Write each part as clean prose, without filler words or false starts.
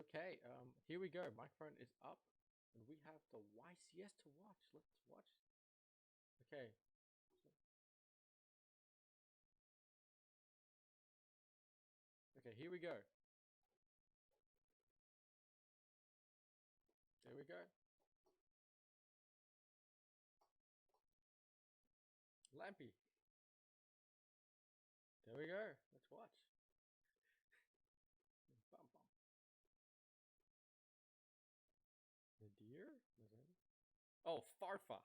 Okay, here we go. Microphone is up, and we have the YCS to watch. Let's watch. Okay. Okay, here we go. There we go. Lampy. There we go. Let's watch. Bum, bum. The deer? Oh, Farfa.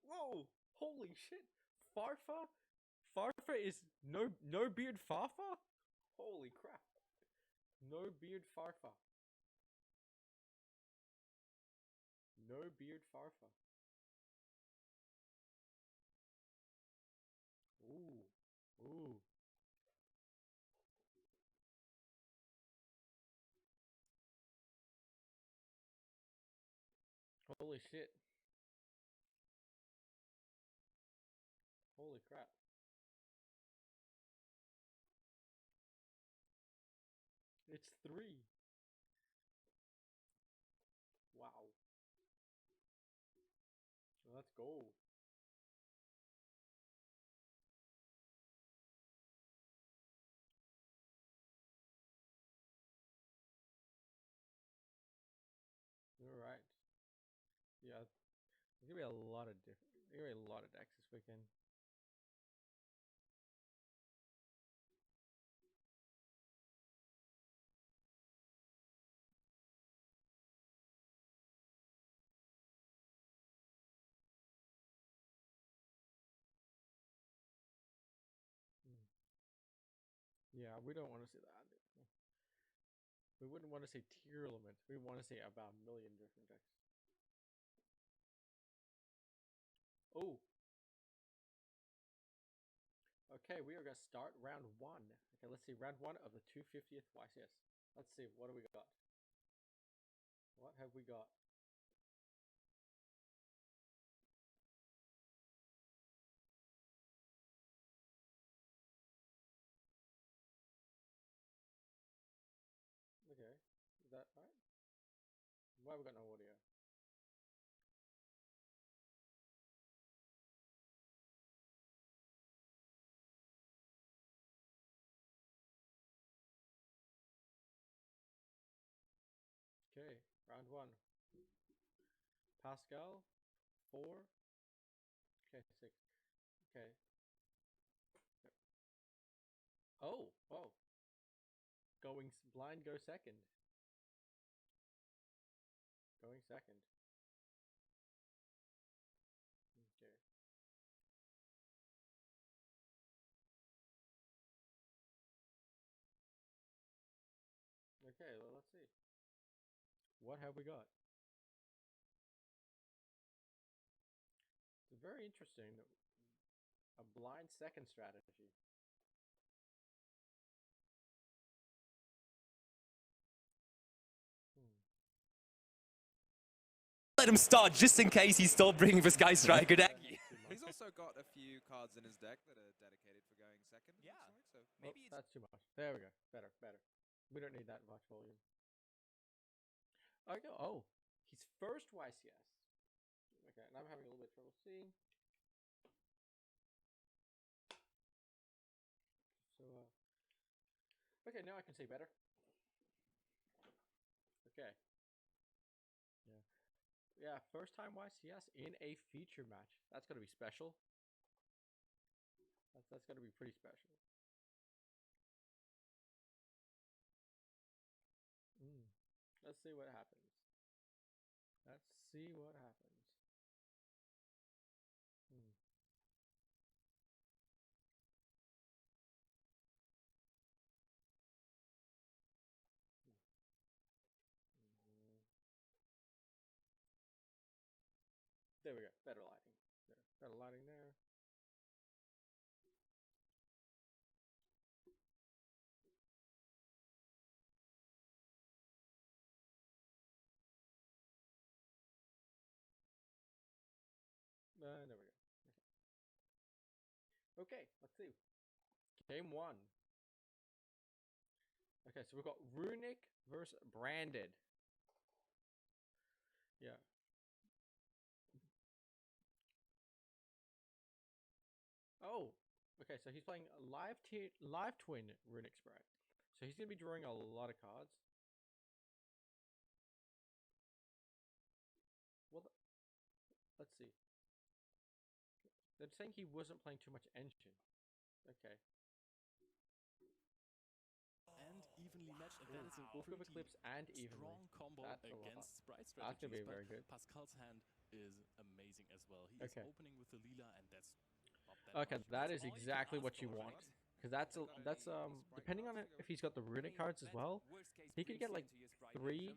Whoa! Holy shit! Farfa? Farfa is no beard Farfa? Holy crap! No beard Farfa. No beard Farfa. Ooh. Ooh. Holy shit. Holy crap. It's 3. Wow. Let's go. Alright. Yeah. There's gonna be a lot of different. There's gonna be a lot of decks this weekend. Mm. Yeah, we don't want to see that. We wouldn't want to say tier element. We want to say about a million different decks. Oh. Okay, we are gonna start round 1. Okay, let's see round 1 of the 250th YCS. Let's see, what do we got? What have we got? Okay, is that right? Why have we got no audio? Okay, round 1. Pascal, 4. Okay, 6. Okay. Oh, oh. Going blind, go second. Going second. Okay. Okay, well, let's see. What have we got? It's very interesting. A blind second strategy. Hmm. Let him start just in case he's still bringing this guy striker deck. He's also got a few cards in his deck that are dedicated for going second. Yeah. Like, so Maybe that's too much. There we go. Better, better. We don't need that much volume. Okay. Oh, he's first YCS. Okay, and I'm having a little bit of trouble seeing. So, okay, now I can see better. Okay. Yeah. Yeah, first time YCS in a feature match. That's gonna be special. That's gonna be pretty special. Let's see what happens. Let's see what happens. Hmm. There we go. Better lighting. There. Better lighting there. There we go. Okay, let's see. Game 1. Okay, so we've got Runic versus Branded. Yeah. Oh, okay, so he's playing a live twin Runic Sprite. So he's going to be drawing a lot of cards. Well, let's see. They're saying he wasn't playing too much engine. Okay. And evenly matched, and that is a Book of pretty Eclipse and evenly. strong combo That's a lot. against Sprite That's gonna strategies. be very But good. Pascal's hand is amazing as well. He Okay. is opening with the Lila, and that's not that Okay, much. that That's is all you can exactly ask what you for, want. right? Because that's depending on if he's got the Runic cards as well, he could get like 3,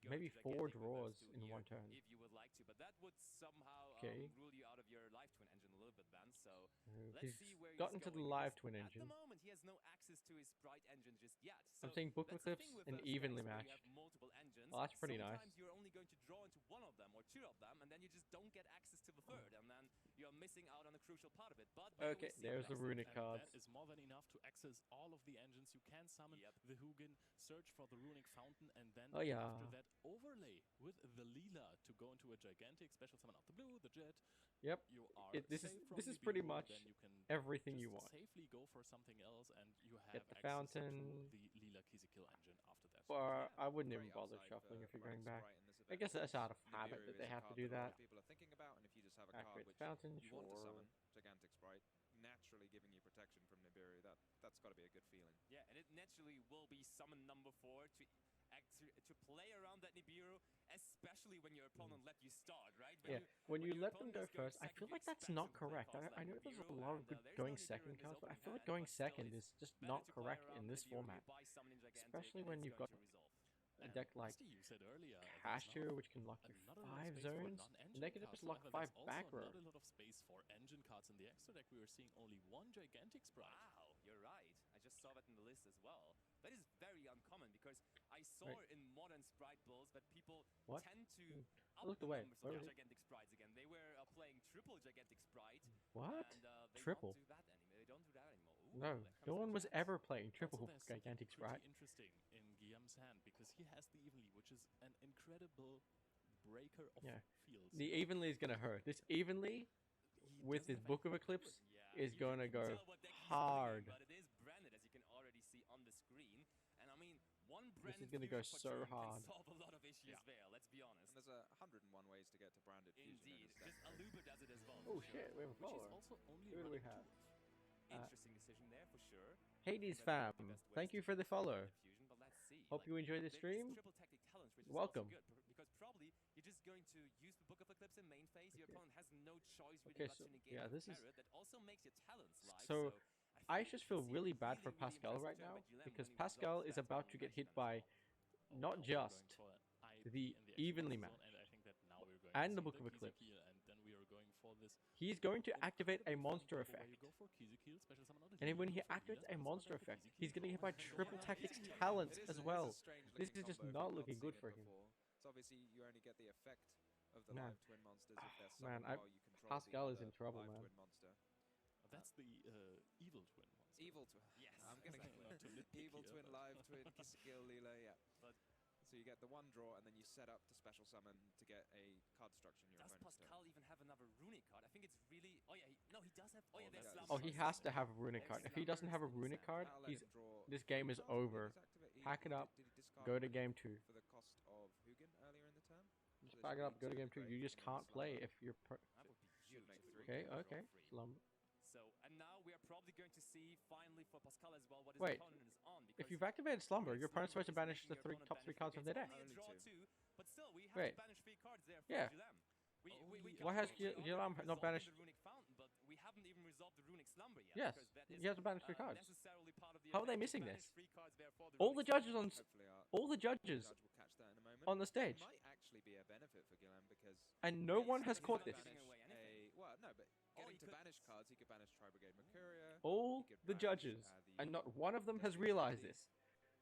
maybe 4 draws in one turn. If you would like to, but that would somehow Okay. rule you out of your live twin engine a little bit then. So let's He's see where gotten he's to the going, live because twin at engine. the moment, he has no access to his Sprite engine just yet. I'm So saying Book of that's the Eclipse thing with and those evenly decks where you matched. have multiple engines. Well, that's pretty nice. Sometimes you're only going to draw into one of them or 2 of them, and then you just don't get access to the third, and then you're missing out on a crucial part of it. But Okay, there's the Runic And cards. that is more than enough to access all of the engines. You can summon the Hugin, search for the Runic Fountain, and then Oh, yeah. after that overlay with the Lila to go into a gigantic special summon out the blue, the Jet. Yep. You are This safe from is the pretty beam, much then you can everything you just want. safely go for something else, and you have Get the access fountain. to the Lila Kill engine after that. Or I wouldn't Great even bother upside shuffling for if you're going Branded back. Sprite in this I event, guess that's out of because habit Nibiru that is they a have to card do that a lot that. of people are thinking about, and if you just have a Activate card the which fountain, you want to sure. summon, Gigantic Sprite, naturally giving you protection from Nibiru, that's got to be a good feeling. Yeah, and it naturally will be summon number 4 to play around that Nibiru, especially when your opponent let you start, right? When you your let them opponent go is going first, I second, feel you like that's expect not them to play correct. cards I like know there's a Nibiru, lot of and, good there's going no Nibiru second in his cards, but I opening feel like hand, going but still, second it's is just better not to play correct around in the this Nibiru, format. you buy summoning Gigantic, Especially and when it's you've going got to resolve. a And deck like Rusty, you said earlier, there's Cashew, now which can lock you not a lot of 5 space for zones, non-engine and they can cards. just lock However, 5 there's back also row. not a lot of space for engine cards in the extra deck. We are seeing only 1 Gigantic Sprite. Wow, you're right. I just saw that in the list as well. That is very uncommon, because I saw Right. in modern Sprite Bulls that people What? tend to I up looked the away. numbers Where of was it? Gigantic Sprites again. They were playing triple Gigantic Sprite. What? And they Triple? don't do that anymore. They don't do that anymore. Ooh, No, there comes no the one was Jet. ever playing Also, triple there's something Gigantic pretty Sprite. interesting in Guillaume's hand, because he has the Evenly, which is an incredible breaker of Yeah. fields. The evenly is gonna hurt. This evenly He with doesn't his have Book of any Eclipse Yeah, is you gonna can go tell what deck he's hard. bringing, but it is branded, as you can already see on the screen. And I mean, one This branded is gonna go fusion per so turn hard. can solve a lot of issues Yeah. there, let's be honest. And there's 101 ways to get to Branded Fusion in Indeed, this deck. just Aluba does it as well. Oh for shit, sure. we have a which is follower. also only Who do we running have? 2. Interesting decision there for sure. Hades That's fam, one of the best ways thank to you for the get to follow. branded fusion, but let's see. Hope you enjoyed the there is stream. triple tactic talents, which is Welcome. also good, because probably you're just going to use the Book of Eclipse in main phase. Your Okay. opponent has no choice really Okay, but so to negate yeah, with this is Carrot. That also makes your talents live. so. I think just we feel could see a really bad for really Pascal impressive right turn now, by Guillaume because when he Pascal resolves is that about on to get Night hit Gun as by well. Oh, not now we're going just for IP the in the evenly extra match zone, and I think that now we're going and to the see Book of the Eclipse. Kill, and then we are going for this He's going to activate a incredibly fun monster combo where effect. you go for Kill, special summon on the And then when Lila, he go for activates Lila, a special monster summon on the effect, Kill, he's getting hit by and go triple for tactics Kill. talents It is, as it is well. a strange This looking is just combo if not you've looking seen good it for him. before. So obviously you only get the effect of the Man. live twin monsters if they're Man, summoned while you control Pascal the is other in trouble, live man. twin monster. That's the evil twin monster. Evil twin. Yes. I'm gonna Not go to nitpick evil here, twin, but- live twin, Kissikill, Leela, yeah. But So you get the one draw and then you set up to special summon to get a card destruction in your does opponent's turn. Pascal even have another runic card? I think it's really. Oh yeah, no, he does have. Oh yeah, Oh, there's yeah. Slumber Oh, he Monster. has to have a runic There's card. If he doesn't have a Slumbers in his runic hand. card, That'll let he's him draw this game is cards, but over. he's activate- Pack it up, did he discard go to Runic game 2. for the cost of Hugin earlier in the turn? Just So pack it this up, go to would game be 2. great You for just him can't and play Slumber. if you're. That would be Should huge. make if three. we Okay, can draw okay. free. Slumber. So, and now we are probably going to see finally for Pascal as well what his Wait, opponent is on. If Because you've activated Slumber, again, your opponent's supposed to Slumber banish is the making your top opponent 3 banish cards free. from their It's deck. only a Only draw two. two, but still we have Wait. to banish 3 cards there for Yeah. Guillaume. We Only got Why has we already Guillaume not resolved banished- the runic fountain, but we haven't even resolved the runic slumber yet. Yes, because that he is, has to banish 3 cards. necessarily part of the How are they effect to missing banish this? 3 cards there for the All runic the judges slumber. on Hopefully all the the judges judge will catch that in a moment. on the stage, It might actually be a benefit for Guillaume because and no Yeah, one has he's caught not this. giving away anything. well, no, but Oh, getting he to could- banish cards, he could banish Tri Brigade Mercuria. All he could the banish, judges, the and not one of them has Destiny realized Trinity. this.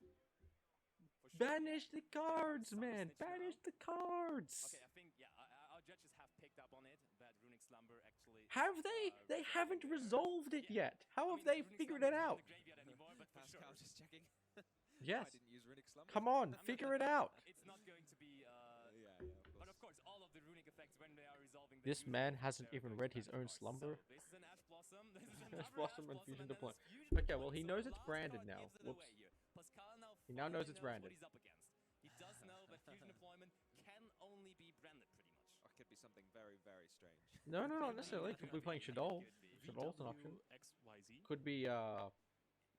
For sure, Banish yeah. the cards, Some man! snitch now. Banish the cards! Okay, I think, yeah, I'll judges have picked up on it, that Runic Slumber actually... Have they? They haven't resolved it yet. How have I mean, they Runic figured Slumber it isn't in out? the graveyard anymore, but for Pascal sure. just checking. Yes. I didn't use Runic Slumber. Come on, figure it out. It's not going to be... Yeah, But of course, all of the runic effects, when they are resolving... This man hasn't even read his own slumber. So, this is an Ash Blossom. This is Ash another Blossom and Ash Fusion Blossom, Deployment. and then it's Okay, Fusion well, he Deployment. knows So it's last branded card now. gives it Whoops. away here. Pascal now He now knows it's finally branded. what he's up against. He does know that Fusion Deployment can only be branded, pretty much. Or it could be something very, very strange. No, not necessarily. Could be playing Shadol. Could be. Shadol's an option. VWXYZ. Could be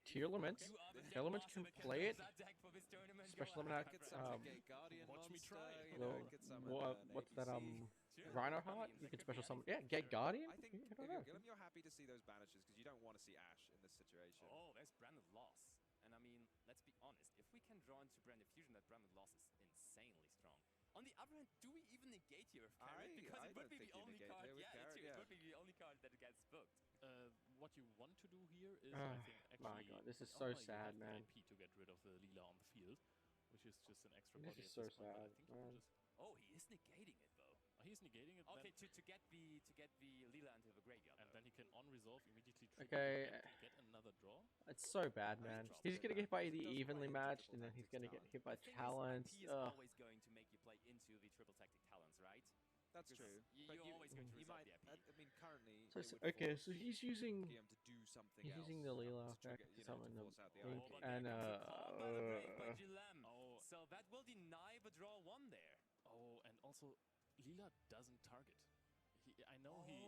Tier Elements. You are the deck Elements master can that play it. that deck for this tournament. Special Go element ahead, Could my summon friend. a Gate Guardian Watch me monster, try. you Well, know, could summon an what's that? ABC. Sure. Rhino I Heart. mean, You that can could special be summon. anything, Yeah, Gate sure. Guardian. I think, I if don't you're know. Gilliam, you're happy to see those banishes because you don't want to see Ash in this situation. Oh, there's Branded Loss. And I mean, let's be honest. If we can draw into Branded Fusion, that Branded Loss is insanely strong. On the other hand, do we even negate here with Carrot? Because I it would don't be think the you only negate card. here with Yeah, Carrot, it would be the only card that gets booked. What you want to do here is, Ah, I think, actually... my God, this is oh, so you sad, have man. IP to get rid of the Leela on the field, which is just an extra This body is at so this point, but I sad, think you man. can just... Oh, he is negating it though. He's negating it, Okay, then, to get the Leela into the graveyard. and though. then he can on-resolve immediately trigger Okay. again to get another draw. It's so bad, man. He's gonna get hit by the Doesn't evenly play into matched, triple and then he's tactics gonna get talent. hit by The thing talents. is, IP is always going to make you play into the triple tactic talents, right? That's Because true. you're But always going to you resolve might, the IP. I mean, currently, So it it's- would okay, force so he's using Guillaume to do something he's else using the Leela to effect trigger, to you know, summon to the force out the Blink IP. but and then it comes called by the brave by Gilem. Oh. So that will deny the draw one there. Oh, and also, Leela doesn't target. I know he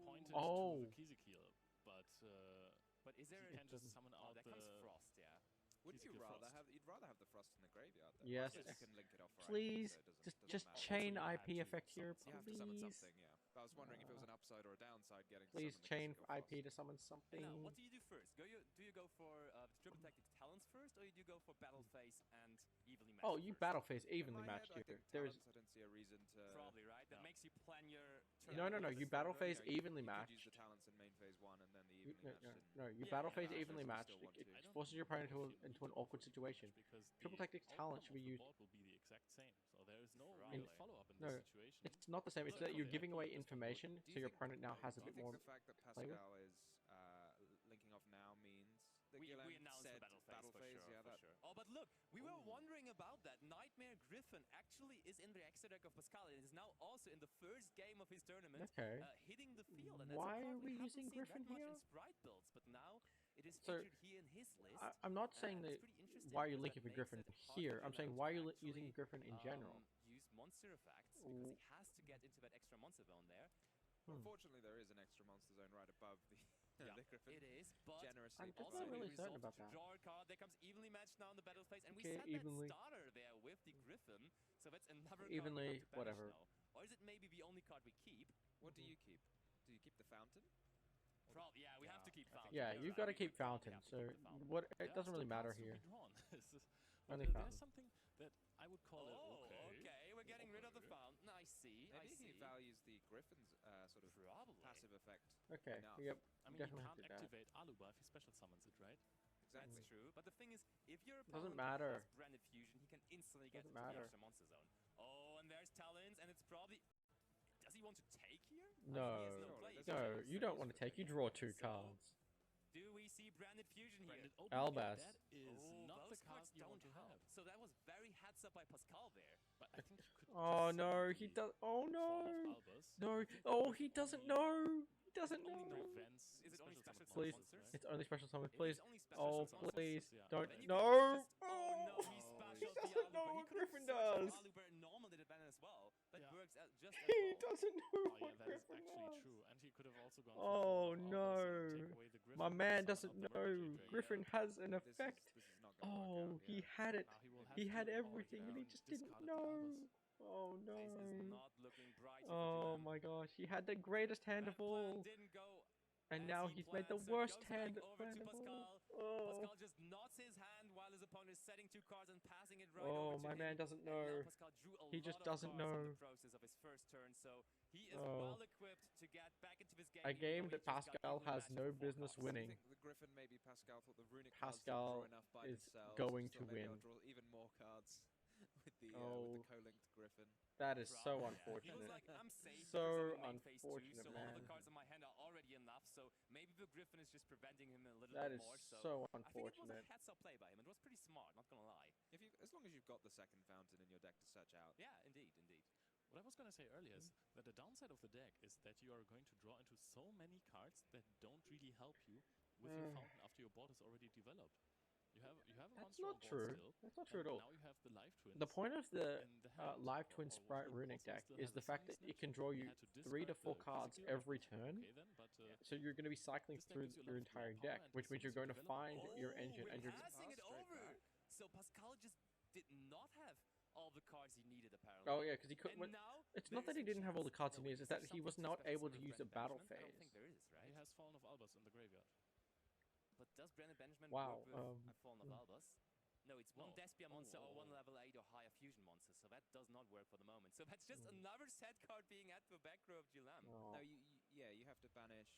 pointed Oh. to the Kizikil, but But is there he can just doesn't- summon Oh, out there the... comes Frost, yeah. Wouldn't you Physical rather frost. have? You'd rather have the frost in the graveyard. Though. Yes. Plus you can link it off for please IP, so it doesn't- just doesn't matter. chain Also, you IP had to effect here, summon You have to summon please. something, yeah. But I was wondering if it was an upside or a downside getting to Please summon the chain physical IP frost. to summon And something. now, what do you do first? Do you go for the triple tactic talents first, or you do go for battle phase and evenly matched? Oh, you first? battle phase In evenly my matched head, I here. think There's talents, I don't see a reason to. Probably right. That No. makes you plan your. Yeah, No, turn no, a you little battle further. phase you evenly could use matched. the talents in main phase 1 and then the You- evenly matched. in- no, you Yeah, battle yeah, phase yeah, evenly sure, matched. still want It to. I don't forces your opponent know if into you need an to awkward go situation. much because Triple the tactics talent should be outcome of used. the board will be the exact same. So there is no Probably. real follow-up in No, this situation. It's not the same. It's Look, that you're okay, giving away this one information, Do so you your think- opponent now has a Do you bit think more. the fact that play with? Pascal is linking off now means that We Guillaume announced said the battle phase for sure, Yeah, for that. sure. Oh, but look, we were Ooh. wondering about that. Nightmare Griffin actually is in the extra deck of Pascal. It is now also in the first game of his tournament, Okay. hitting the field. And that's Why a card are we haven't using seen Griffin that much here? in Sprite builds, but now it is So, featured here in his list. I'm not saying and that. it's pretty interesting Why are you because linking that for Griffin makes it hard here? for I'm saying Guillaume why are to you using actually, Griffin in general? use monster effects because he has to get into that extra monster zone there. Unfortunately, there is an extra monster zone right above the, Yeah, the Griffin. it is, but Generously I'm just also not provided. really we certain resolved about to that. draw a card. There comes evenly matched now in the battle phase, and we Okay, said evenly. that starter there with the Griffin. So that's another Evenly, card we have to banish whatever. now. Or is it maybe the only card we keep? What do you keep? Do you keep the fountain? Probably, yeah, we have to keep Fountain. Yeah, You're you've right, got to we keep would probably Fountain. have to So keep the Fountain. what? There It are doesn't really still matter cards to be here. drawn. This is- Only there's Fountain. something that I would call Oh, it okay, we're getting rid of the Okay. Fountain. I see, I Maybe see. he values the Griffin's sort of Probably. passive effect. Okay. enough. Yep. I mean, Definitely you have can't to do that. activate Aluba if he special summons it, right? Exactly. That's true. But the thing is, if your Doesn't opponent matter. has Branded Fusion, he can instantly get Doesn't into matter. the extra monster zone. Oh, and there's Talons, and it's probably... Does he want to take here? No, He has Surely, play. that's no, what you don't want to take. You draw two So, cards. Do we see Branded Fusion here? Branded Albas. That is Oh, not the those card cards you don't want to help. have. So that was very heads up by Pascal there. But I think you could Oh just no, summon he the does. Oh form no, of Albus. no. Oh, he doesn't know. He doesn't Only no know. vents. Is it only special summon Please, monsters, right? it's only special summon. It Please. is only special Oh, summons. please, Yeah. don't. Then you No. can just- oh no, he He special doesn't know what Griffin does. Normal did it ban as well. That Yeah. works just as He well. doesn't know Oh yeah, what that is Griffin actually does. true. And he could have also gone. Oh, for Form of Albus and no. take away the My Griffin, man summon doesn't up the Vertigo know. Dragon. Griffin has an This effect. is not going to Oh, work out. he yeah. had it. Now he will have He to had do all everything, and he down, just didn't discarded the Albus. know. Oh This is no. not looking bright. Oh my gosh, he had the greatest hand of all, Didn't go and as now he he's made the planned, so it worst goes hand back over hand to of all. Pascal. Oh, Pascal just nods his hand while his opponent is setting two cards and passing it right oh over to my him. man doesn't And now know. Pascal drew a He lot just of doesn't cards in know. the process of his first turn, so he is Oh. well equipped to get back into this game. A even game though that he just got Pascal evenly has matched no for four business cards. I winning. think the Griffin, maybe Pascal thought the runic Pascal cards didn't draw enough by is themselves. going Just thought to maybe I'll win. draw even more cards with the Oh. co-linked Griffin. That is so He was unfortunate. like, I'm safe So because I'm in main phase 2, unfortunate, so all of the man. cards on my hand are already enough, so maybe the Griffin is just preventing him a little That bit is more, so I think it was a unfortunate. heads-up play by him. It was pretty smart, not gonna lie. As long as you've got the second fountain in your deck to search out. Yeah, indeed. What I was going to say earlier is that the downside of the deck is that you are going to draw into so many cards that don't really help you with your fountain after your board is already developed. You have a That's monster on not board true. still. That's not true at and all. Now you have the live twins. The point of the in the hand, live twin or sprite also runic deck still is has the a fact that Sunny it can Snitch. draw You you had to 3 to discard 4 the cards physical every effect. turn. Okay, then, but So you're going to be cycling this deck through gives you a your lot of draw entire power deck, and which as means soon you're as you going to develop find your engine we're and you're. passing it straight over. back. So Pascal just did not have all the cards he needed, apparently. Oh yeah, because he could. And now It's not that there's he a didn't have all the chance. cards he No, needs; wait, it's is there that he was something not special able to with use a Brandon battle Benjamin? I don't phase. think there is, right? he has Fallen of Albus in the graveyard. But does Brandon Benjamin Wow, work with a Fallen of Albus? No, it's one No. Despia monster or one level 8 or higher fusion monster, so that does not work for the moment. So that's just another set card being added to the back row of Gilam. Oh. No, you have to banish.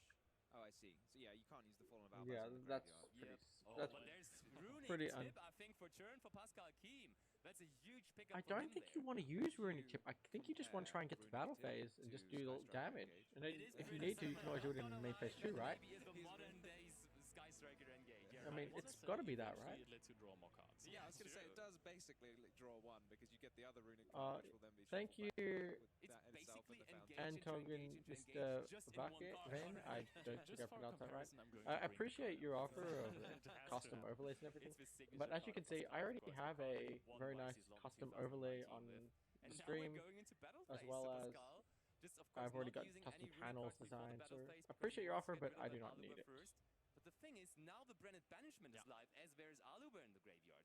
Oh, I see. So yeah, you can't use the Fallen of Albus Yeah, in the that's graveyard. pretty. Yep. Oh, That's but there's Runic pretty tip, I think, for turn for Pascal Keem. That's a huge pickup I for don't him think there. you want to use Would runic you tip. I think you just want to try and get to compare battle Runic Tip phase and just to do Sky Striker damage. Engage? And then, It is if you pretty need to, you can always do it not in gonna main lie, phase too, it right? maybe is the modern days Sky Striker Engage. Yeah, I mean, right. it's got to be that, Eventually right? It lets you draw more cards. Yeah, I was going to say, sure. it does basically draw one because you get the other runic card, which will then be Thank shuffled you, back with It's that in itself basically and the fountain. engage and into Togen, engage into Mr. engage just in one Vake. card. Then I don't think Just I for pronounced that right. comparison, I'm going I to bring the appreciate card your up. offer of It has to custom happen. overlays and everything. It's the signature But as you card can of see, Pascal, I of already course, have the card a that won very YC's nice London custom 2019 overlay with. on And the now stream, we're going into battle as phase, well so as Pascal, just of course I've already not got using custom any runic panels cards before the designed. battle So phase because appreciate he your wants to offer, get but rid of I that do not Aluber need it. first. But the thing is, now the Branded Banishment is live, as there is Aluber in the graveyard.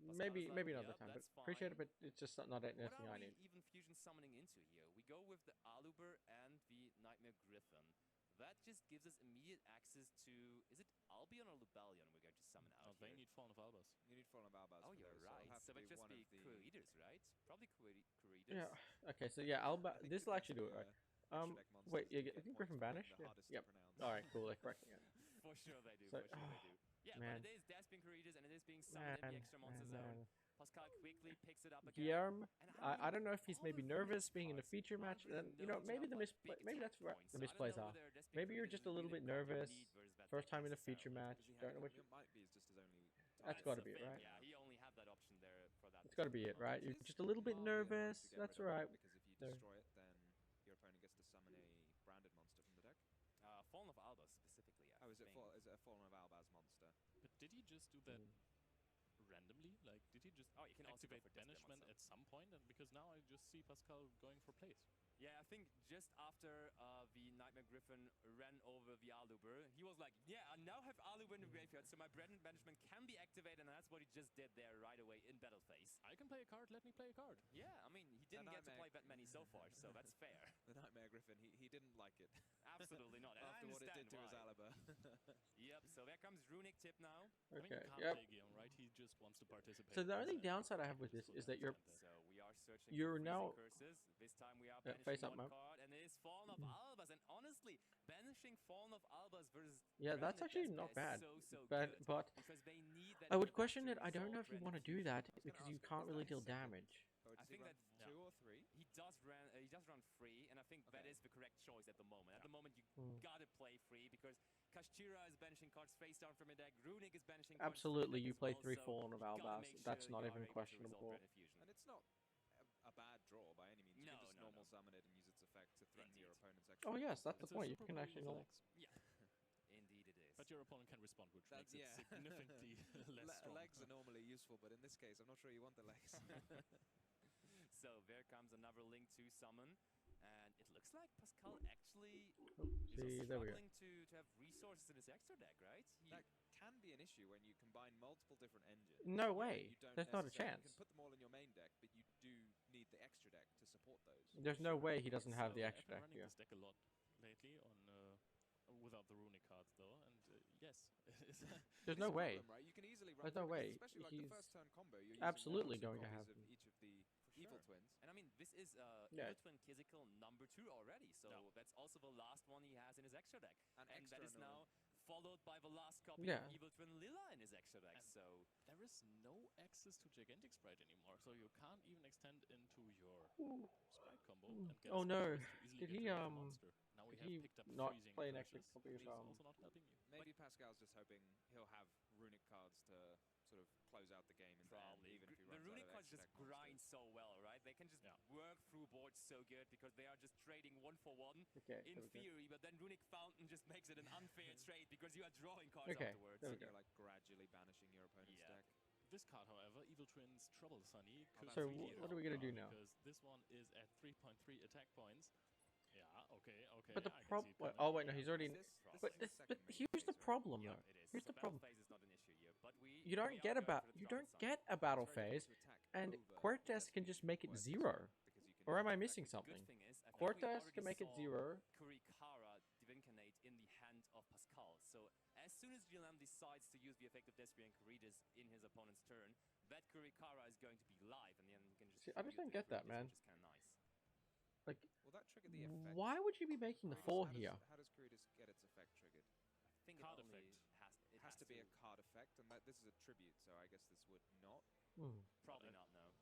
Maybe like, another "Yep, time, but that's appreciate it. fine." But it's just not anything What are I we need. even fusion summoning into here? We go with the Aluber and the Nightmare Griffin. That just gives us immediate access to... Is it Albion or Lubellion we're going to summon out They here? need Fallen of Albus. You need Fallen of Albus. Oh, for you're those, right. it'll have So to that just one be of the... Creators, right? Probably Creators. Yeah. Okay. So yeah, I think this will actually do it, right? extra deck monsters Wait. that You get think points Griffin for being banished? the Yeah. hardest to Yep. pronounce. All right. Cool. They're correcting it. For sure they do. So- For sure they do. Yeah, man. but it is Despin Creators and it is being summoned in the extra monster zone. Pascal quickly picks it up again. Guillermo, And I don't know if he's all maybe the nervous Phoenix being in a cards feature aren't match. really And you know, known to maybe have, the like, misplay, big maybe attack that's where points. the So I don't misplays know are. whether Despin Maybe you're Creators just is a little really bit the card you nervous. need versus that First deck time in a feature necessarily. match. Does he have Don't know it? what. It might be just his only... That's That's got to the be it, thing, right? Yeah, he only had that option there for that. It's got to be it, right? You're It is just a little bit mildly annoying to nervous. get That's rid of it, right. Because if you There. destroy it, then your opponent gets to summon a branded monster from the deck. Fallen of Albus specifically, I Oh, is it think. is it a Fallen of Albaz monster? But did he just do that randomly? Like, did he just Oh, you can also go activate for Despia banishment monster. at some point? And because now I just see Pascal going for plays. Yeah, I think just after the Nightmare Griffin ran over the Aluber, he was like, yeah, I now have Aluber in the graveyard, so my Branded Banishment can be activated, and that's what he just did there right away in battle phase. I can play a card. Let me play a card. Yeah, I mean, he didn't get to Nightmare- play that many so far, so that's fair. The Nightmare Griffin, he didn't like it. Absolutely not. And I After what it understand did to his why. Aluber. Yep, so there comes Runic Tip now. I mean, you Okay. can't Yep. play Guillaume, right? He just wants to participate. So the only and downside I have with just this will is that you're understand So we are searching You're for now- freezing curses. This time we are face banishing up, one Mo. card, and it is Fallen of Albus. And honestly, banishing Fallen of Albus versus Yeah, that's Branded actually Despia not is bad. so But good, but because they need that I would impact question to it. I don't resolve know if you Branded want to do Fusion. that gonna because you ask, can't is really that deal his second? damage. Or I does he think run that 2 or 3? He does run free, and I think that Okay. is the correct choice at the moment. At Yeah. the moment, you Mm. gotta play free because Kashchira is banishing cards face down from your deck. Runic is banishing cards Absolutely, from you your deck play as well, 3 so Fallen of you gotta Albaz. make That's sure not you even are able to resolve questionable. Branded Fusion. And it's not a bad draw by any means. You No, can just no, normal no. summon it and use its effect to threaten your Indeed. opponent's extra Oh yes, that's the It's a point. You super can play actually with know. legs. Yeah, indeed it is. But your opponent can respond, which That's- makes it yeah. significantly less strong. Legs are normally useful, but in this case, I'm not sure you want the legs. So there comes another link to summon, and it looks like Pascal actually See, is there we go. struggling to have resources in his extra deck, right? That can be an issue when you combine multiple different engines. No way. You don't There's not a necessarily- You chance. can put them all in your main deck, but you do need the extra deck to support those. There's no way he doesn't have the So extra I've been deck running here. this deck a lot lately on without the runic cards though, and yes, There's It's no a way. problem, right? You can easily run There's no through it, way. especially like He's the first turn combo. You're using absolutely lots of going to copies have of them. each of the For evil sure. twins. And I mean, this is Yeah. Evil Twin Kizical number 2 already, so No. that's also the last one he has in his extra deck. And And that extra is now annoying. followed by the last copy Yeah. of Evil Twin Lila in his extra deck. And So there is no access to Gigantic Sprite anymore, so you can't even extend into your Sprite combo and get Oh a no! specialist to easily Did get he rid of the monster. Now we did have he picked up not freezing play an extra curses, copy but of he's also not helping you. Maybe Pascal's just hoping he'll have runic cards to sort of close out the game in the end, probably. even if he The runs out runic of cards extra just deck monsters. grind so well, right? They can just Yeah. work through boards so good because they are just trading 1 for 1 Okay, in there we go. theory, but then Runic Fountain just makes it an unfair trade because you are drawing cards Okay, afterwards. there we And go. you're like gradually banishing your opponent's Yeah. deck. This card, however, Evil Twins Trouble Sunny, could that's So really what are we gonna help do now? Because this one is at 3.3 attack points. Yeah, okay. But the I can see problem. it coming. Oh wait, no, Yeah. he's already. This But is this, the but second main here's the phase, right? problem Yeah, though. it is. Here's So the problem. battle phase is not an issue here, but You we don't are get going about for the you Trouble don't Sun. get a battle It's very good phase, to attack and over Cortez the can just Despia make it quest as 0. well, because you can Or am I affect missing it. Good something? thing is, I think we Cortez already can make it saw 0. Kurikara Divincanate in the hand of Pascal. So as soon as GLM decides to use the effect of Despia and Caritas in his opponent's turn, that Kurikara is going to be live, and then you can just See, I just tribute don't the get that, Caritas, man. which is kind of nice. Like, Well, that triggered the effect. why would you be making the Caritas, 4 how here? How does Caritas get its effect triggered? I think Card it only effect. It has to be a card effect, and that this is a tribute, so I guess this would not. probably not, no.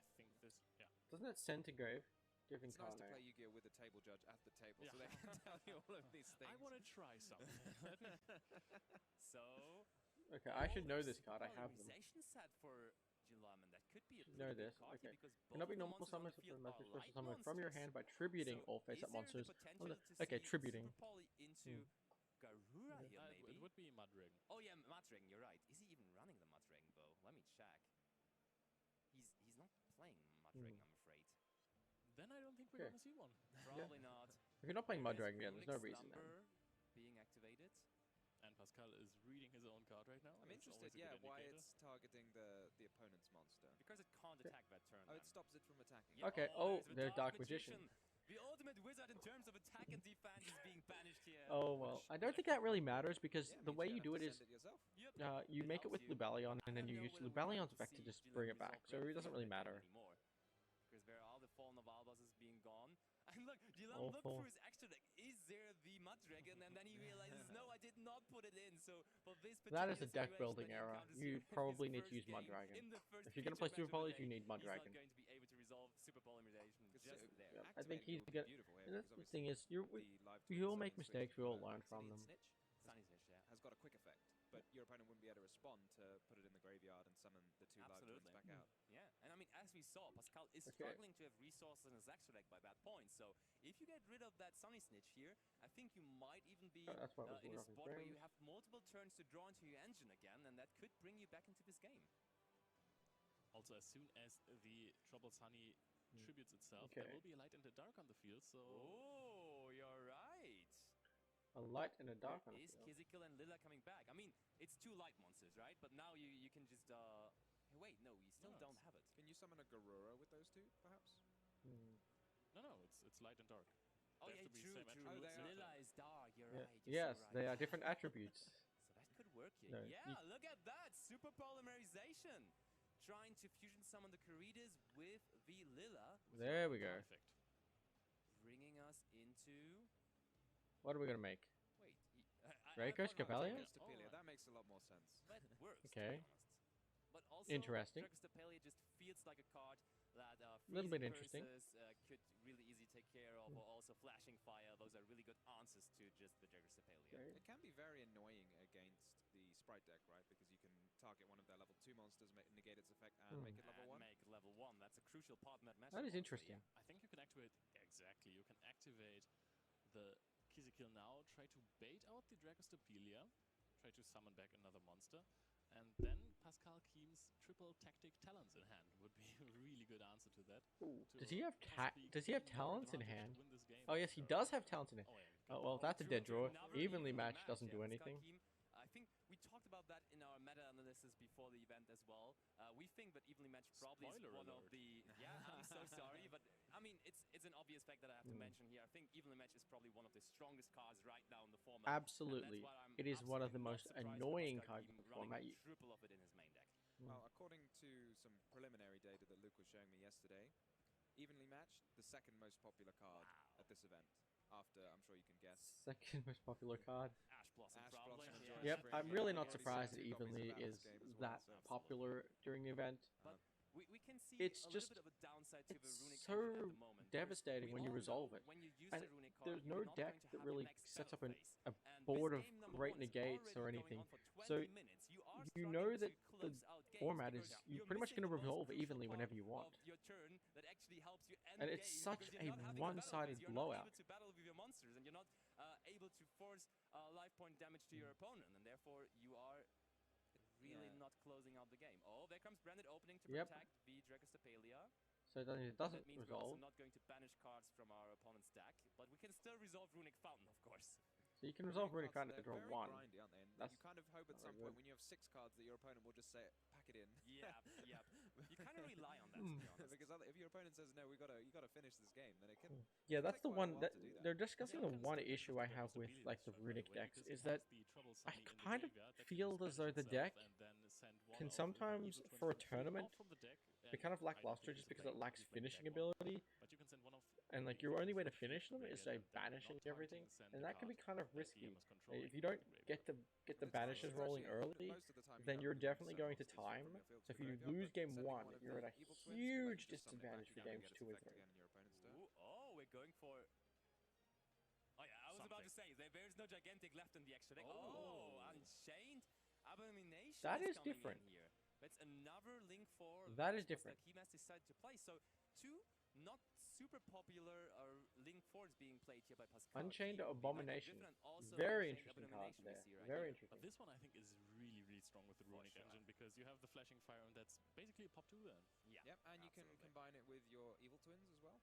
I think this, yeah. Doesn't it send to grave? Giving It's nice to Kane. play Yu-Gi-Oh with the table judge at the table, so Yeah. they can tell you all of these things. I want to try something. So Okay, I should know there's this card. I have them. polarization set for GLM, and that could be a Should pretty know good this. card here Okay. because both Cannot be of the normal monsters on summons the with field the are magic special light summon from your monsters. hand by tributing So all is face-up there monsters. the potential to Okay, see tributing. Super Poly into Garura here, maybe? It would be Muddragon. Oh yeah, Muddragon, you're right. Is he even running the Muddragon though? Let me check. He's not playing Muddragon, I'm afraid. Then I don't think we're Okay. going to see one. Probably not. If you're not playing There is Muddragon, yeah, there's no Runic reason then. Slumber being activated. And Pascal is reading his own card right now. I'm That's interested, always a yeah, good why indicator. it's targeting the opponent's monster. Because it can't attack that turn. Oh, then. it stops it from attacking. Yeah, Okay, oh, the there's Dark Magician. The ultimate wizard in terms of attack and defense is being banished here. Oh well, I don't think that really matters because Yeah, the means way you you don't do have it to is send it yourself. Yep. you make it with helps you. Lubellion and I then don't you know use whether we want Lubellion's to effect to see just GLM bring it resolve back. So it Red doesn't Field really deck matter. anymore. Because where are the Fallen of Albas being gone? And look, GLM Oh, looked full. through his extra deck. Is there the Muddragon? And then he realizes, no, I did not put it in. So for this particular That is a deck situation building that he error. encounters You here in probably his need to first use game, Muddragon. in the first If you're gonna play featured Super match of the Polys, you day, need He's not Muddragon. going to be able to resolve Super Polymerization Because just there. Yeah, I think activating he's it would be gonna. beautiful here, And that's because the obviously thing is, the live we twin all summon make switch mistakes. We all to, learn Sunny from them. Snitch Sunny Snitch, yeah. has got a quick effect, but your opponent wouldn't be able to respond to put it in the graveyard and summon the two live twins Absolutely. back out. Yeah, and I mean, as we saw, Pascal is Okay. struggling to have resources in his extra deck by that point. So if you get rid of that Sunny Snitch here, I think you might even be That's why it was in a Lord of spot where you Frames. have multiple turns to draw into your engine again, and that could bring you back into this game. Also, as soon as the Trouble Sunny tributes itself, Okay. there will be a light and a dark on the field, so... Oh, you're right. A light and a dark on the Is field. Kizikil and Lila coming back? I mean, it's two light monsters, right? But now you can just... Hey, wait, no, you still No, don't it's- have it. Can you summon a Garura with those two, perhaps? No, it's light and dark. Oh, They yeah, have to be true, same true. attributes, they are. Lila is dark, you're Yeah. right. You're Yes, so right. they are different attributes. So that could work here. No, Yeah, you- look at that! Super polymerization! Trying to fusion summon the Caritas with the Lila, with There your we card go. Effect. bringing us into... What are we gonna make? Wait. Draco thought about Scapelia? Draco Stapelia, Alright. that makes a lot more sense. That works, Okay. to be honest. But also, Interesting. Draco Stapelia just feels like a card that Little bit freezing interesting. curses, could really easy take care of, or also flashing fire. Those are really good answers to just the Draco Stapelia. Okay. It can be very annoying against the sprite deck, right? Because you can target one of their level 2 monsters, negate its effect, and make it level And 1. make level 1. That's a crucial part in that match. That is interesting. I think you can activate... Exactly, you can activate the Kizikil now, try to bait out the Dragostapelia, try to summon back another monster, and then Pascal Keem's triple tactic talents in hand would be a really good answer to that. Ooh, to does he have possibly does he have gain more talents in advantage to hand? win this game. Oh yes, he does have talents in hand. Oh, yeah, Oh well, that's a True, dead true. draw. Another Evenly match, matched doesn't yeah, do Pascal anything. Keem. I think we talked about that in our meta analysis before the event as well. We think that evenly matched probably is Spoiler one of alert. the. Yeah, I'm so sorry, but I mean it's an obvious fact that I have to mention here. I think evenly matched is probably one of the strongest cards right now in the format. Absolutely. And that's why I'm It is one of the absolutely not most surprised by annoying Pascal cards Keem in the running format. triple of it in his main deck. Well, according to some preliminary data that Luke was showing me yesterday, evenly matched, the second most popular card at this event. After, I'm sure you can guess. Second most popular card. Ash Blossom, Ash probably. Blossom and Yeah. Joy Yep, Spring, I'm yeah, really we've not already surprised seen that 2 copies of Evenly Atlas is game as well, that so- popular during the event. But we can see It's a just- little bit of a downside to the It's runic so engine at the moment. devastating We when you all resolve know it. when you use And the runic card, there's you're no not deck going to that have really your next sets up battle a phase. a And board this of game number great one is negates or already anything. going on for 20 So minutes. You are you know struggling that to the close out games format because is you're you're pretty much missing going to the most resolve crucial evenly whenever part you want. of your turn that actually helps you end And the it's game such because a you're not having a battle one-sided phase. You're not blowout. able to battle with your monsters, and you're not able to force life point damage to your opponent, and therefore you are really not closing out the game. Oh, there comes Branded opening to Yep. protect the Dracostapelia. So then it That doesn't means we're also resolve. not going to banish cards from our opponent's deck, but we can still resolve Runic Fountain, of course. So you can resolve Runic Cards, Fountain to they're draw very 1. grindy, aren't they? And That's you kind of hope at not some very point good. when you have 6 cards that your opponent will just say, pack it in. Yep. You kind of rely on that, to be honest. Because if your opponent says no, you gotta finish this game, then it can. Yeah, it that's can the take quite a one while that to do that. they're discussing. Yeah, The can one still get issue the I have with Dracostapelia like the straight Runic away decks because is it has that the trouble I Sunny in the kind of graveyard that feel can as though the banish deck itself and then send one can of the sometimes, evil twins for a from field tournament, or from the deck, be and kind of I don't lackluster think just it's because playing- it lacks he's playing finishing deck one. ability. But you can send one of And like evil your only twins way to from field finish to them is graveyard by and then banishing not targeting everything, send and a that can be card kind of that risky. TM is controlling If you to don't the get the It's banishes true, rolling especially early, most of the time you then don't you're need to definitely send going to monsters from time. your field So to if you graveyard, lose but game sending 1, one of you're at the a evil twins will let you huge just summon it back disadvantage for again and games get its 2 and effect 3. again in your opponent's turn. Ooh, oh, we're going for... Oh yeah, I was about to Something. say, there's no Gigantic left in the extra deck. Oh. Oh, Unchained Abomination That is coming different. in here. That's another Link 4 That is that different. he has decided to play. So, 2 not super popular Link 4s being played here by Pascal. Unchained Keem, the Nightmare Abomination. Griffin, and also Very Unchained interesting card Abomination we there. see right Very here. interesting. But this one I think is really, really strong with the Runic sure. engine because you have the flashing fire and that's basically a pop 2 then. Yeah, Yep, and you can absolutely. combine it with your evil twins as well.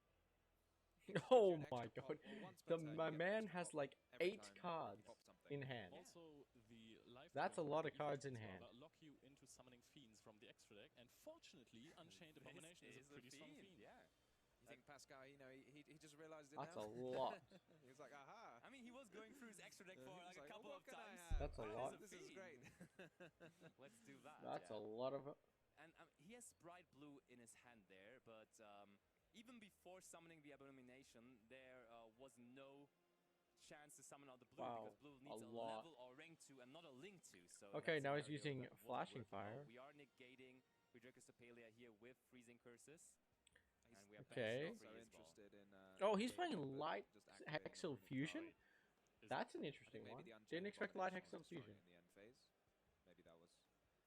Oh an my extra pop. god. Well, once per turn, you My get an man extra has pop like every 8 time you cards pop something. in hand. Also, the life That's a drain lot or of cards in effects hand. rather lock you into summoning fiends from the extra deck, and fortunately, Unchained Abomination is a pretty strong fiend. Yeah. You think Pascal, you know, he just realized it That's now? a lot. He was like, aha. I mean, he was going through his extra deck for He was like a like, couple "What of can I times. have? That's a That is lot. This is fiend. great. Let's do that. That's yeah. a lot of... And he has Bright Blue in his hand there, but even before summoning the Abomination, there was no chance to summon out the blue Wow, because blue needs a a lot. level or rank 2 and not a link 2. So Okay, that's now a he's scenario using that wasn't Flashing working out. Fire. We are negating Dracostapelia here with Freezing Curses. And we are Okay. Also free as well. interested in. Oh, he's playing playing with Light just activating the Hexel Runic Fusion? card. Is- That's an I think interesting maybe one. the Unchained Didn't expect Light Abomination Hexel was destroying Fusion. it in the end phase. Maybe that was.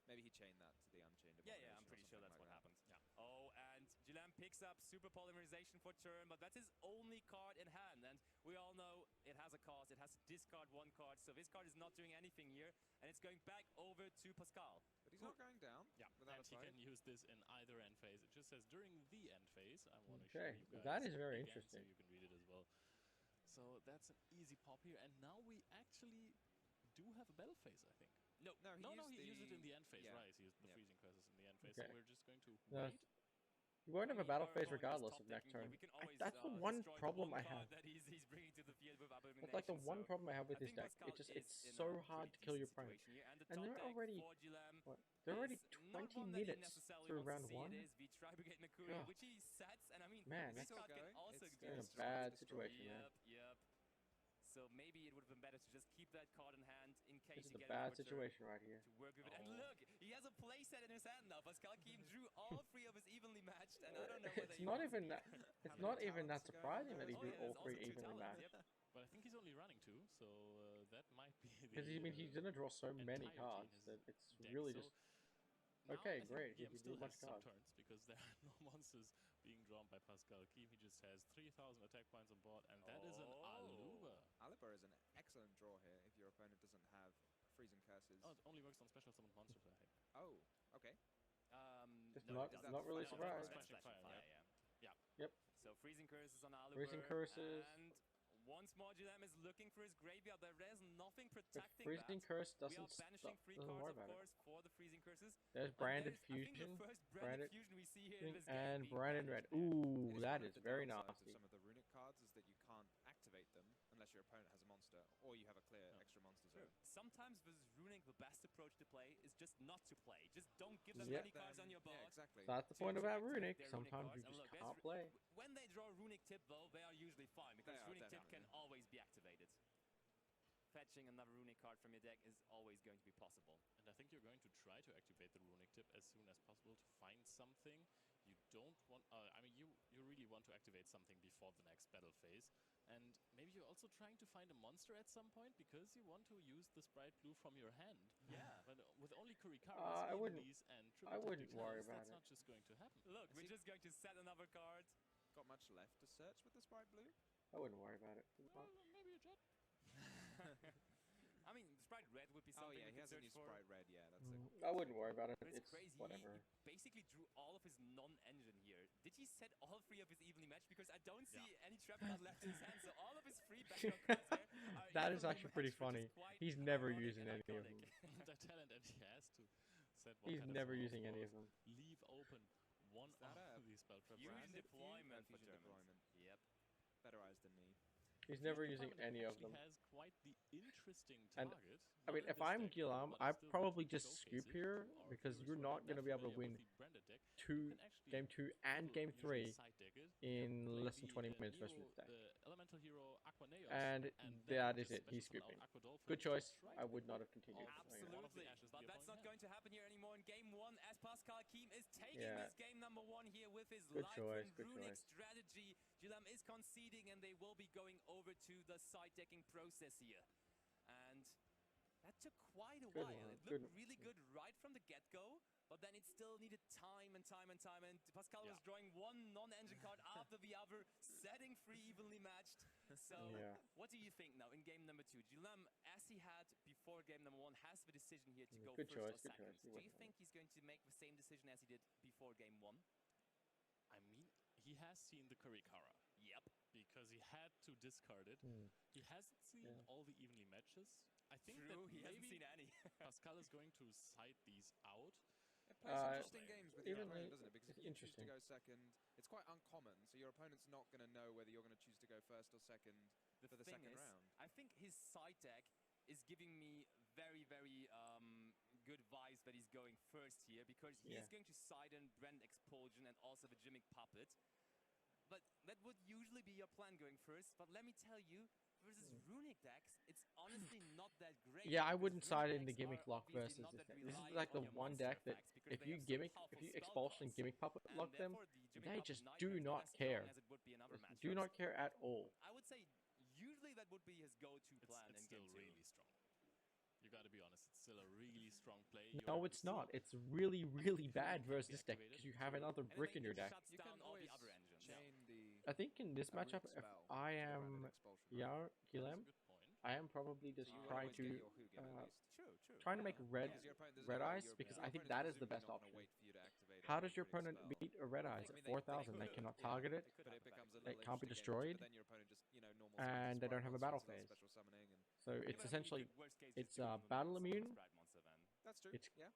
Maybe he chained that to the Unchained Yeah, Abomination. I'm or pretty sure something that's like what that. happened. Yeah. Oh, and Gilam picks up Super Polymerization for turn, but that's his only card in hand. And we all know it has a cost. It has to discard 1 card. So this card is not doing anything here. And it's going back over to Pascal. But he's not going down. Yeah, Without and a he fight. can use this in either end phase. It just says during the end phase. I want to show Okay, you guys that is very again interesting. so you can read it as well. So that's an easy pop here, and now we actually do have a battle phase, I think. No, No, he He used it in the- the end phase, yeah. right? He used the Yep. freezing curses in the end phase, Okay. so we're just going to No, wait. You won't have a I mean, battle our phase opponent is regardless top of next decking here. turn. We can always, That's the one destroy the problem one I card have. that he's bringing to the field with Abomination. That's like the one so problem I have with I this think deck. Pascal It's just is it's in so a hard pretty to kill your decent opponent. situation here. And the And top they're deck already for Gilam what? They're already is not 20 one that he minutes necessarily through wants to round see. 1. It is the Tri-Brigade Nakuri, Ugh. which he sets, and I mean, Man, this that's card can going. also It's do in a strong bad to destroy. situation, man. Yep. So maybe it would have been better to just keep that card in hand in case This is you a get bad it for turn situation right here. to work with it. And Oh. look, he has a playset in his hand now. Pascal Keem drew all 3 of his evenly matched, and I don't know whether It's he not wants even to that. be- It's How not many even that talents are going surprising on that he there? Oh, drew yeah, all there's also 3 2 evenly talents, matched. yep. But I think he's only running 2, so that might be the. Because I mean, he's gonna draw so many entirety cards his that it's deck. really So just. now Okay, I think great, he EM drew still much has some cards. turns because there are no monsters being drawn by Pascal Keem. He just has 3,000 attack points on board, and that is an Oh. Aluba. Aliber is an excellent draw here if your opponent doesn't have freezing curses. Oh, it only works on special summoned monsters, I think. Oh, okay. Just No, not- it doesn't. not really Flashing surprised. Fire, that's Flashing Flashing Fire, Fire, yeah. Yep. So freezing curses on Aluber. Freezing Curses. And once more, Gilam is looking for his graveyard. There's nothing The protecting freezing that. curse We are doesn't banishing stop. 3 Doesn't worry cards, of about it. course, for the freezing curses. There's But branded there's, I think, fusion. the first branded Branded fusion we see here in this game. and being branded banished red. there. Ooh, It is that one of is the very downsides nasty. Of some of the runic cards is that you can't activate them unless unless your opponent has a monster or you have a clear extra monster zone. Sometimes with Runic, the best approach to play is just not to play. Just don't give them Yeah. any cards on your board. Yeah, exactly. That's the to point about activate Runic. their Runic Sometimes cards. you And just look, can't play. when they draw Runic Tip, though, they are usually fine because They are, Runic Tip can definitely. always be activated. Fetching another Runic card from your deck is always going to be possible. And I think you're going to try to activate the Runic Tip as soon as possible to find something. You don't want... I mean, you really want to activate something before the next battle phase. And maybe you're also trying to find a monster at some point because you want to use the Sprite Blue from your hand. Yeah. But with only Kurikaras, I wouldn't- Evilis, and I triple wouldn't tactics, worry about that's it. not just going to happen. Look, we're just going to set another card. Got much left to search with the Sprite Blue? I wouldn't worry about it. Well, maybe a jet. I mean, Sprite Red would be Oh something yeah, we he could hasn't search used for. Sprite Red, yeah, that's it. I wouldn't worry about it. But it's It's crazy. whatever. He basically drew all of his non-engine here. Did he set all 3 of his evenly matched? Because I don't see any trap card left in his hand, so all of his free background cards there are That is evenly actually pretty matched, which is funny. quite He's never ironic using and any of iconic. them. The talent, and he has to set what He's kind never of using any of spells, them. leave open one Is that of a these spell traps. Fusion Branded deployment for fusion Germans. deployment. Yep. Better eyes than me. He's never Fusion using deployment any of actually them. has quite the interesting And, target. I mean, Not in if this I'm deck, Guillaume, but I'd still probably good to just showcase scoop it here to our because viewers you're who are not going to be able to familiar win with the branded deck. You two can actually game 2 and people game usually 3 side deck it, in play less than the, 20 minutes versus Neo, this deck. the elemental hero Aquaneos, And then that is just it. He's special summon scooping. out Aquadolphin Good to choice. try I to would not pick have continued. off Oh, yeah. one of the Absolutely. ashes But the that's opponent not going had. to happen here anymore in game 1 as Pascal Keem is taking Yeah. this game number 1 here with his Good life choice, and good Runic choice. strategy. Guillaume is conceding and they will be going over to the side decking process here. And that took quite a Good while. one, It looked good. really good right from the get-go, but then it still needed time and time and time. And Pascal was Yeah. drawing one non-engine card after the other, setting 3 evenly matched. So, Yeah. what do you think now in game number 2? Guillaume, as he had before game number 1, has the decision here to Yeah, go good first choice, or good second. choice. He Do you wouldn't think he's going to make the same decision as he did before game 1? I mean, he has seen the Kurikara Yep. because he had to discard it. He hasn't seen Yeah. all the evenly matches. I think True, that he hasn't maybe seen any. Pascal is going to side these out. It plays some Uh, interesting games with your even opponent, the- doesn't it? Because if it's you choose to interesting. go second, it's quite uncommon, so your opponent's not going to know whether you're going to choose to go first or second for the thing second is, round. I think his side deck is giving me very, very good vibes that he's going first here because he Yeah. is going to side in Brand Expulsion and also the Gimmick Puppet. But that would usually be your plan going first. But let me tell you, versus Runic decks, it's honestly not that great. Yeah, I because wouldn't Runic side in the decks gimmick are lock obviously versus not this that deck. This is reliant like the on your one monster deck that effects because if they you have so gimmick, if powerful you spell expulsion cards. gimmick puppet And lock them, therefore the Gimmick they Puppet just Nightmare do is not as strong care. as it would be in other Just do matchups. not care at all. I would say usually that would be his go-to plan It's in still game 2. really strong. You gotta be honest, it's still a really strong play. No, You're it's still not. It's really, really Fusion bad can't versus be this deck activated. because you have another And then brick in your it deck. shuts You down can all the always other engines. chain the I think in this a matchup, root if spell I to the am branded expulsion, right? Yar That is a Gilem, good point. I am probably just So you will trying always get to your Hugin at least. True, true. trying to make red Because your opponent doesn't red know eyes your- because your I think opponent's that is the presumably best not gonna option. wait for you to activate How a does your Runic opponent spell. beat a red eyes I at mean, 4,000? They could, cannot yeah. target it, They could But it hypothetically. becomes a They little can't be interesting game, destroyed, but then your opponent just, you know, normal and they don't have a battle phase. phase. Special summoning and So Yeah, it's but I mean, you essentially could worst case it's just do one of the battle monster immune, Sprite monster then. that's true. It's yeah.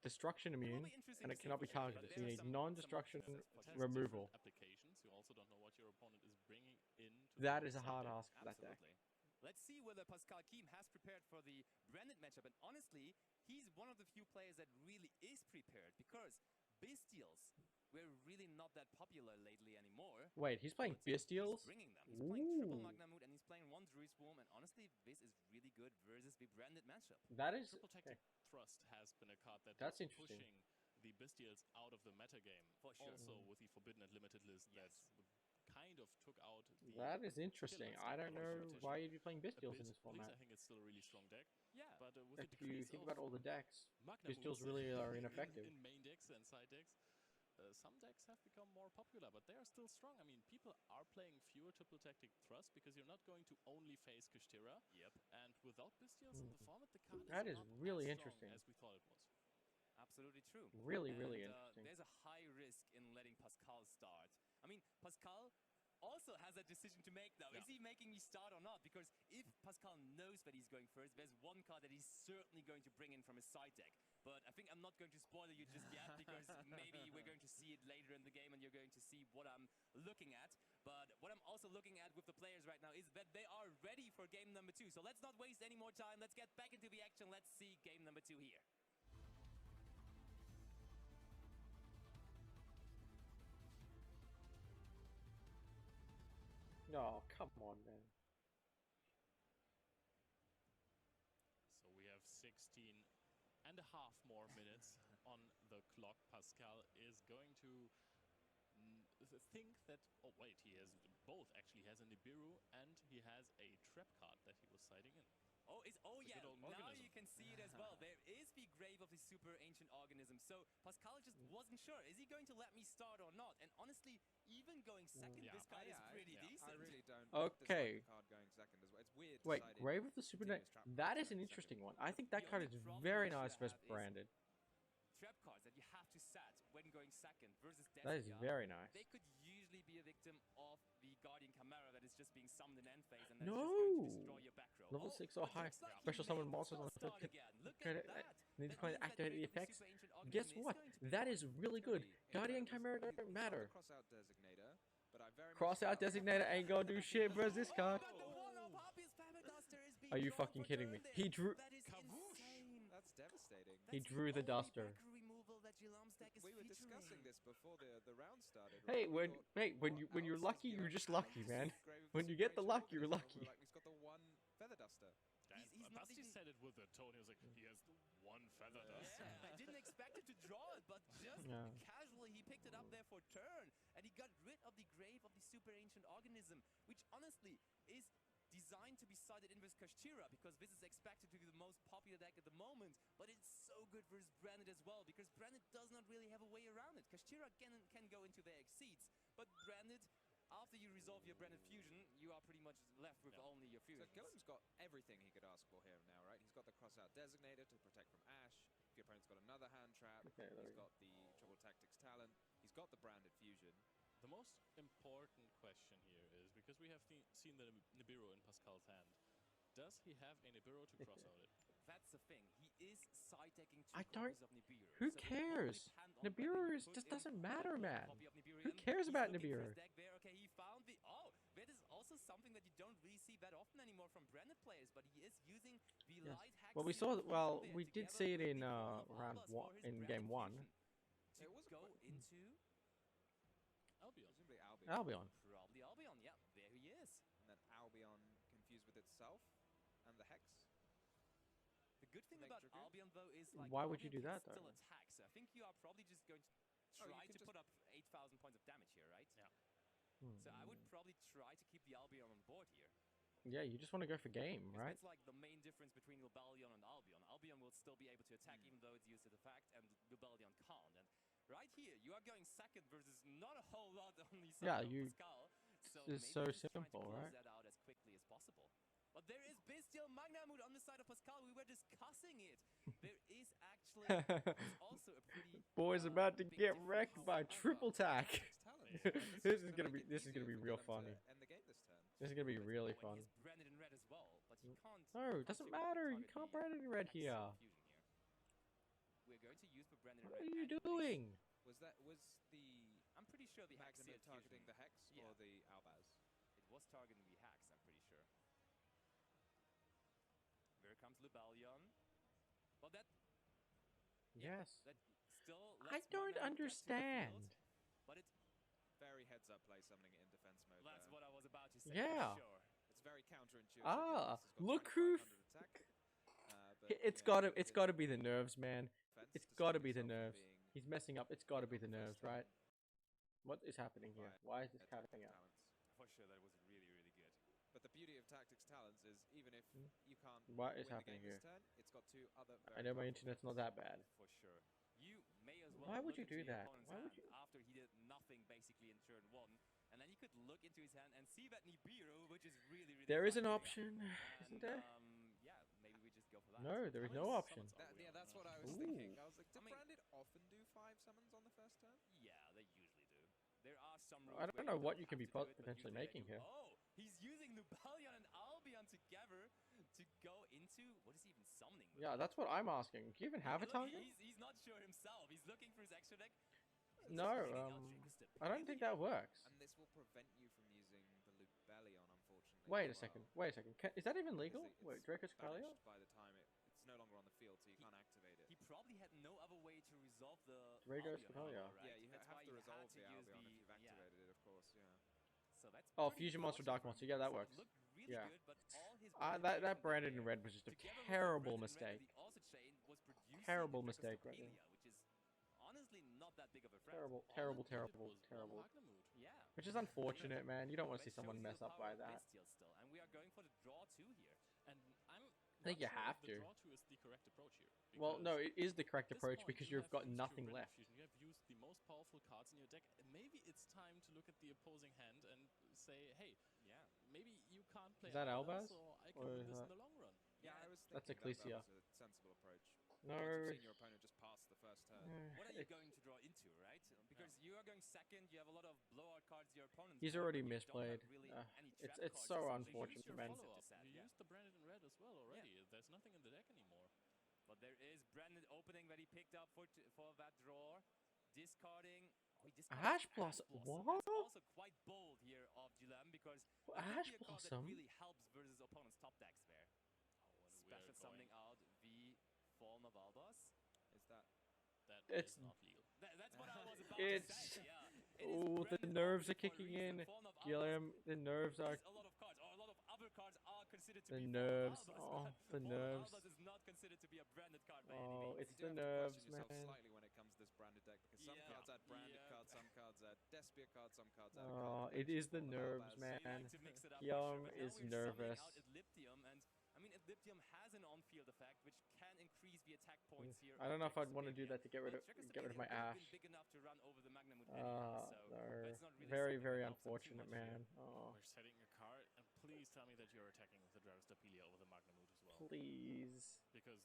destruction It will immune, be interesting and to it see cannot for be sure, but targeted. So there you are need some non-destruction options It for has sure. removal. different applications. You also don't know what your opponent is bringing in. That is a hard ask for that deck. Absolutely. Let's see whether Pascal Keem has prepared for the branded matchup. And honestly, he's one of the few players that really is prepared because Bestials were really not that popular lately anymore. Wait, he's playing But he's Bestials? bringing them. He's playing triple Ooh. Magnamut and he's playing one Druid Swarm. And honestly, this is really good versus the branded matchup. That is Triple okay. Tactic Thrust has been a card that That's is interesting. pushing the Bestials out of the metagame. For sure. Also with the Forbidden and Limited list Yes. that kind of took out the That is interesting. killers I that don't were know competition why you'd be playing a Bestials bit. in this At least format. I think it's still a really strong deck. Yeah. But with If the you decrease think of about all the decks, Magnamuts Bestials really are ineffective. in main decks and side decks, some decks have become more popular, but they are still strong. I mean, people are playing fewer Triple Tactic Thrust because you're not going to only face Kushtira. Yep. And without Bestials in the format, the card That is is not really as interesting. strong as we thought it was. Absolutely true. Really, really And, interesting. There's a high risk in letting Pascal start. I mean, Pascal also has a decision to make now. Yeah. Is he making me start or not? Because if Pascal knows that he's going first, there's one card that he's certainly going to bring in from his side deck. But I think I'm not going to spoil you just yet because maybe we're going to see it later in the game and you're going to see what I'm looking at. But what I'm also looking at with the players right now is that they are ready for game number 2. So let's not waste any more time. Let's get back into the action. Let's see game number 2 here. Oh, come on, man. So we have 16 and a half more minutes on the clock. Pascal is going to think that, oh wait, he has both actually. He has a Nibiru and he has a trap card that he was sighting in. Oh, yeah, good old now organism. you can see it as well. There is the grave of the super ancient organism. So Pascal just wasn't sure. Is he going to let me start or not? And honestly, even going second, Yeah. this card is pretty decent. I really don't Okay. dislike the card going second as well. It's weird. Wait, deciding Grave of the Super continuous trap That cards is an going interesting second. one. I think that The card only is problem very you nice should versus have is branded. Trap cards that you have to set when going second versus That is Desia, very nice. they could usually be a victim of the Guardian Chimera that is just being summoned in end phase and then it's just going to No! destroy your back row. Level 6 or but high. looks like he Special summon made the monsters on the start field. again. Look Try at to- that. Need to That play means that activate the Grave of effects. Super Ancient Guess Organism is what? going to be That good. is really good. Incredible. Guardian He's- Chimera he's doesn't got matter. the crossout designator, but I very much Crossout doubt- designator ain't gonna do shit versus this card. But the one-up Harpies Pamela Duster is being Are you drawn fucking for kidding turn me? there. He drew- That is insane. That's devastating. He That's drew the only duster. backer removal that Jilam's deck is We were featuring. discussing this before the round started. Hey, right? We when thought, when you're what else lucky, is you're Gillen just has lucky, in man. Grave of When the you get the Super luck, you're Ancient lucky. Organism? We're like, he's got the one feather duster. He's not Basti even- said it with a tone. He was like, he has one feather Yeah. dust. Yeah, I didn't expect him to draw it, but just Yeah. casually he picked it up there for turn, and he got rid of the grave of the super ancient organism, which honestly is designed to be sided in with Kashtira, because this is expected to be the most popular deck at the moment, but it's so good versus Branded as well, because Branded does not really have a way around it. Kashtira can go into their exceeds, but Branded, after you resolve your Branded fusion, you are pretty much left with Yeah. only your So fusions. Gillen's got everything he could ask for here now, right? He's got the crossout designator to protect from Ash. If your opponent's got another hand trap, Okay, there he's we go. got the Trouble Tactics talent. He's got the branded fusion. The most important question here is, because we have seen the Nibiru in Pascal's hand, does he have a Nibiru to cross out it? That's the thing. He is side decking two I don't- copies of Nibiru. Who so he cares? only panned on Nibiru when he is- put just in doesn't matter, one man. copy of Nibiru Who in. cares He's about looking for Nibiru? his deck there. Okay, he found the... Oh, that is also something that you don't really see that often anymore from branded players, but he is using the Yes. light hack. Well, we seal saw. fusion Well, there we did together see it with in the Ball of round Albas one, for his in branded game one. fusion. To It was a go quite- into Albion. Presumably Albion. Albion. probably Albion. Yeah, there he is. And then Albion confused with itself and the Hex. The good thing Make about Dragoon? Albion, though, is like Why would you Albion do can that, though? still attack. So I think you are probably just going to Oh, you try can to just- put up 8,000 points of damage here, right? Yeah. So I would probably try to keep the Albion on board here. Yeah, you just want to go for game, Because right? that's like the main difference between Lubellion and Albion. Albion will still be able to attack even though it's used as a fact, and Lubellion can't. And right here, you are going second versus not a whole lot on the side Yeah, of you- Pascal. So it's maybe so just trying simple, to close right? that out as quickly as possible. But there is Bestial Magnamut on the side of Pascal. We were discussing it. There is actually there's also a pretty Boy's about to big get difference. wrecked by triple tack. Tactics talent. This is gonna be real funny. End the game this turn. This is gonna be Let's really go, and fun. He's branded in red as well, but he can't. No, it can't doesn't do matter. You target can't the brand it in red Hex here. fusion here. We're going to use the branded in What red. are you anyways. doing? Was the I'm pretty sure the Hex Magnum sealed targeting fusion. the Hex Yeah. or the Albaz? It was targeting the Hex, I'm pretty sure. Here comes Lubellion. Well, that Yes. that still. I lets don't Magnamut get to the understand. field, but it. Very heads up play summoning it in defense mode. That's there. what I was about to say. Yeah. For sure. It's very counterintuitive. Ah, It's got look who 2500 attack, but, It's yeah, gotta it it's did gotta be the nerves, man. defense It's to gotta stop be the yourself from nerves. being He's messing up. It's gotta be the on nerves, first turn right? What is happening here? Why is this at cat Tactics happening out? Talents. For sure, that was really, really good. But the beauty of Tactics Talents is even if you can't What is win happening the game here? this turn, it's got two other I very know my powerful internet's not weapons. that bad. For sure. You may as well. Why would look you into do your that? opponent's Why would hand you- After he did nothing basically in turn one, and then you could look into his hand and see that Nibiru, which is really, really. There is an fun. option, isn't And, there? Yeah, maybe we just go for that. No, there is How no many option. summons are we Yeah, on that's now? what I was Ooh. thinking. I was like, did I mean- Branded often do 5 summons on the first turn? Yeah, they usually do. There are some. I rules don't where know what you have can be to do it, but potentially usually they making do. here. Oh, he's using Lubellion and Albion together to go into what is he even summoning? with Yeah, it? that's what I'm asking. Do you even have a Look, target? he's not sure himself. He's looking for his extra deck. No, I don't think that works. And this will prevent you from using the Lubellion, unfortunately. Wait a as well, second. Wait a second. Is that even because legal? it's Wait, Draco's Capalia? banished by the time it's no longer on the field, so you can't activate it. He probably had no other way to resolve the Draco's Albion Capalia. armor, right? Yeah, you That's have why to he resolve had to the use Albion if the you've activated it, of course, yeah. So that's Oh, pretty Fusion Monster, Dark unfortunate Monster. Yeah, that for him, works. because it looked really Yeah. good, but all his That branded in red was just a together with the terrible branded red that mistake. he also chained was producing Terrible the mistake right Dracostopelia, which is honestly not that big of a threat. Terrible, All terrible, it needed terrible, was one terrible. Magnemute. Yeah. Which is unfortunate, man. You don't want But to see it someone shows you mess the up power by of that. Bestial still, and we are going for the draw 2 here. And I'm I think not you sure have if the to. draw 2 is the correct approach here. Well, no, because it is the correct at this approach point because you you've have got used nothing your left. Fusion. You have used the most powerful cards in your deck. Maybe it's time to look at the opposing hand and say, hey, Yeah. maybe you can't play Is that Alba, Albaz? so I Or can win is this in that- the long run. Yeah, I was That's thinking that Ecclesia. was a sensible approach. No. Once you've seen your opponent just pass the first turn. What are you going to draw into, right? Because you are going second, you have a lot of blowout cards your opponent's He's board, already but you don't have misplayed. really any It's trap it's cards so or something. unfortunate, Use your man. follow-up. Sad, You yeah. used the branded in red as well already. There's nothing in the deck anymore. But there is branded opening that he picked up for that draw. Discarding. Oh, he discards Ash Ash Blossom. Blossom. What? That's also quite bold here of Gilem, because that could Ash be a card that Blossom? really helps versus opponent's top decks there. Oh, and Special we're summoning going. out the Fallen of Albaz. Is that... That It's- is not legal. That's what I was about It's- to say. Yeah. It is Oh, the branded nerves are opening for a kicking reason. in. Fallen of Albaz Guillaume, the nerves are. is a lot of cards, or a lot of other cards are considered to The be nerves. Fallen of Albaz, Oh, but the Fallen nerves. of Albaz is not considered to be a branded card by any Oh, means. it's You do the have to nerves, question yourself man. slightly when it comes to this branded deck, because some Yeah. cards add branded Yeah. cards, some cards add Despia cards, some cards add Oh, cards. it is the Fallen nerves, Albaz. So you man. like to mix it up, Young for sure. But now is we're summoning nervous. out Elliptium, and I mean Elliptium has an on-field effect which can increase the attack points here. I don't know if I'd want to do Dracostopelia. that to get rid But of my Dracostopelia would have Ash. been big enough to run over the Magnamut anyhow, so No. that's not really Very, something very that helps him too unfortunate, much here. man. Oh, We're setting a card, and please tell me that you're attacking with the Dragostopelia over the Magnemute as well. please. Because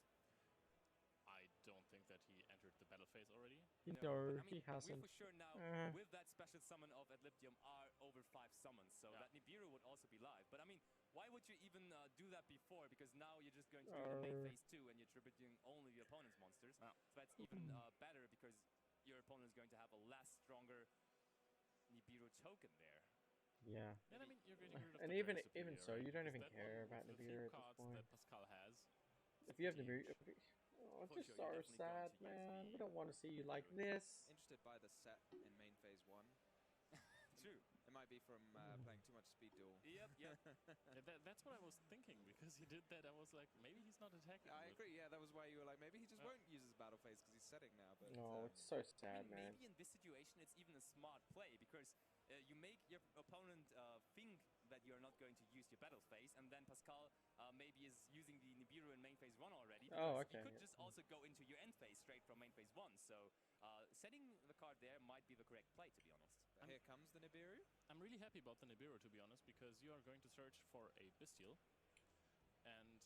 I don't think that he entered the battle phase already. No, but, I mean, he we hasn't. for sure now, with that special summon of Elliptium, are over 5 summons, so Yeah. that Nibiru would also be live. But I mean, why would you even do that before? Because now you're just going to do it in main phase 2 and you're tributing only the opponent's monsters. Yeah. So that's even better because your opponent is going to have a less stronger Nibiru token there. Yeah. And I mean, you're getting rid of And the even Dragostopelia, so, right? you don't Because even that care one about with the Nibiru few at this cards point. that Pascal has. If you have pretty Nibiru, huge. oh, it's For just sure, so you're definitely going sad, to use man. the We don't want to see you like Nibiru. this. Interested by the set in main phase 1. True. It might be from playing too much speed duel. Yep, yep. Yeah, that's what I was thinking, because he did that. I was like, maybe he's not attacking. I with- agree, yeah, that was why you were like, maybe he just won't use his battle phase because he's setting now. But No, it's so I sad, mean, man. maybe in this situation it's even a smart play because you make your opponent think that you're not going to use your battle phase, and then Pascal maybe is using the Nibiru in main phase 1 already. Oh, Because okay, You could yeah. just also go into your end phase straight from main phase 1. So setting the card there might be the correct play, to be honest. but here comes the Nibiru. I'm really happy about the Nibiru, to be honest, because you are going to search for a Bestial, and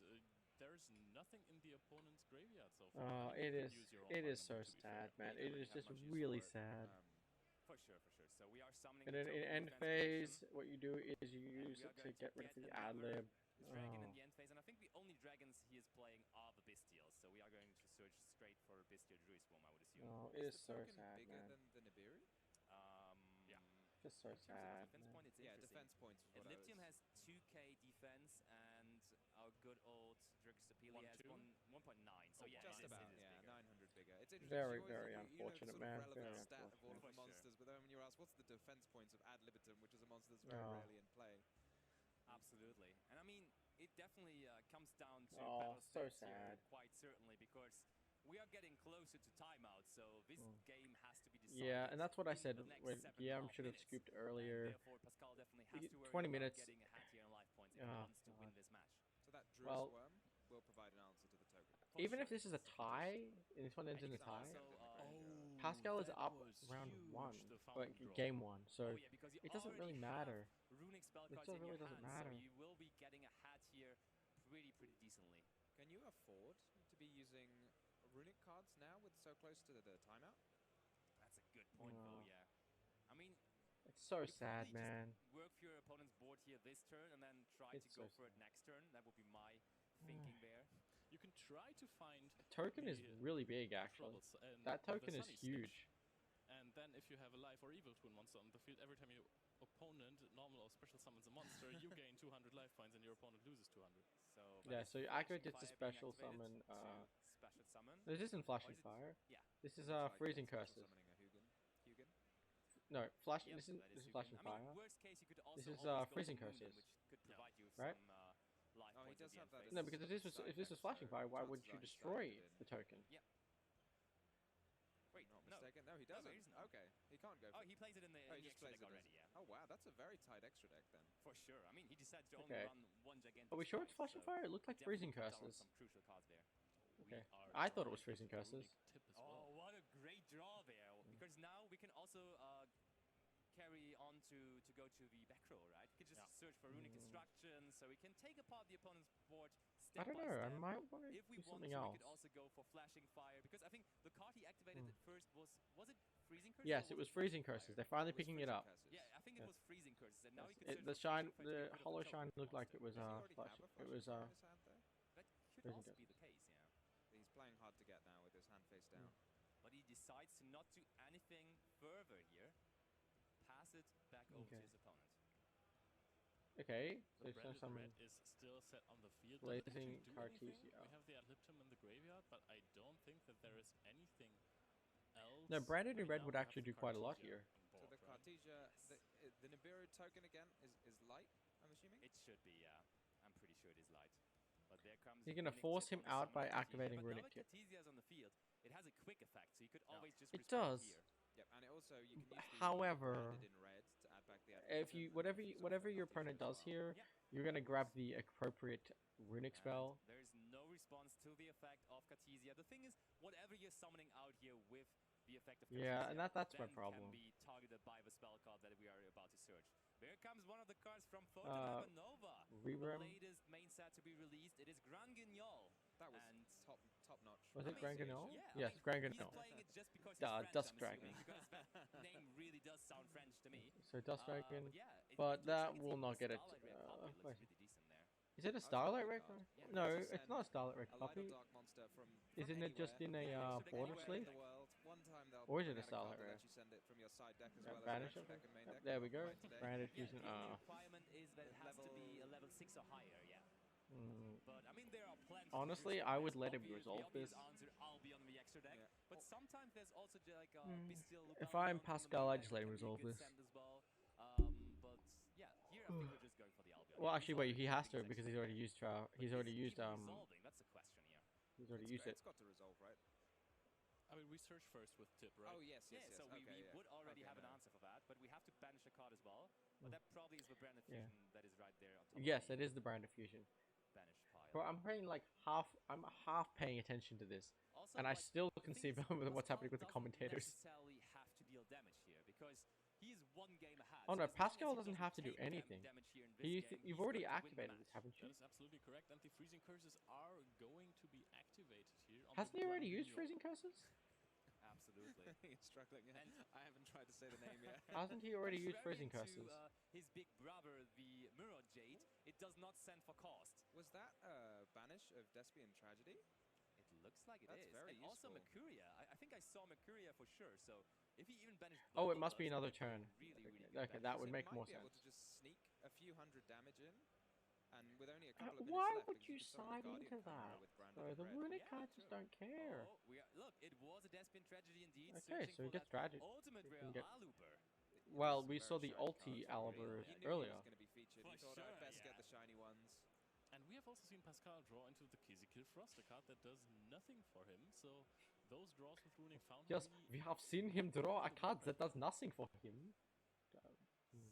there's nothing in the opponent's graveyard so far. Oh, I mean, you it could is. use your own It is Magnamute, so to be fair. sad, man. You It don't is have just much use really for it. sad. For sure, for sure. So we are summoning And the in token end defense phase, position, what you do is you and use we are it to going get rid of the another ad lib. dragon in Oh. the end phase, and I think the only dragons he is playing are the Bestials, so we are going to search straight for Bestial Druid Swarm, I would assume. Oh, it is the so token sad, bigger man. than the Nibiru? Yeah. Just so In terms of sad, defense man. point, it's Yeah, interesting. defense points was what I Elliptium was... has 2k defense, and our good old Dragostopelia has 1.2? 1.9. So Oh, yeah, Just it is, about, it is yeah, bigger. 900 bigger. It's interesting. Very, you always very think, unfortunate, sort man. of relevant Very stat of all of For the sure. monsters, but then when you're asked what's the defense points of ad libitum, which is a monster that's very Oh. rarely in play. Absolutely. And I mean, it definitely comes down to Oh, battle so steps here, sad. quite certainly, because we are getting closer to timeout, so this game has to be decided. Yeah, and that's what I in said. the next When 7.5 Guillaume should have minutes. scooped And earlier. therefore, Pascal definitely has You- to worry 20 about minutes. getting ahead here in life points if Oh, he wants to win God. this match. So that Druid Well- Swarm will provide an answer to the token. For Even sure. if this is a tie, and this one ends in a it's tie, also, Pascal is that up was round huge, 1, the like fountain draw. game 1. So oh yeah, because you it doesn't really already matter. have runic spell It cards still in really your doesn't hand, matter. so you will be getting ahead here pretty decently. Can you afford to be using runic cards now with so close to the timeout? That's a good point, though. No. Yeah, I mean, It's so you sad, probably man. just work for your opponent's board here this turn, and then try It's to go so for it sad. next turn. That would be my thinking there. You can try to find Token is the, really big, actually. troubles and That the token is Sunny Stitch. huge. And then if you have a life or evil twin monster on the field, every time your opponent normal or special summons a monster, you gain 200 life points and your opponent loses 200. So Yeah, is so you Flashing activate it to Fire being special activated summon. to special summon. This isn't Or flashing is it- fire. Yeah. This is Looks like freezing special curses. summoning a Hugin. No, flash. Yep, This is that this is Hugin. flashing I mean, fire. worst case, you could also This is always go freezing for Mugen, curses. which could provide you with Right? some life Oh, he points does at the have end that phase. as No, because if this was flashing fire, why wouldn't you destroy the token? Yeah. Wait, Not no. mistaken. No, he No, doesn't. there isn't. Okay, he can't go. Oh, he plays it in the, Oh, in he the just extra plays deck it as- already, yeah. Oh wow, that's a very tight extra deck then. For sure. I mean, he decided to only Okay. run one gigantic. Are we sure it's strike, flashing so fire? It looked like definitely freezing cut down on curses. some crucial cards there. Okay. We are I thought it was drawing freezing into the curses. runic tip as Oh, well. what a great draw there! Because now we can also carry on to go to the back row, right? We can just search for runic instructions, so we can take apart the opponent's board I step don't by know. I step. might want to If we do want something to, we else. could also go for flashing fire because I think the card he activated at first was it freezing curses? Yes, or it was flashing freezing fire? curses. They're finally It was picking it freezing up. curses. Yeah, I think it Yes. was freezing curses, and now Yes. you can It, search the for shine, flashing fire to get the rid of hollow token shine looked like it was Does he already flash. have a It flashing was fire in his hand though? That could freezing also be curses. the case, yeah. He's playing hard to get now with his hand face down. But he decides to not do anything further here. Pass it back over to Okay. his opponent. Okay, so The it's gonna branded summon. red is still set on the field. Does it actually Blazing do anything? Cartesia. We have the ad libitum in the graveyard, but I don't think that there is anything else. No, branded in Right red now would we have actually the do quite a lot Cartesia here. on So board, the right? Cartesia, the Nibiru token again is light, I'm assuming? It should be, yeah. I'm pretty sure it is light. But there comes You're a gonna runic force tip him on the out by summon Cartesia. activating But runic now tip. that Cartesia is on the field, it has a quick effect, so you could always just It respond does. here. Yep, and it also you can use the However, branded in red to add back the if you whatever your opponent does here, Yeah. you're gonna grab the appropriate runic spell. And there's no response to the effect of Cartesia. The thing is, whatever you're summoning out here with the effect of Cartesia, Yeah, and that's my then problem. can be targeted by the spell card that we are about to search. Here comes one of the cards from Photon Nova. The Reram. latest main set to be released. It is Gran Guignol. That was And top notch. Was it Gran Guignol? Yeah, Yes, I mean, Gran he's Guignol. playing it just because he's Duh, French, Dusk I'm Dragon. assuming, because that name really does sound French to me. So Dust Dragon. But yeah, but looks that like it's will even not the get it. Starlight Red Puppy looks wait. really decent there. Is it a it's a Starlight blue Red? card. Yeah, No, because it's not a Starlight Red A light or Puppy. dark monster from Isn't it just in anywhere, a Extra deck border anywhere sleeve? in the world. One time they'll Or is it bring a out Starlight card that Rare? lets you send it from your side deck as Yeah, well as banish your it. deck and main Yep, deck. there we go. Right today. Branded Yeah, fusion. the only requirement is that it has to be a level 6 or higher, yeah. But I mean, there are plenty. Honestly, of I reasons. would let him Obvious- resolve the obvious this. answer, I'll be on the extra deck. Yeah. But sometimes there's also like Bestial If Rebellion I'm from the Pascal, main I deck just let him can be a resolve good this. send as well. But yeah, here I think we're just going for the Albion. Well, He's actually, wait. He already has using to his because extra he's already deck. used. But He's is already it used. even resolving? That's the question here. He's already used it. It's got to resolve, right? I mean, we search first with tip, right? Oh yes, yes, Yeah, yes. so okay, we yeah. would already Okay, have an no. answer for that, but we have to banish a card as well. But that probably is the brand of Yeah. fusion that is right there on top Yes, of it is the brand of fusion. the banished pile. Bro, I'm paying like half. I'm half paying attention to this, Also, and I like, still the can thing see is, what's happening Pascal with the doesn't commentators. necessarily have to deal damage here because he's one game ahead. Oh so no, as long as Pascal he doesn't have to do take anything. damage here in this You've game, he's already going to win the activated match. it, haven't you? That is absolutely correct, and the freezing curses are going to be activated here. On Hasn't the he already Gran used Guignol. freezing curses? Absolutely. He's struggling. And- I haven't tried to say the name yet. Hasn't he already used Contrary freezing curses? to his big brother, the Mirror Jade, it does not send for cost. Was that banish of Despian Tragedy? It looks like it is. That's very and also useful. Mercuria. I think I saw Mercuria for sure. So if he even banished Oh, both it of must be those, another that would turn. be Really, really Okay, good okay, that banishes. would So make might more be able sense. to just sneak a few hundred damage in, and with only a couple of minutes Why left, would because you can summon side the Guardian into Chimera that? with branded So the red. runic Yeah, cards just true. don't care. Oh, look, it was a Despian Tragedy indeed. Okay, searching so he for gets that tragedy. ultimate He rare can get- Aluber. Well, Some we very saw the shiny cards ulti that were Aliber He knew earlier. He was going to be featured. For He thought sure, I'd best yeah. get the shiny ones. And we have also seen Pascal draw into the Kizikil Frost, a card that does nothing for him. So those draws with Runic Fountain. Yes, we have seen him draw a card that does nothing for him.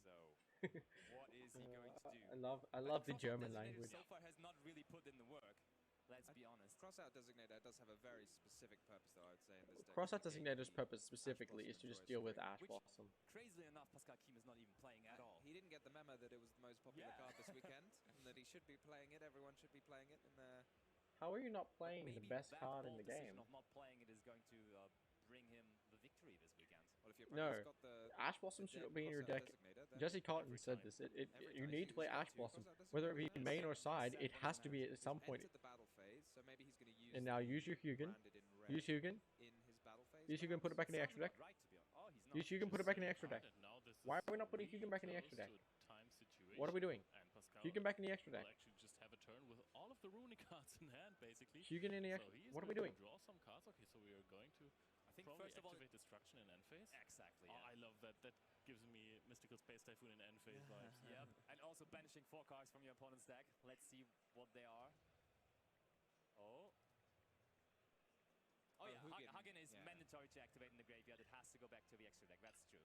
So, what is he going to do? I love the Crossout German Designator language. So far has not really put in the work. Let's be honest. Crossout Designator does have a very specific purpose, though, I would say, in this deck. Crossout It's to Designator's gate purpose the specifically Ash is to Blossom just and deal with Joyous Ash Which- Blossom. Crazily enough, Pascal Kim is not even playing at all. He didn't get the memo that it was the most popular Yeah. card this weekend, and that he should be playing it. Everyone should be playing it. And How are you not playing the Maybe best that card in bold the decision game? of not playing it is going to bring him the victory this weekend. well, if your No, opponent's got the Ash Blossom the should dead be in your Crossout deck. Designator, then Jesse Cotton every said time. this. Every You time need to play use Ash two Blossom, Crossout whether it be Designator, main or Set side. one It has to be mana. at some he's point. entered the battle phase, so maybe he's going to use. And now the use your Hugin. branded in red Use Hugin. in his battle phase. Use Hugin. Put it back in the Sounds extra deck. about right, to be honest. Oh, he's not. You can put it back in the extra deck. Now this Why is are we not putting really Hugen back in the extra close deck? to a time situation, What are we doing? And Pascal Hugen back in the extra will deck. actually just have a turn with all of the runic cards in hand, basically. Hugen in the So extra. he is What are we going doing? to draw some cards. Okay, so we are going to I think probably first of all, activate Destruction in end phase. exactly. Oh, Yeah. I love that. That gives me Mystical Space Typhoon in end phase vibes. Yep. And also banishing 4 cards from your opponent's deck. Let's see what they are. Oh. Oh yeah, Hagen is mandatory to activate in the graveyard. It has to go back to the extra deck. That's true.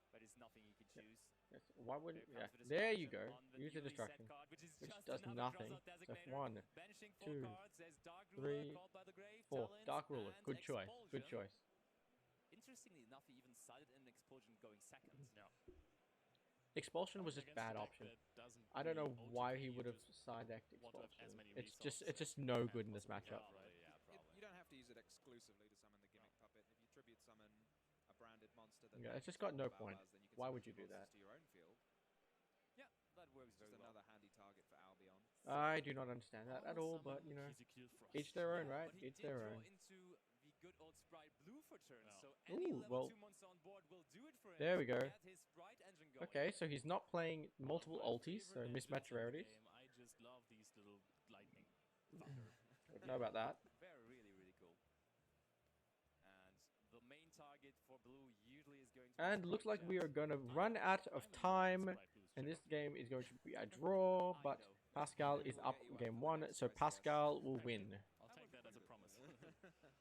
But it's nothing you can choose. Yes. Why wouldn't? There Yeah. comes the There you destruction go. on the Use the newly set destruction, card, which is which just does another nothing. crossout So designator. 1, Banishing 4 2, cards. There's Dark Ruler 3, called by the grave. 4. Talons, Dark Ruler. and Good choice. Good Expulsion. choice. Interestingly enough, he even sided in Expulsion going second. Yeah. Expulsion was Coming just against bad a deck option. that doesn't I don't know need why OTK, he you would have just side decked want to have Expulsion. as many It's resources just no as good in this possible. matchup. Probably, yeah, probably. You don't have to use it exclusively to summon the gimmick puppet. If you tribute summon a branded monster that Yeah, it's just matches got no all point. Balbaz, then you can Why switch would you do monsters that? to your own field. Yeah, that works Just very well. another handy target for Albion. I do not understand that at all, but Summon you know, Kizikil Frost. each their own, Yeah, right? but he Each did their draw own. into the good old Sprite Blue for turn, Yeah. so any Ooh, level well, 2 monster on board will do it for him. there we to go. Get his Sprite engine going. Okay, so he's not playing One of multiple my ultis, so favorite mismatch engines in the rarities. game. I just love these little lightning thunder. Don't know about that. Very, really cool. And the main target for Blue usually is going to be And looks Sprite like we Jet. are gonna run out of time, and this game is going to be a draw. I But know. Pascal is up game 1, so Pascal will win. I'll take that as a promise.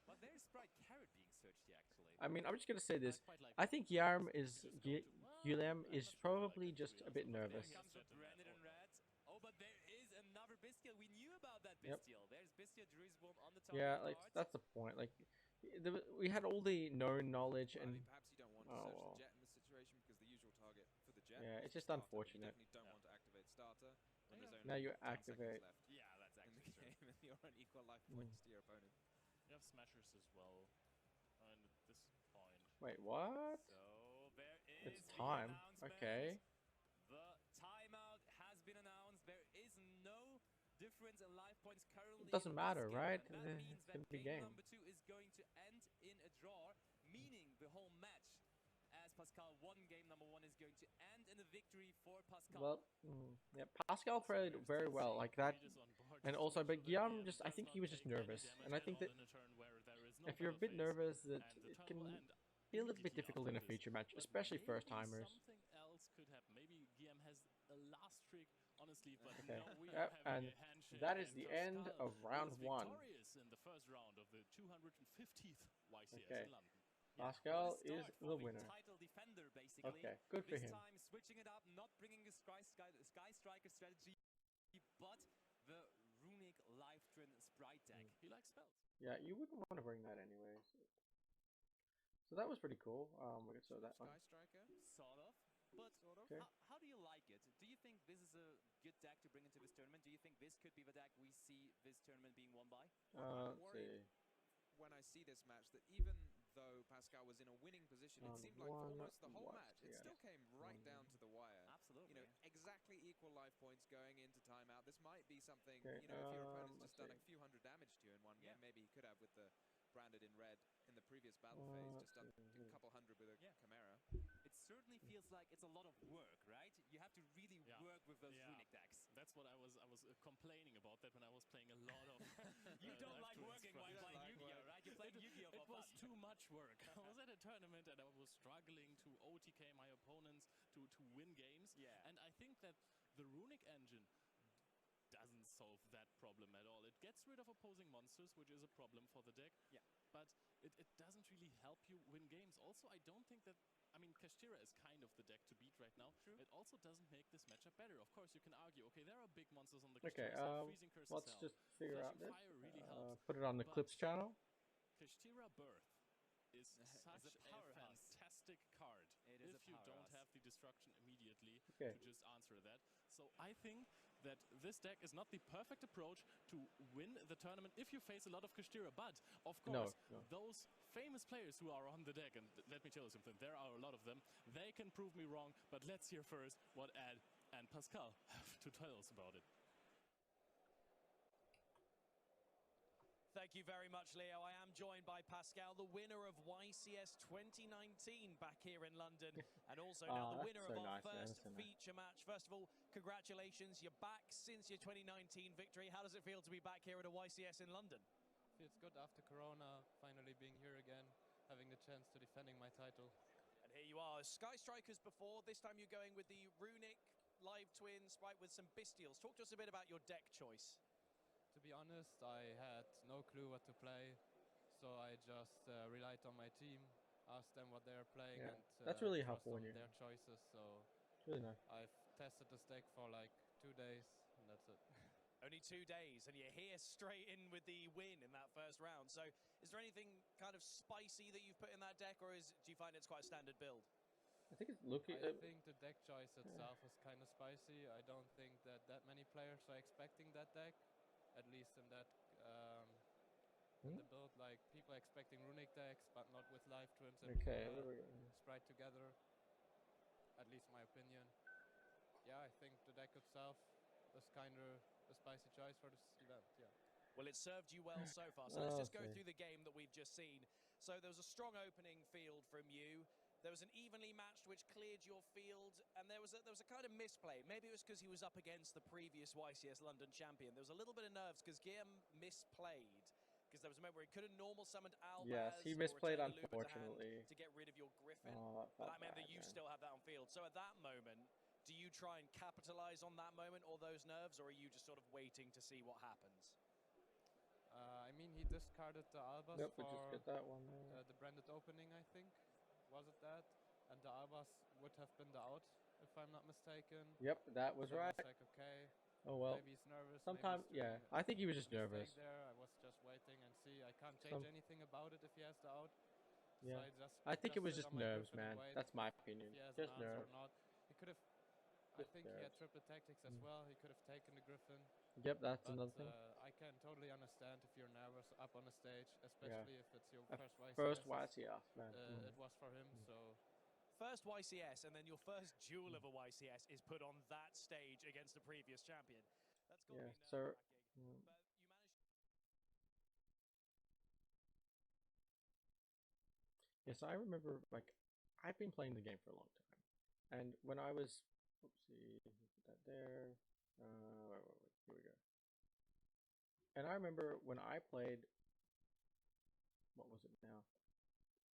But there's Sprite Carrot being searched here, actually. I mean, I'm just gonna say this. quite like I that. think You Yarm can is just go to- Guillem I'm is not sure if I like probably that, to just be a bit honest, but nervous. There comes Yes, a branded in red. Oh, but there is another Bestial. We knew about that Yep. Bestial. There's Bestial Jerusalem on the top Yeah, of the like card. that's the point. Like, we had all the known knowledge, Well, I and mean, perhaps you don't want to oh, search well. the jet in this situation because the usual target for the jet. Yeah, was it's the just starter. unfortunate. You definitely don't want to activate starter when Yeah. there's only Now you 10 seconds activate. left Yeah, that's in the actually true. game, and you're on equal life points to your opponent. You have smashers as well. And at this point, Wait, what? So there is It's the time. announcement. Okay. The timeout has been announced. There is no difference in life points currently. It doesn't in matter, this game, right? and that means It's that gonna be game game. number 2 is going to end in a draw, meaning the whole match, as Pascal won game number 1, is going to end in a victory for Pascal. Well, yeah, Pascal played very well, like that. Reed is on board And just to also, make but sure that Guillaume DM just, I does think not he was just take any nervous. damage And I at think all that in a turn where there is no if you're a battle bit phase, nervous, that and the it turn can will end be a little bit immediately difficult in a after this. feature match, But especially maybe first timers. Something else could happen. Maybe GM has a last trick, honestly, but Okay. no, we Yep, are having and a handshake. that is and the end Pascal of round is 1. victorious in the first round of the 250th YCS Okay. in London. Pascal What a is start the for winner. title defender, basically. Okay, good for This him. time switching it up, not bringing the Sky Striker strategy, but the Runic Life-Trin Sprite deck. He likes spells. Yeah, you wouldn't want to bring that anyways. So that was pretty cool. We could show that one. Sky Striker, Sort of. But sort of. Okay. how do you like it? Do you think this is a good deck to bring into this tournament? Do you think this could be the deck we see this tournament being won by? I'm Let's worried see. when I see this match that even though Pascal was in a winning position, it Round seemed like for 1, almost the whole what? match, it Yeah. still came right down to the wire. Absolutely. You know, exactly equal life points going into timeout. This might be something, Okay, you know, if your opponent's let's just done a see. few hundred damage to you in one Yeah. game, maybe he could have with the branded in red in the previous battle phase, just done let's see. a couple hundred with a Yeah. Chimera. It certainly feels like it's a lot of work, right? You have to really Yeah. work with those Yeah. Runic decks. That's what I was complaining about that when I was playing a lot of. You don't like Live working Twins while You don't playing like Yu-Gi-Oh, work. right? You're playing Yu-Gi-Oh It for was fun. too much work. I was at a tournament and I was struggling to OTK my opponents to win games. Yeah. And I think that the Runic engine doesn't solve that problem at all. It gets rid of opposing monsters, which is a problem for the deck. Yeah. But it doesn't really help you win games. Also, I don't think that... I mean, Kashtira is kind of the deck to beat right now. True. It also doesn't make this matchup better. Of course, you can argue, okay, there are big monsters on the Okay, Kashtira side. Freezing Curse let's help. just figure out Flashing this. Fire really helps. Put it on the but- Clips channel. Kashtira Birth is such a a powerhouse. fantastic card It is a if you don't powerhouse. have the destruction immediately Okay. to just answer that. So I think that this deck is not the perfect approach to win the tournament if you face a lot of Kashtira. But, of No, course, no. those famous players who are on the deck, and let me tell you something, there are a lot of them, they can prove me wrong. But let's hear first what Ed and Pascal have to tell us about it. Thank you very much, Leo. I am joined by Pascal, the winner of YCS 2019 back here in London, and also now the winner so of our nice, man. first So nice. feature match. First of all, congratulations. You're back since your 2019 victory. How does it feel to be back here at a YCS in London? Feels good after Corona, finally being here again, having the chance to defending my title. And here you are, Sky Strikers before. This time you're going with the Runic Live Twin Sprite with some Bestials. Talk to us a bit about your deck choice. To be honest, I had no clue what to play, so I just relied on my team, asked them what they're playing, Yeah, and that's really trust helpful on when you're. their choices. So It's really nice. I've tested this deck for like 2 days, and that's it. Only 2 days, and you're here straight in with the win in that first round. So is there anything kind of spicy that you've put in that deck, or do you find it's quite a standard build? I think it's looking. I think the deck choice itself is kind of spicy. I don't think that many players are expecting that deck, at least in that in the build. Like people expecting Runic decks, but not with Live Twins and Okay, there we go. Sprite together. At least my opinion. Yeah, I think the deck itself is kind of a spicy choice for this event. Yeah. Well, it served you well so far. So let's just go through the game that we've just seen. So there was a strong opening field from you. There was an evenly matched which cleared your field, and there was a kind of misplay. Maybe it was because he was up against the previous YCS London champion. There was a little bit of nerves because Guillaume misplayed, because there was a moment where he could have normal summoned Albaz. Yes, he misplayed, unfortunately. To get rid of your Griffin. Oh, But that meant that you still had that on field. So at that moment, do you try and capitalize on that moment or those nerves, or are you just sort of waiting to see what happens? I mean, he discarded the Albaz Nope, we for just get that one. the branded opening, I think. Was it that? And the Albaz would have been the out, if I'm not mistaken. Yep, that was so right. I was like, okay. Oh well. Maybe he's nervous. Sometimes, yeah. I think he was just nervous. There, I was just waiting and see. I can't change anything about it if he has the out. Yeah. So I think it was just sit on my nerves, Griffin and man. wait That's my opinion. if he has Just an answer nerves. or not. He could have. I think he had triple tactics as well. He could have taken the Griffin. Yep, that's but, another thing. I can totally understand if you're nervous up on the stage, especially if it's your First YCS. YCS, man. It was for him, so. First YCS, and then your first duel of a YCS is put on that stage against the previous champion. That's got to be nerve-wracking. But you managed. Yes, I remember. Like, I've been playing the game for a long time, and when I was, oopsie, put that there. Wait, here we go. And I remember when I played. What was it now?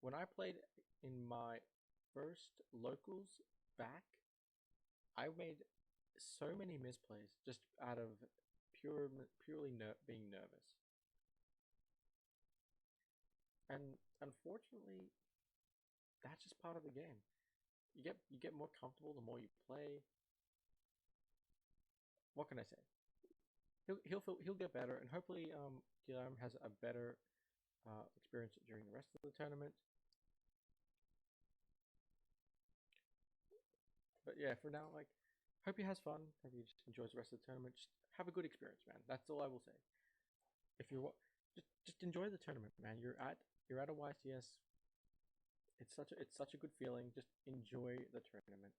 When I played in my first locals back, I made so many misplays just out of purely being nervous. And unfortunately, that's just part of the game. You get more comfortable the more you play. What can I say? He'll get better, and hopefully Guillaume has a better experience during the rest of the tournament. But yeah, for now, like, hope he has fun. Hope he just enjoys the rest of the tournament. Just have a good experience, man. That's all I will say. If you're just enjoy the tournament, man. You're at a YCS. It's such a good feeling. Just enjoy the tournament.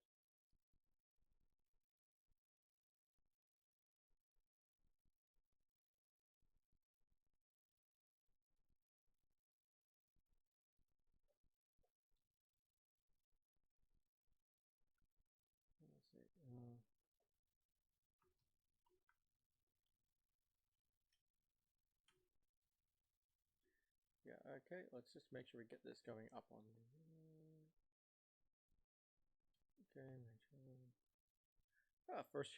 Let's see. Yeah, okay, let's just make sure we get this going up on. Okay, first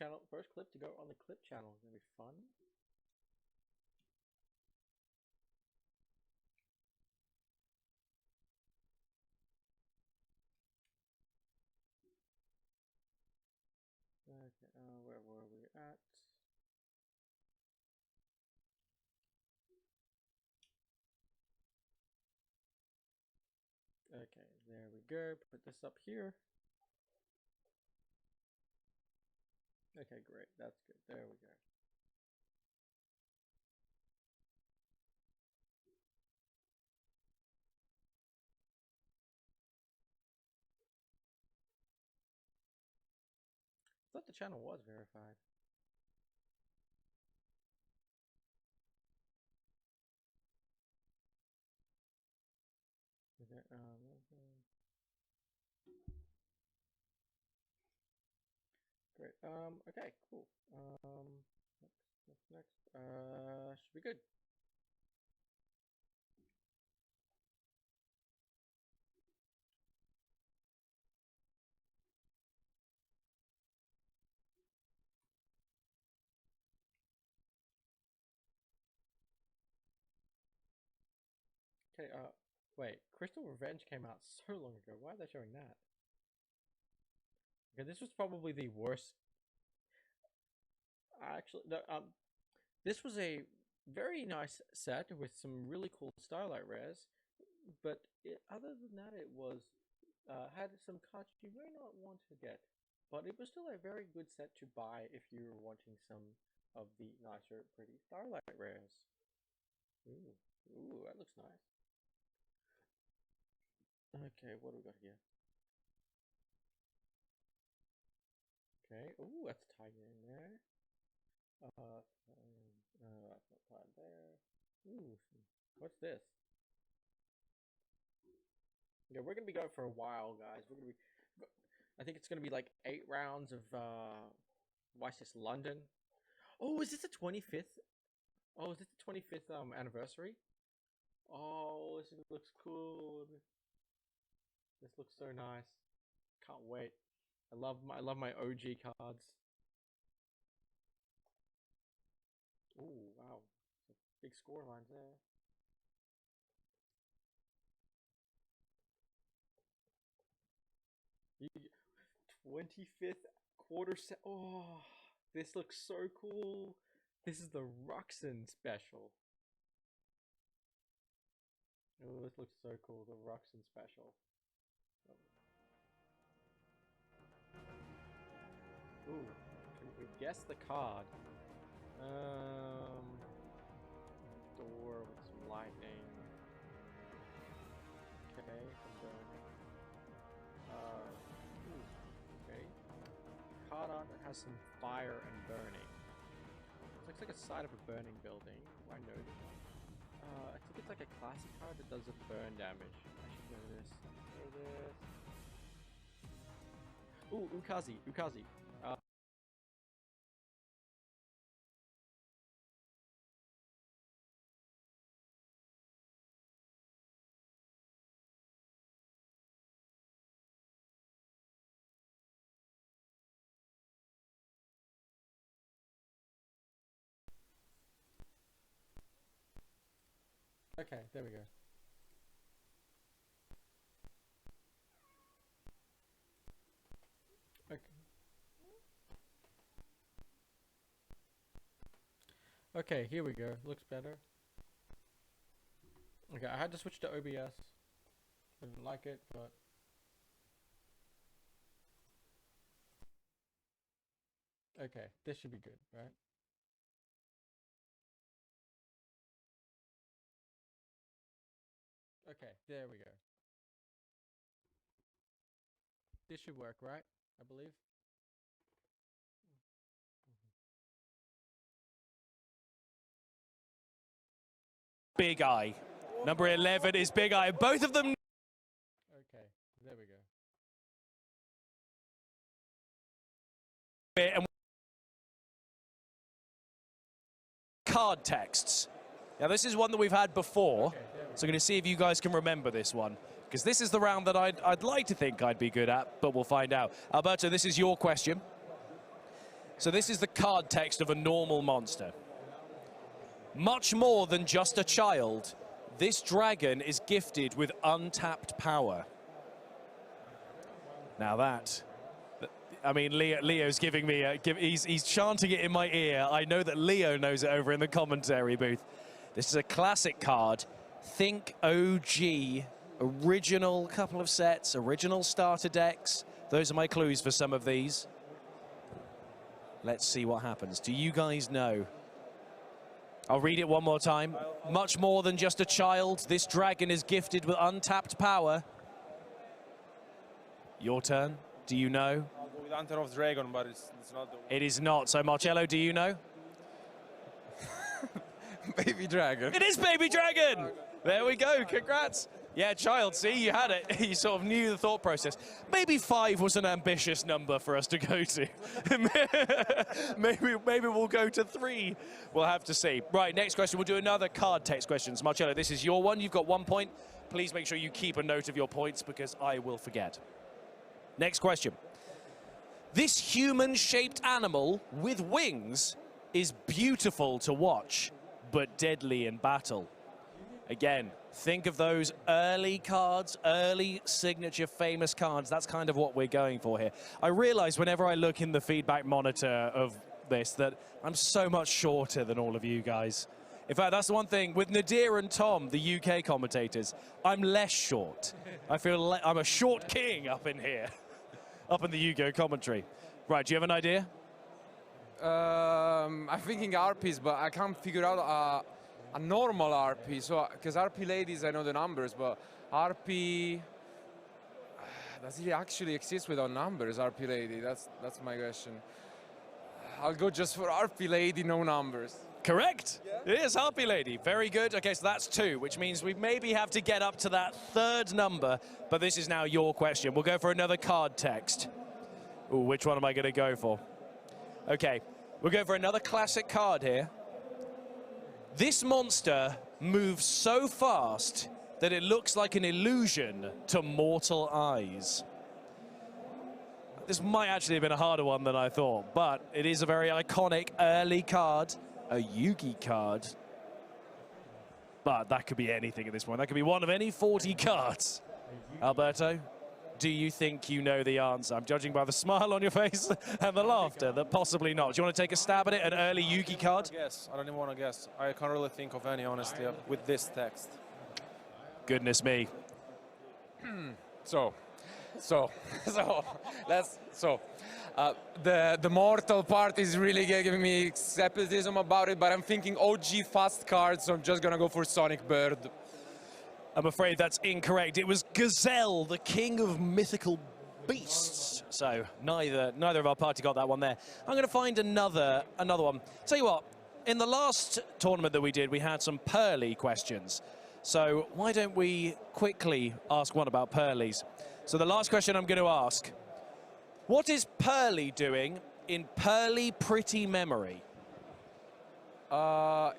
clip to go on the clip channel. It's gonna be fun. Okay, where were we at? Okay, there we go. Put this up here. Okay, great. That's good. There we go. I thought the channel was verified. Great. Okay, cool. Next. Should be good. Okay, wait, Crystal Revenge came out so long ago. Why are they showing that? Okay, this was probably the worst. Actually, no, this was a very nice set with some really cool Starlight rares, but other than that, it was had some cards you may not want to get, but it was still a very good set to buy if you were wanting some of the nicer, pretty Starlight rares. Ooh, that looks nice. Okay, what do we got here? Okay, ooh, that's Tiger in there. That's not tied there. Ooh, what's this? Yeah, we're gonna be going for a while, guys. We're gonna be. I think it's gonna be like 8 rounds of. What's this? London. Oh, is this the 25th? Oh, is this the 25th anniversary? Oh, this looks cool. This looks so nice. Can't wait. I love my OG cards. Ooh, wow. Big score lines there. You 25th quarter set. Oh, this looks so cool. This is the Ruxin special. Oh, this looks so cool. The Ruxin special. Ooh, can we guess the card? Door with some lightning. Okay, some burning. Okay. Card art that has some fire and burning. It looks like a side of a burning building. I know this one. I think it's like a classic card that does a burn damage. I should know this. Ooh, Ukazi. Okay, there we go. Okay, here we go. Looks better. Okay, I had to switch to OBS. I didn't like it, but... Okay, this should be good, right? Okay, there we go. This should work, right? I believe. Big Eye. Number 11 is Big Eye. Both of them. Okay, there we go. And card texts. Now this is one that we've had before, so I'm going to see if you guys can remember this one, because this is the round that I'd like to think I'd be good at, but we'll find out. Alberto, this is your question. So this is the card text of a normal monster. Much more than just a child, this dragon is gifted with untapped power. Now that, I mean, Leo's giving me he's chanting it in my ear. I know that Leo knows it over in the commentary booth. This is a classic card. Think OG, original couple of sets, original starter decks. Those are my clues for some of these. Let's see what happens. Do you guys know? I'll read it one more time. Much more than just a child, this dragon is gifted with untapped power. Your turn. Do you know? I'll go with Hunter of Dragon, but it's not the one. It is not. So, Marcello, do you know? Baby Dragon. It is Baby Dragon! There we go. Congrats. Yeah, child, see, you had it. You sort of knew the thought process. Maybe 5 was an ambitious number for us to go to. maybe we'll go to 3. We'll have to see. Right, next question. We'll do another card text questions. Marcello, this is your one. You've got 1 point. Please make sure you keep a note of your points because I will forget. Next question. This human-shaped animal with wings is beautiful to watch, but deadly in battle. Again, think of those early cards, early signature famous cards. That's kind of what we're going for here. I realize whenever I look in the feedback monitor of this that I'm so much shorter than all of you guys. In fact, that's the one thing with Nadir and Tom, the UK commentators, I'm less short. I feel I'm a short king up in here, up in the UK commentary. Right, do you have an idea? I'm thinking RPs, but I can't figure out a normal RP. So, because RP ladies, I know the numbers, but RP, does it actually exist without numbers? RP lady, that's my question. I'll go just for RP lady, no numbers. Correct. Yeah. It is RP lady. Very good. Okay, so that's 2, which means we maybe have to get up to that 3rd number. But this is now your question. We'll go for another card text. Ooh, which one am I going to go for? Okay, we'll go for another classic card here. This monster moves so fast that it looks like an illusion to mortal eyes. This might actually have been a harder one than I thought, but it is a very iconic early card, a Yugi card. But that could be anything at this point. That could be one of any 40 cards. Alberto, do you think you know the answer? I'm judging by the smile on your face and the laughter that possibly not. Do you want to take a stab at it, an early Yugi card? Yes, I don't even want to guess. I can't really think of any, honestly, with this text. Goodness me. The mortal part is really giving me skepticism about it, but I'm thinking OG fast cards, so I'm just gonna go for Sonic Bird. I'm afraid that's incorrect. It was Gazelle, the king of mythical beasts. So neither of our party got that one there. I'm going to find another one. Tell you what, in the last tournament that we did, we had some Pearly questions. So why don't we quickly ask one about Pearlies? So the last question I'm going to ask, what is Pearly doing in Pearly Pretty Memory?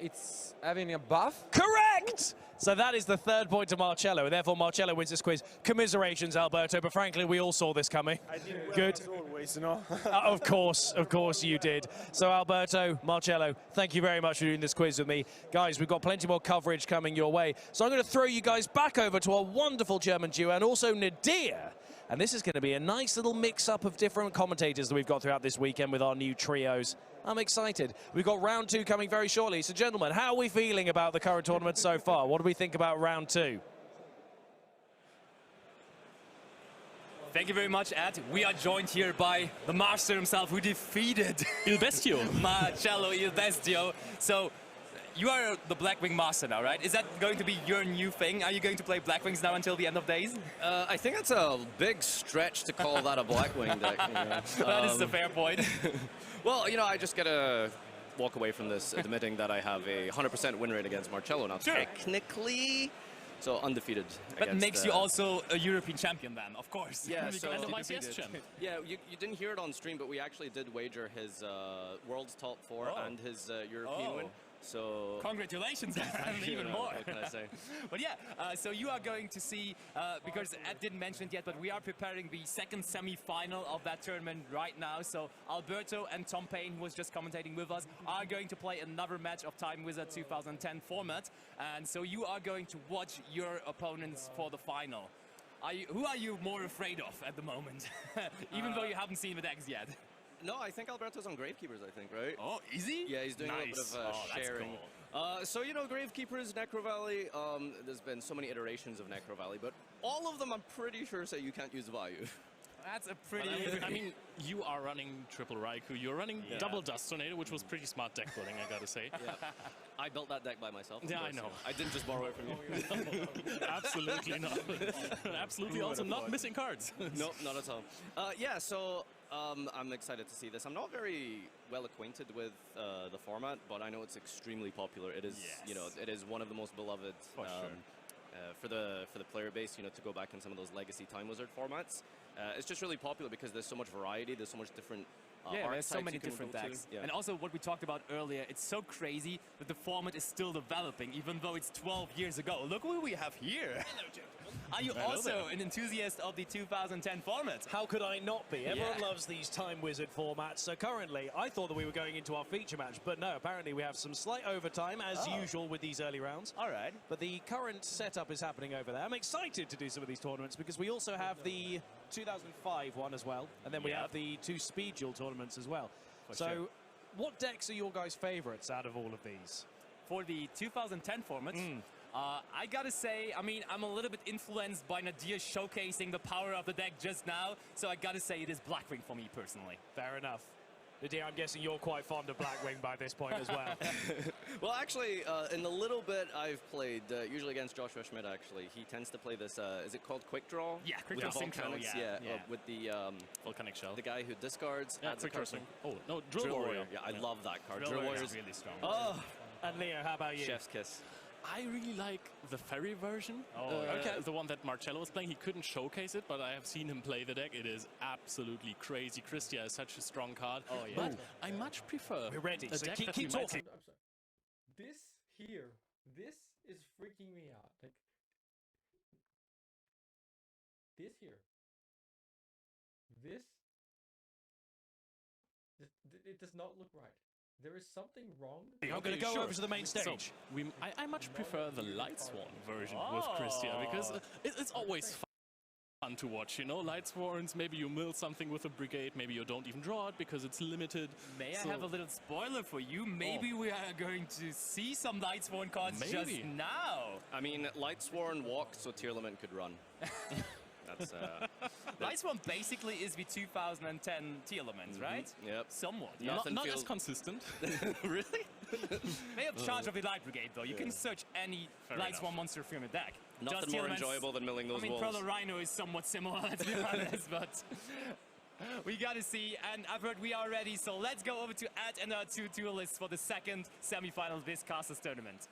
It's having a buff? Correct! So that is the 3rd point to Marcello, and therefore Marcello wins this quiz. Commiserations, Alberto, but frankly, we all saw this coming. I did good. As always, you know. Of course you did. So Alberto, Marcello, thank you very much for doing this quiz with me. Guys, we've got plenty more coverage coming your way. So I'm going to throw you guys back over to our wonderful German duo and also Nadir. And this is going to be a nice little mix-up of different commentators that we've got throughout this weekend with our new trios. I'm excited. We've got round 2 coming very shortly. So, gentlemen, how are we feeling about the current tournament so far? What do we think about round 2? Thank you very much, Ed. We are joined here by the master himself who defeated Il Bestio. Marcello Il Bestio. So, you are the Blackwing master now, right? Is that going to be your new thing? Are you going to play Blackwings now until the end of days? I think that's a big stretch to call that a Blackwing deck. You know? That is a fair point. Well, you know, I just gotta walk away from this admitting that I have a 100% win rate against Marcello now. Sure. Technically, so undefeated. That makes you also a European champion then, of course. Yeah, so And the YCS champion. Yeah, you didn't hear it on stream, but we actually did wager his world's top 4 and his European win. So congratulations, and even more. What can I say? But yeah, so you are going to see, because Ed didn't mention it yet, but we are preparing the 2nd semi-final of that tournament right now. So Alberto and Tom Payne, who was just commentating with us, are going to play another match of Time Wizard 2010 format. And so you are going to watch your opponents for the final. Who are you more afraid of at the moment? Even though you haven't seen the decks yet. No, I think Alberto's on Gravekeepers, I think, right? Oh, is he? Yeah, he's doing a little bit of sharing. Cool. So, you know, Gravekeepers, Necro Valley, there's been so many iterations of Necro Valley, but all of them I'm pretty sure say you can't use value. That's a pretty... I mean, you are running triple Raikou, you're running double Dust Tornado, which was pretty smart deck building, I gotta say. Yeah. I built that deck by myself. Yeah, I know. I didn't just borrow it from you. Absolutely not. Absolutely also not missing cards. No, not at all. Yeah, so I'm excited to see this. I'm not very well acquainted with the format, but I know it's extremely popular. It is, you know, it is one of the most beloved. For sure. for the player base, you know, to go back in some of those legacy Time Wizard formats. It's just really popular because there's so much variety, there's so much different there's so many different decks. Yeah. And also what we talked about earlier, it's so crazy that the format is still developing, even though it's 12 years ago. Look what we have here. Hello, gentlemen. Are you also an enthusiast of the 2010 format? How could I not be? Everyone loves these Time Wizard formats. So currently, I thought that we were going into our feature match, but no, apparently we have some slight overtime, as usual with these early rounds. All right. But the current setup is happening over there. I'm excited to do some of these tournaments because we also have the 2005 one as well, and then we have the 2 Speed Duel tournaments as well. What decks are your guys' favorites out of all of these? For the 2010 format, I gotta say, I mean, I'm a little bit influenced by Nadir showcasing the power of the deck just now, so I gotta say it is Blackwing for me personally. Fair enough. Nadir, I'm guessing you're quite fond of Blackwing by this point as well. Well, actually, in the little bit I've played, usually against Joshua Schmidt, actually, he tends to play this, is it called Quick Draw? Yeah, Quick Draw Synchro, with the Volcanic Shell. the guy who discards. Yeah, Quick Draw Synchro. Oh, no, Drill Warrior. Yeah, I love that card. Drill Warrior is really strong. Oh, And Leo, how about you? chef's kiss. I really like the Fairy version. The one that Marcello was playing. He couldn't showcase it, but I have seen him play the deck. It is absolutely crazy. Christia is such a strong card. Oh, yeah. But I much prefer We're ready, a so deck keep that we might talking. I'm sorry. This here, this is freaking me out. Like this here, it does not look right. There is something wrong. I'm going to go over to the main stage. So, I much prefer the Lightsworn version with Christia, because it's always fun to watch, you know? Lightsworns, maybe you mill something with a brigade, maybe you don't even draw it because it's limited. May I have a little spoiler for you? Maybe we are going to see some Lightsworn cards just now. I mean, Lightsworn walked so Tearlament could run. That's Lightsworn basically is the 2010 Tearlaments, right? Yep. Somewhat. Not as consistent. Really? They have charge of the Light Brigade, though. You can search any Lightsworn monster from your deck. Nothing more enjoyable than milling those wolves. I mean, Proto Rhino is somewhat similar, let's be honest, but we gotta see. And I've heard we are ready, so let's go over to add and our 2 duelists for the second semi-final of this Casters tournament.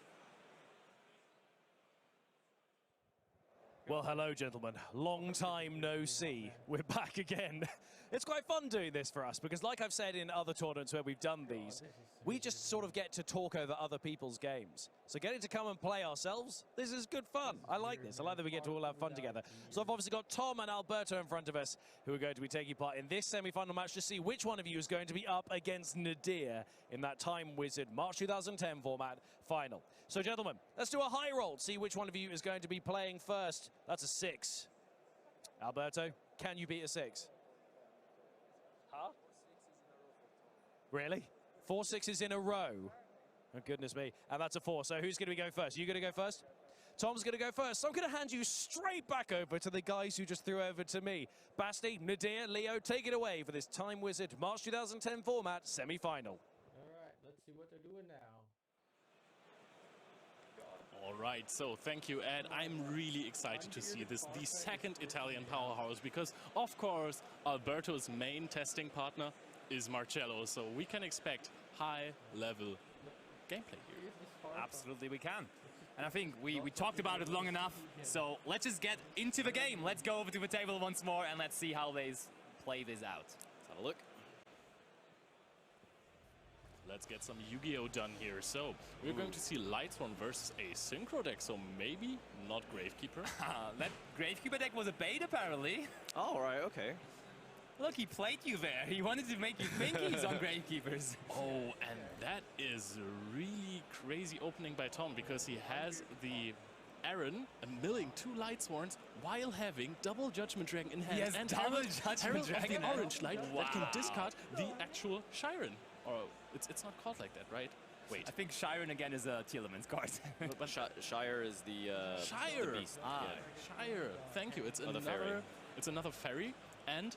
Well, hello, gentlemen. Long time no see. We're back again. It's quite fun doing this for us because, like I've said in other tournaments where we've done these, we just sort of get to talk over other people's games. So getting to come and play ourselves, this is good fun. I like this. I like that we get to all have fun together. So I've obviously got Tom and Alberto in front of us who are going to be taking part in this semi-final match to see which one of you is going to be up against Nadir in that Time Wizard March 2010 format final. So, gentlemen, let's do a high roll, see which one of you is going to be playing first. That's a 6. Alberto, can you beat a 6? Huh? Really? 4 6s in a row? Oh, goodness me. And that's a 4. So who's going to be going first? You going to go first? Tom's going to go first. So I'm going to hand you straight back over to the guys who just threw over to me. Basti, Nadir, Leo, take it away for this Time Wizard March 2010 format semi-final. All right, let's see what they're doing now. All right, so thank you, Ed. I'm really excited to see this, the second Italian powerhouse, because, of course, Alberto's main testing partner is Marcello, so we can expect high-level gameplay here. Absolutely, we can. And I think we talked about it long enough, so let's just get into the game. Let's go over to the table once more, and let's see how they play this out. Let's have a look. Let's get some Yu-Gi-Oh! Done here. So, we're going to see Lightsworn versus a Synchro deck, so maybe not Gravekeeper. That Gravekeeper deck was a bait, apparently. Oh, right, okay. Look, he played you there. He wanted to make you think he's on Gravekeepers. Oh, and that is a really crazy opening by Tom, because he has the Aaron milling 2 Lightsworns while having double Judgment Dragon in hand. Yes, and double Judgment Dragon. The orange light that can discard the actual Shiren. Or it's not called like that, right? Wait. I think Shiren again is a Tearlaments card. But Shire is the beast. Shire. Thank you. It's another fairy, and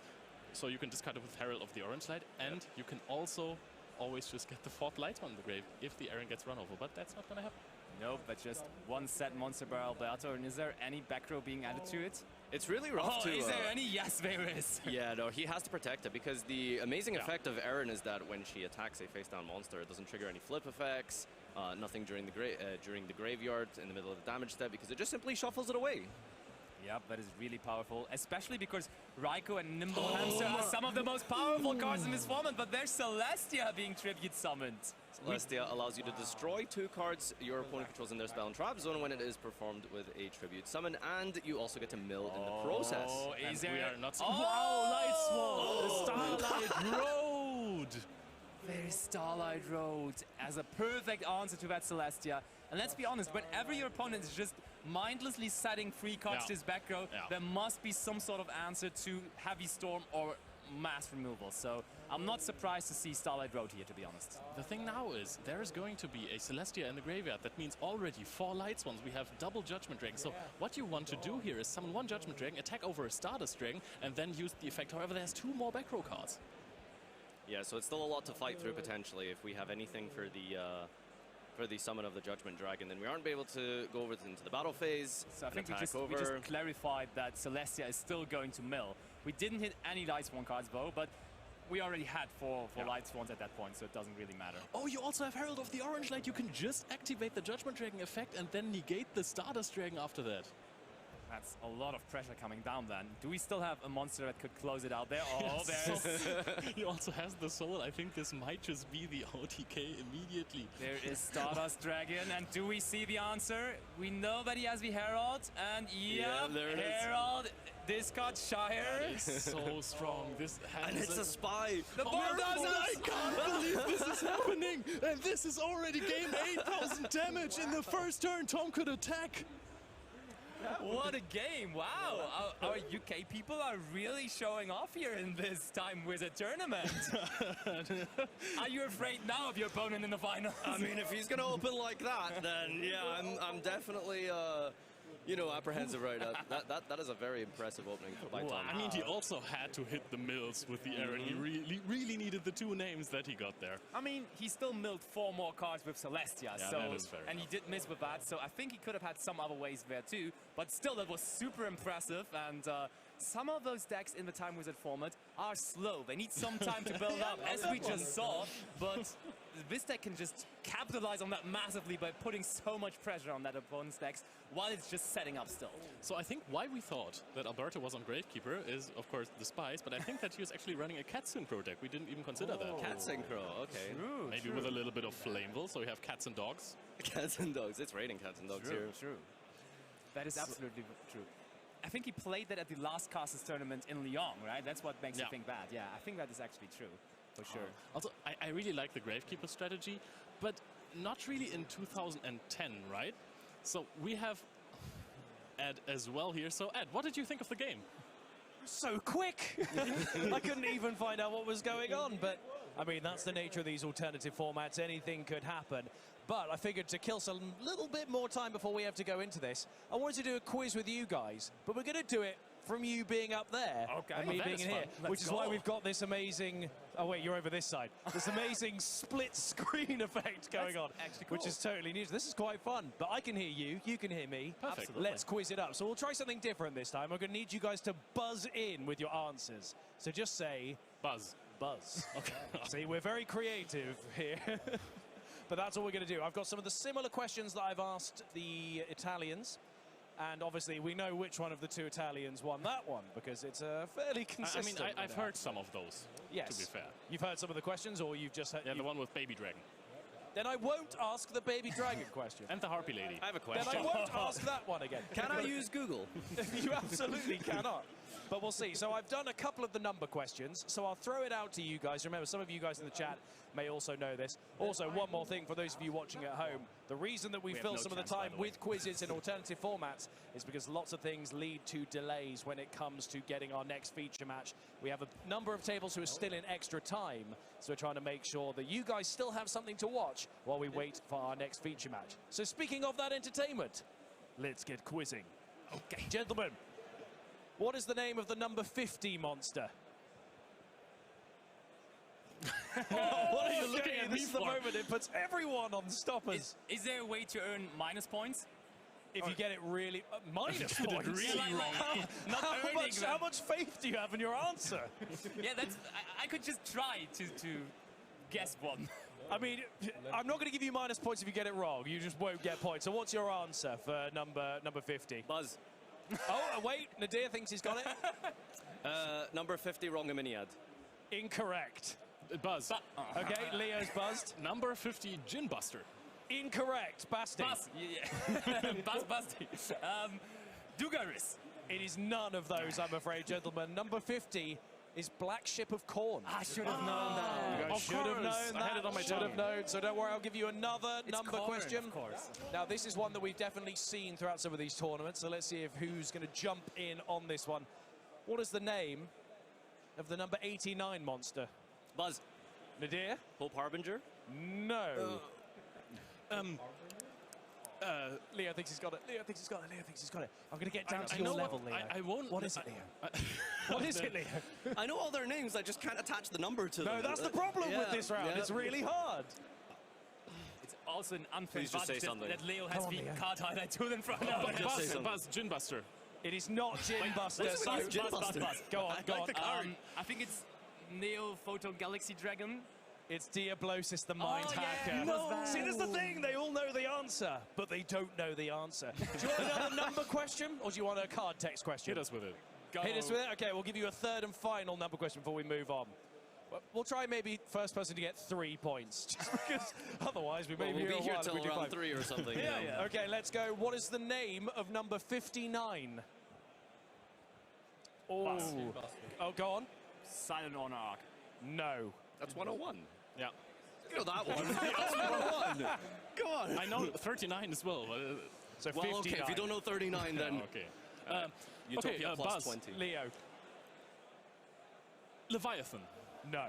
so you can discard it with Herald of the Orange Light, and you can also always just get the 4th Lightsworn in the grave if the Aaron gets run over, but that's not gonna happen. Nope, but just one set monster by Alberto. And is there any back row being added to it? It's really rough to... is there any? Yes, there is. Yeah, no, he has to protect it because the amazing effect of Erin is that when she attacks a face-down monster, it doesn't trigger any flip effects. nothing during the graveyard in the middle of the damage step, because it just simply shuffles it away. Yep, that is really powerful, especially because RetroYGO and Nimble Hamster are some of the most powerful cards in this format, but there's Celestia being tribute summoned. Celestia allows you to destroy 2 cards your opponent controls in their spell and trap zone when it is performed with a tribute summon, and you also get to mill in the process. Oh, is there... We are not... Wow, Light Sword! The Starlight Road! There's Starlight Road as a perfect answer to that Celestia. And let's be honest, whenever your opponent is just mindlessly setting free cards to his back row, there must be some sort of answer to Heavy Storm or mass removal. So I'm not surprised to see Starlight Road here, to be honest. The thing now is, there is going to be a Celestia in the graveyard. That means already 4 Light Swans. We have double Judgment Dragon. So what you want to do here is summon 1 Judgment Dragon, attack over a Stardust Dragon, and then use the effect. However, there's 2 more back row cards. Yeah, so it's still a lot to fight through potentially. If we have anything for the summon of the Judgment Dragon, then we aren't able to go over into the battle phase. So I think we just clarified that Celestia is still going to mill. We didn't hit any Light Swan cards though, but we already had 4 Light Swans at that point, so it doesn't really matter. Oh, you also have Herald of the Orange Light. You can just activate the Judgment Dragon effect and then negate the Stardust Dragon after that. That's a lot of pressure coming down then. Do we still have a monster that could close it out there? Oh, yes. He also has the soul. I think this might just be the OTK immediately. There is Stardust Dragon, and do we see the answer? We know that he has the Herald, and there it Herald, discard Shire. That is so strong. This has and it's a spy. The Bulldozer! I can't believe this is happening, and this is already game 8,000 damage in the first turn. Tom could attack. What a game! Wow, our UK people are really showing off here in this Time Wizard tournament. Are you afraid now of your opponent in the final? I mean, if he's gonna open like that, then yeah, I'm definitely you know, apprehensive right now. That is a very impressive opening by Tom. I mean, he also had to hit the mills with the Aaron. He really needed the 2 names that he got there. I mean, he still milled 4 more cards with Celestia, yeah, so that is fair and he did miss with that, so I think he could have had some other ways there too, but still that was super impressive, and some of those decks in the Time Wizard format are slow. They need some time to build up, as we just saw, but this deck can just capitalize on that massively by putting so much pressure on that opponent's decks while it's just setting up still. So I think why we thought that Alberto was on Gravekeeper is, of course, the spies, but I think that he was actually running a Cat Synchro deck. We didn't even consider that. Cat Synchro, okay. True, maybe with a little bit of Flameville, so we have Cats and Dogs. Cats and Dogs, it's raining Cats and Dogs here. True. That is absolutely true. I think he played that at the last Casters tournament in Lyon, right? That's what makes you think bad. Yeah, I think that is actually true, for sure. Also, I really like the Gravekeeper strategy, but not really in 2010, right? So we have Ed as well here. So Ed, what did you think of the game? So quick! I couldn't even find out what was going on, but I mean, that's the nature of these alternative formats. Anything could happen. But I figured to kill some little bit more time before we have to go into this, I wanted to do a quiz with you guys, but we're going to do it from you being up there and me being in here, which is why we've got this amazing... Oh, wait, you're over this side. This amazing split screen effect going on, which is totally new. This is quite fun, but I can hear you, you can hear me. Perfect. Let's quiz it up. So we'll try something different this time. I'm going to need you guys to buzz in with your answers. So just say... Buzz. Buzz. Okay. See, we're very creative here. But that's all we're going to do. I've got some of the similar questions that I've asked the Italians. And obviously, we know which one of the 2 Italians won that one, because it's fairly consistent. I mean, I've heard some of those, yes. To be fair. You've heard some of the questions, or you've just heard... Yeah, the one with Baby Dragon. Then I won't ask the Baby Dragon question. And the Harpy Lady. I have a question. Then I won't ask that one again. Can I use Google? You absolutely cannot. But we'll see. So I've done a couple of the number questions, so I'll throw it out to you guys. Remember, some of you guys in the chat may also know this. Also, one more thing for those of you watching at home. The reason that we fill some of the time with quizzes in alternative formats is because lots of things lead to delays when it comes to getting our next feature match. We have a number of tables who are still in extra time, so we're trying to make sure that you guys still have something to watch while we wait for our next feature match. So speaking of that entertainment, let's get quizzing. Okay, gentlemen. What is the name of the number 50 monster? What are you looking at? This is the moment it puts everyone on stoppers. Is there a way to earn minus points? If you get it really... minus points? Really wrong. How much faith do you have in your answer? Yeah, that's... I could just try to guess one. I mean, I'm not going to give you minus points if you get it wrong. You just won't get points. So what's your answer for number 50? Buzz. Oh, wait. Nadir thinks he's got it. Number 50, Rongaminiad. Incorrect. Buzz. Okay, Leo's buzzed. Number 50, Gin Buster. Incorrect. Basti. Buzz. Yeah. Buzz Basti. Dugaris. It is none of those, I'm afraid, gentlemen. Number 50 is Black Ship of Corn. I should have known that. You should have known I that. had it on my Should have tongue. known. So don't worry, I'll give you another number corn, question. of course. Now, this is one that we've definitely seen throughout some of these tournaments. So let's see if who's going to jump in on this one. What is the name of the number 89 monster? Buzz. Nadir? Hope Harbinger? No. Leo thinks he's got it. Leo thinks he's got it. Leo thinks he's got it. I'm going to get down to your level, Leo. I won't. What is it, Leo? What is it, Leo? I know all their names, I just can't attach the number to them. No, that's the problem with this round. yeah. It's really hard. It's also an unfair Please just say advantage something. that Leo has on, the Leo. card highlight tool in front of him. Just say something. Buzz, Gin Buster. It is not Gin Buster. what's So with Gin Buster? Go on, go on. I think it's Neo Photon Galaxy Dragon. It's Diablosis, the Mind yeah, Hacker. no. See, that's the thing. They all know the answer, but they don't know the answer. Do you want another number question, or do you want a card text question? Hit us with it. Go. Hit us with it? Okay, we'll give you a third and final number question before we move on. We'll try maybe first person to get 3 points, just because otherwise we may We'll be a here while if till we do round 5. 3 or something. Yeah, yeah. Okay, let's go. What is the name of number 59? Oh, go on. Silent Honor Arc. No. That's 101. Yeah. You know that one. That's 101. Come on. I know 39 as well. But, So Well, 59. okay, if you don't know 39, then okay. Utopia plus Buzz. 20. Leo. Leviathan. No.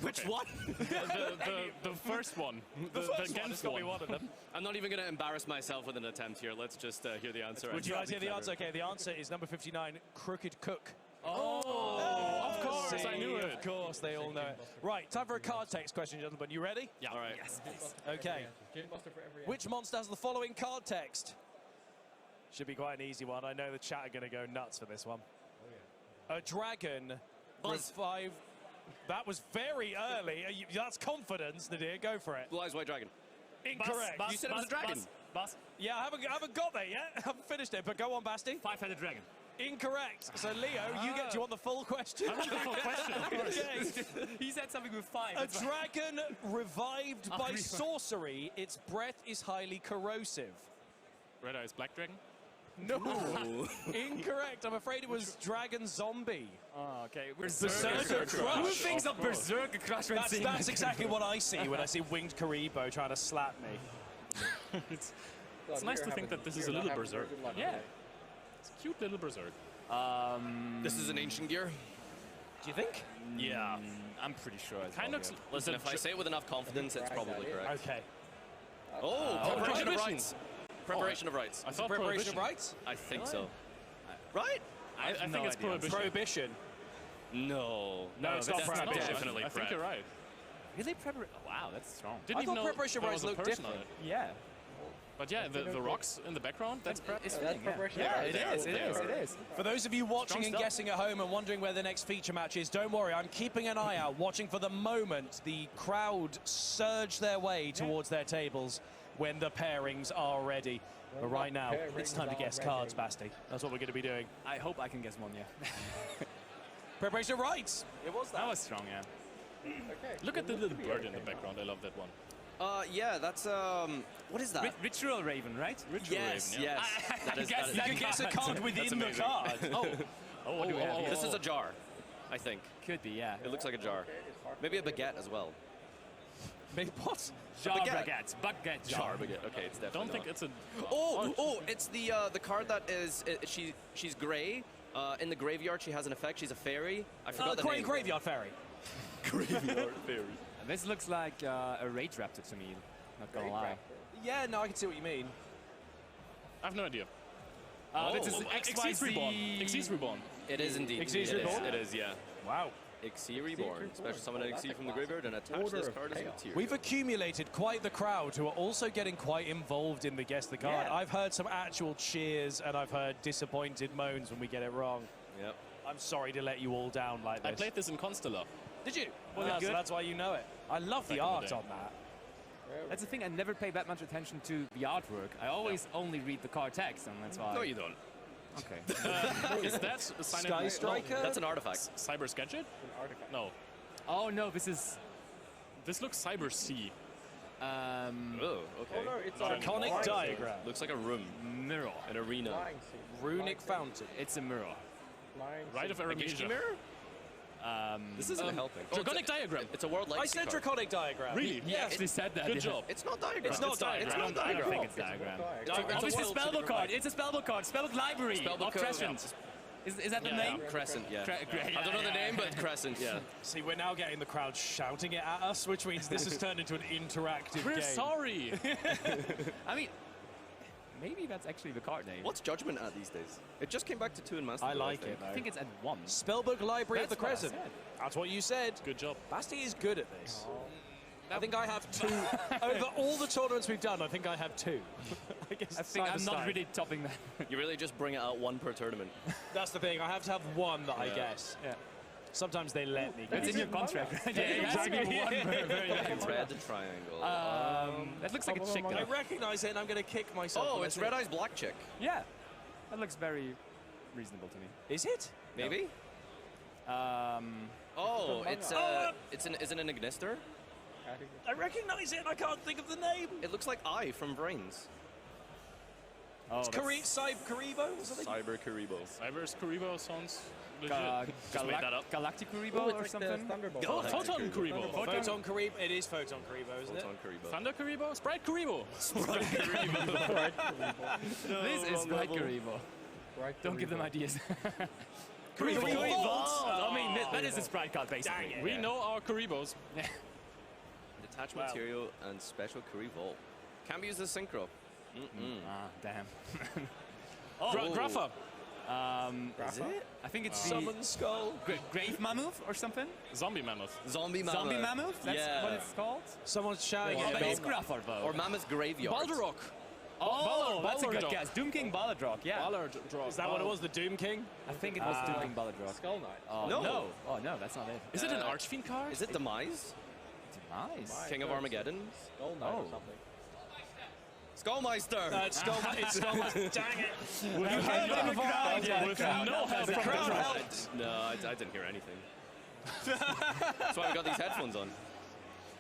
Which one? The first one. The First one, Genf it's got to be one. one of them. I'm not even going to embarrass myself with an attempt here. Let's just hear the answer. Would you guys hear the answer? Okay, the answer is number 59, Crooked Cook. Oh, of course, See, I knew it. Of course, they all know it. Right, time for a card text question, gentlemen. You ready? Yeah. All right. Yes, please. Okay. Which monster has the following card text? Should be quite an easy one. I know the chat are going to go nuts for this one. A dragon Buzz. revive. That was very early. That's confidence, Nadir. Go for it. Blue Eyes White Dragon. Incorrect. Buzz, You said it was a Buzz, dragon. Buzz. Yeah, I haven't got there yet. I haven't finished it, but go on, Basti. Five-headed dragon. Incorrect. So, Leo, you get. Do you want the full question? I want the full question, of course. Okay. He said something with 5. A That's why- dragon revived by revive. sorcery. Its breath is highly corrosive. Red Eyes Black Dragon. No. Incorrect. I'm afraid it was Dragon Zombie. Oh, okay. Berserker Crush. Who thinks of Berserker Crush when seeing That's that? exactly what I see when I see Winged Karibo trying to slap me. It's nice to think that this is a little berserk. Yeah. It's a cute little berserk. This is an ancient gear. Do you think? Yeah. I'm pretty sure it's Kind of. Listen, if I say it with enough confidence, it's probably correct. Okay. Oh, preparation of Prohibition. rights. Preparation of rights. I thought Preparation Prohibition. of rights? I think so. Right? I think no it's idea. Prohibition. Prohibition. No. No, it's not that's Prohibition. definitely I think prep. you're right. Really? Wow, that's strong. Didn't I even thought know Preparation of there Rights was a looked person on different. it. Yeah. But yeah, the rocks in the background, that's prep. It's That's preparation. Yeah, right it there. is. It is. It is. For those of you watching Strong and stuff. guessing at home and wondering where the next feature match is, don't worry, I'm keeping an eye out, watching for the moment the crowd surge their way towards their tables when the pairings are ready. But right now, it's time to guess cards, Basti. That's what we're going to be doing. I hope I can guess one. Yeah. Preparation of rights. It was That was strong. Yeah. Okay. Look at the little bird in the background. I love that one. Yeah, that's what is that? Ritual Raven, right? Ritual Yes, Raven, yeah. yes. I That is- guess that is- You that can guess a card within the amazing. card. What do we have here? This is a jar, I think. Could be. Yeah. It looks like a jar. Maybe a baguette as well. Maybe what? Jar baguette. baguette. Baguette. Jar baguette. Okay, it's definitely. Don't think not. it's a. Oh, it's the card that is she's gray. In the graveyard, she has an effect. She's a fairy. I forgot the name. Graveyard Fairy. Graveyard fairy. This looks like a Rage Raptor to me. Not gonna lie. Yeah, no, I can see what you mean. I have no idea. This is Xyz Reborn. Xyz Reborn. It is indeed. Xyz It is, Reborn? it is, yeah. Wow. Xyz Reborn. Special summon an Xyz from the graveyard and attach Order this of card as a Chaos. material. We've accumulated quite the crowd who are also getting quite involved in the Guess the Card. Yeah. I've heard some actual cheers and I've heard disappointed moans when we get it wrong. Yep. I'm sorry to let you all down like this. I played this in Constellar. Did you? Was it So good? that's why you know it. I love the Back in the art day. on that. That's the thing. I never pay that much attention to the artwork. I always only read the card text, and that's why. No, you don't. Okay. Is that a sign Sky Striker? That's an artifact. Cyber Sketch It? An artifact. No. Oh no, this is. This looks Cyber C. Oh, okay. Oh no, it's Not a anymore. Iconic diagram. Looks like a room, Mirror. an arena. Flying sea. Runic fountain. It's a mirror. Flying Right of sea. A Gishki Aramesia. mirror? This isn't helping. Draconic diagram. It's a world I legacy said card. draconic diagram. Really? He actually said that. Good yeah. job. It's not diagram. It's not diagram. It's not I don't diagram. think it's diagram. Diagram. Oh, it's a world spellbook card. It's a spellbook card. Spellbook library Spellbook of code, Crescent. Is that the name? Crescent, yeah. Great. I don't know the name, but Crescent, yeah. See, we're now getting the crowd shouting it at us, which means this has turned into an interactive We're game. sorry. I mean, maybe that's actually the card name. What's Judgment at these days? It just came back to 2 in Master. I Duel, like think. it, though. I think it's at 1. Spellbook Library of the That's what I Crescent. said. That's what you said. Good job. Basti is good at this. I think I have 2. Over all the tournaments we've done, I think I have 2. I guess I think I'm not Cyberstein. really topping that. You really just bring it out 1 per tournament. That's the thing. I have to have 1 that I Yeah. guess. Yeah. Sometimes they let me. It's in your contract, right? Yeah, it has to be 1 per very Red triangle. That looks like a chick. I recognize it, and I'm going to kick myself. Oh, when I it's see Red it. Eyes Black Chick. Yeah. That looks very reasonable to me. Is it? Maybe? Oh, it's isn't it an Ignister? I recognize it, and I can't think of the name. It looks like I from Brains. Oh, It's Karibo or something? Cyber Karibo. Cyber's Kuribo sounds legit. Just made that up. Galactic Kuribo Oh, it's or like something? the Thunderbolt. Oh, Photon Kuribo. Photon Karibo. It is Photon Karibo, isn't it? Photon Karibo. Thunder Kuribo? Sprite Kuribo. This is Sprite Kuribo. Right, Don't give them ideas. Kuribo. I mean, that is a Sprite card, basically. Dang it. We know our Kuribos. Detach Wow. material and special Kari Vault. Can be used as synchro. Ah, damn. Grapha. Is it? I think it's Summon Skull. the Grave Mammoth or something? Zombie Mammoth. Zombie Mammoth. Zombie Mammoth? That's yeah. what it's called? Someone's shouting Oh, at but me. it's Grapha, though. Or Mammoth Graveyard. Balderrock. Oh, that's a good Ballardrock. guess. Doom King Ballardrock, yeah. Ballardrock. Is that what it was, the Doom King? I think it was Doom King Ballardrock. Skull Knight. Oh, No. no. Oh, no, that's not it. Is it an Archfiend card? Is it Demise? Nice. King of Armageddon? Skull Knight or something. Skullmeister! It's Skull Knight. Dang it. You heard it in the crowd. Yeah, With the crowd. no help The from crowd the helped. No, I didn't hear anything. That's why I got these headphones on.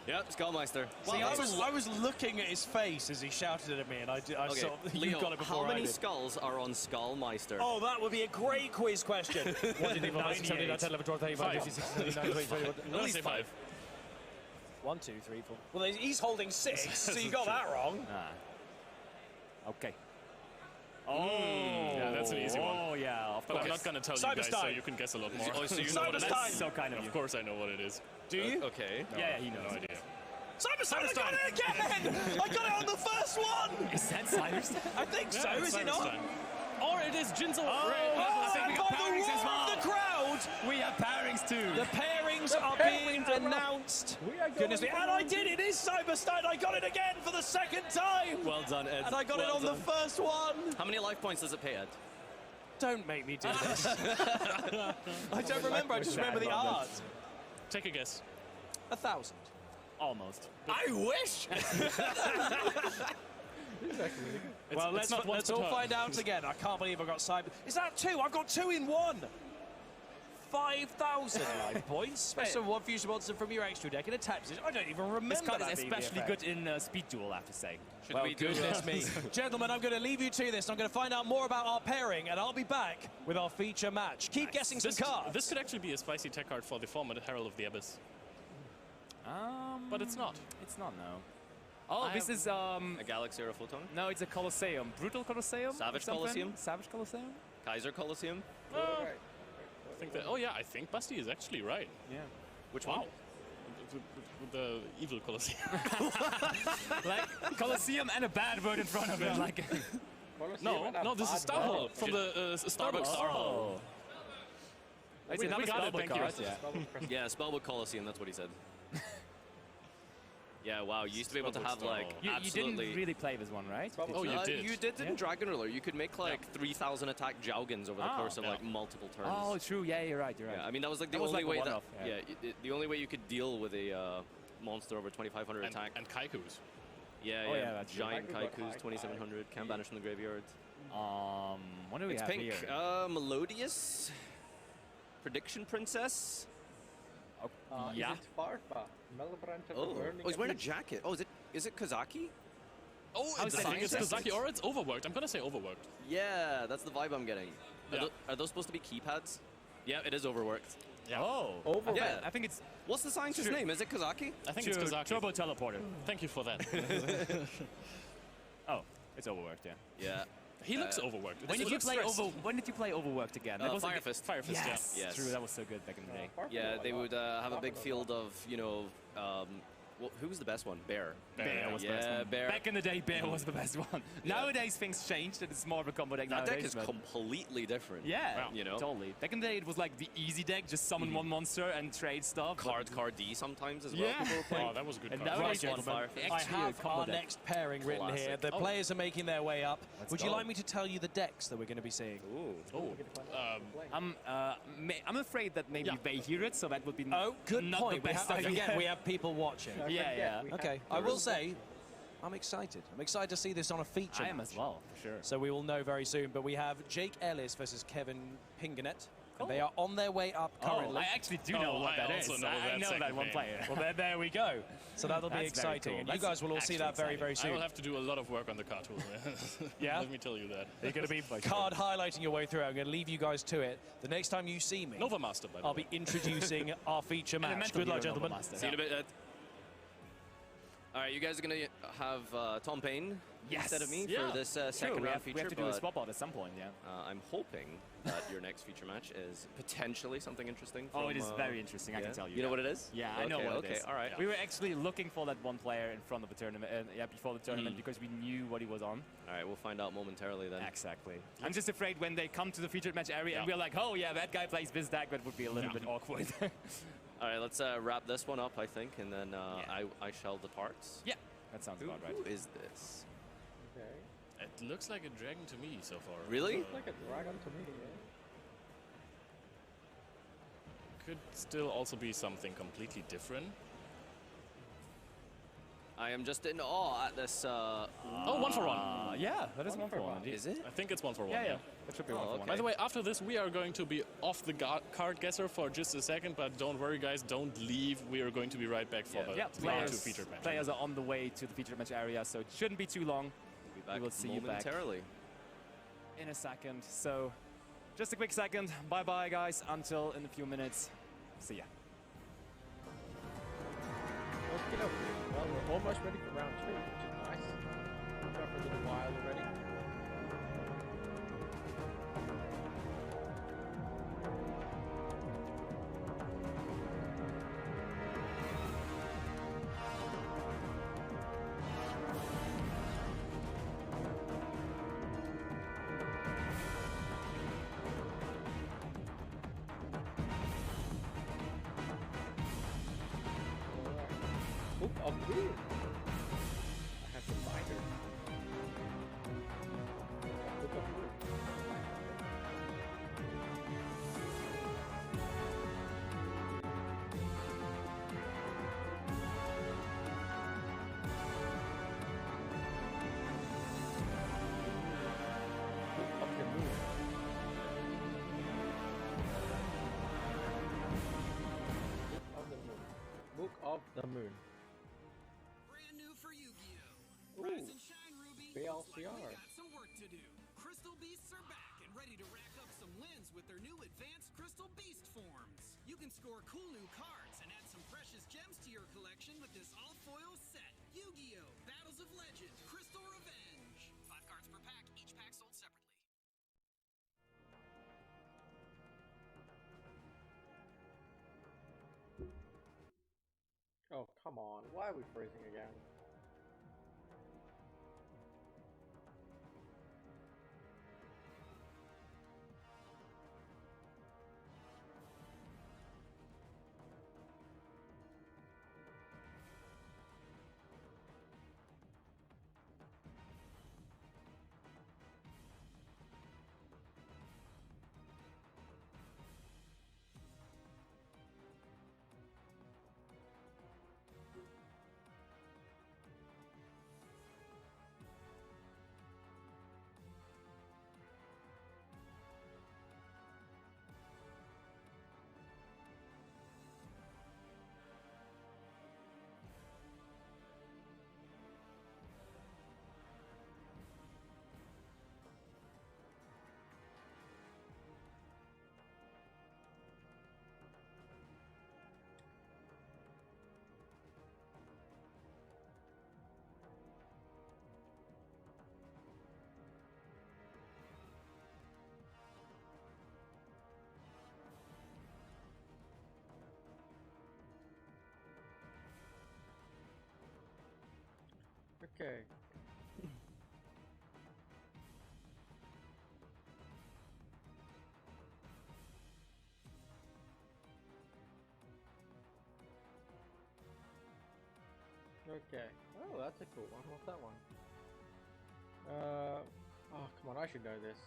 Yep, Skullmeister. See, I was looking at his face as he shouted at me, and I Okay, saw you Leo, got it before how I many did. skulls are on Skullmeister? Oh, that would be a great quiz question. What did he 98. 5. At least 5. 1, 2, 3, 4. Well, he's holding 6, so you got that wrong. Okay. Yeah, that's an easy one. Oh, yeah, of But course. I'm not going to tell you guys, so Cyberstein. you can guess a lot more. Oh, so you know what it is? Cyberstein. So kind of you. Of course I know what it is. Do you? Okay. Yeah, he knows. No idea. Cyberstein, I got it again! I got it on the first one! Is that Cyberstein? I think so, Yeah, is it not? Cyberstein. Or it is Jinzel. Oh, Oh, I think we by got the pairings as roar well. of the crowd! We have pairings too. The pairings are being announced. Goodness me, and I did it! It is Cyberstein! I got it again for the 2nd time! Well done, Ed. And I got it on the first one! How many life points does it pay, Ed? Don't make me do this. I don't remember, I just remember the art. Take a guess. 1,000. Almost. I wish! Well, let's not once all per turn. find out again. I can't believe I got cyber. Is that 2? I've got 2 in 1. 5,000 life points. Special one fusion monster from your extra deck and attack position. I don't even remember This card that is being the especially effect. good in Speed Duel, I have to say. Should Well, we do goodness me. Gentlemen, I'm going to leave you to this. I'm going to find out more about our pairing, and I'll be back with our feature match. Keep guessing some cards. This could actually be a spicy tech card for the format Herald of the Abyss. But it's not. It's not, no. Oh, this is, a Galaxy or a Photon? no, it's a Colosseum. Brutal Colosseum? or Savage something? Colosseum? Savage Colosseum? Kaiser Colosseum? I think that. Oh yeah, I think Basti is actually right. Yeah. Which Wow. one? The evil Colosseum. Like, Colosseum and a bad word in front of it. Like, no, this is Star Hall from the Starbucks Star Hall. it's We another got it, spellbook thank you. card, yeah. Yeah, Spellbook Colosseum, that's what he said. Yeah, wow, you used to be able to have, like, You absolutely... didn't really play this one, right? Oh, you did. You did in Dragon Ruler. You could make, like, 3,000 attack Jaugans over the course of, yeah. like, multiple turns. Oh, true. Yeah, you're right. You're right. Yeah, I mean, that was, like, the That was only like a way that... one-off, yeah. the only way you could deal with a monster over 2,500 attack. And Kaiku's. Yeah, Oh, yeah. yeah, that's true. Giant Kaiku got Kaiku's, high 2,700. Can banish from the graveyard. What do we It's have pink. here? Melodious. Prediction Princess. Yeah. Is it Farfa? Melbranch of the Oh, Burning he's wearing a Abyss? jacket. Oh, is it Kazaki? Oh, I I was think it's thinking- Kazaki or it's overworked. I'm gonna say overworked. Yeah, that's the vibe I'm getting. Yeah. Are those supposed to be keypads? Yeah, it is overworked. Yeah. Oh. Overworked. Yeah. I think it's What's the scientist's name? Is it Kazaki? I think it's Kazaki. Turbo Teleporter. Thank you for that. Oh, it's overworked, yeah. Yeah. He looks overworked. When did you play Overworked again? That was Fire like- Fist. Fire Fist, Yes, Yes. true. That was so good back in the day. Farfa Yeah, got they a lot. would have a big Farfa got field of, who was the best one? Bear. Bear was the best Yeah, one. Bear. Back in the day, Bear was the best one. Nowadays, things changed, and it's more of a combo deck That nowadays. deck is but- completely different. Yeah, You know? totally. Back in the day, it was like the easy deck, just summon one monster and trade stuff. but- Card D sometimes as well. Yeah. People were playing. Oh, that was a good And card. nowadays, Right, one gentlemen, Fire. I actually a have combo our deck. next pairing written here. Classic. The players are making their way up. Would you go. like me to tell you the decks that we're going to be seeing? Ooh. Oh, I'm afraid that maybe Yeah. they hear it, so that would be Oh, good not point. the best idea. Again, we have people watching. Don't Yeah, forget, yeah. we have Okay, I the will rules. say, I'm excited. I'm excited to see this on a feature I am match. as well, for sure. So we will know very soon. But we have Jake Ellis versus Kevin Pinganet. And they Oh. are on their way up currently. I actually do know what I that is. also know I that know that second one name. player. Well, there we go. So that'll be That's very exciting. cool. And you That's guys will all see actually that very, very I soon. will have to do a lot of work on the card tool. Yeah? Let me tell you that. You're going to be card highlighting your way through. I'm going to leave you guys to it. The next time you see me, Nova Master, by the I'll way. be introducing our feature match. Elemental Good luck, Hero Nova gentlemen. Master. See you in a bit, Ed. All right, you guys are going to have Tom Payne Yes. instead of me Yeah. for this True, second we round have, feature. we have to do a but, swap out at some point, yeah. I'm hoping that your next feature match is potentially something interesting. Oh, from, it is very interesting, I yeah? can tell you. You know yeah. what it is? Yeah, I know Okay, what okay, it is. all right. We were actually looking for that one player in front of the tournament, before the tournament, because we knew what he was on. All right, we'll find out momentarily then. Exactly. I'm just afraid when they come to the featured match area and we're like, oh yeah, that guy plays this deck, that would be a little bit awkward. All right, let's wrap this one up, I think, and then Yeah. I shall depart. Yeah, that sounds about right. Who is this? Okay. It looks like a dragon to me so far. Really? Looks like a dragon to me. Could still also be something completely different. I am just in awe at this. Oh, 1 for 1. Yeah, that is one for one. Is it? I think it's 1 for 1. Yeah, yeah. That should be one for one. okay. By the way, after this, we are going to be off the card guesser for just a second, but don't worry, guys, don't leave. We are going to be right back for the Yeah, round 2 players, featured match. players are on the way to the featured match area, so it shouldn't be too long. We'll be back will see you back. momentarily. In a second. So, just a quick second. Bye-bye, guys. Until in a few minutes. See ya. Okay, well, we're almost ready for round 2, which is nice. We've got for a little while already. Book of Moon. I have to find her. Book of Moon. Book of the Moon. Book of the Moon. Book of the Moon. Brand new for Yu-Gi-Oh! Ooh. Rise and shine, Ruby. BLCR. Looks like we got some work to do. Crystal Beasts are back and ready to rack up some wins with their new advanced Crystal Beast forms. You can score cool new cards and add some precious gems to your collection with this all-foil set. Yu-Gi-Oh! Battles of Legend, Crystal Revenge. 5 cards per pack, each pack sold separately. Oh, come on. Why are we freezing again? Okay. Okay. Oh, that's a cool one. What's that one? Oh, come on, I should know this.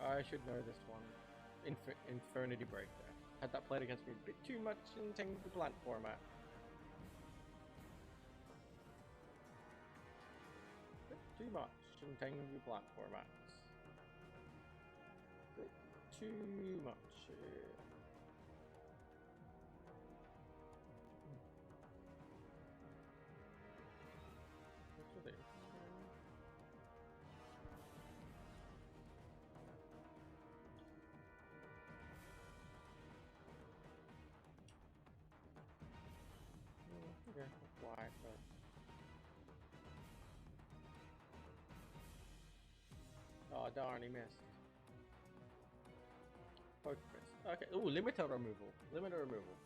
I should know this one. Infernity Breakdown. Had that played against me a bit too much in Tengu Plant format. Bit too much in Tengu Plant formats. Bit too much. What's with it? Okay, that's why, but... Oh, darn, he missed. Poke fist. Okay, ooh, limiter removal. Limiter removal.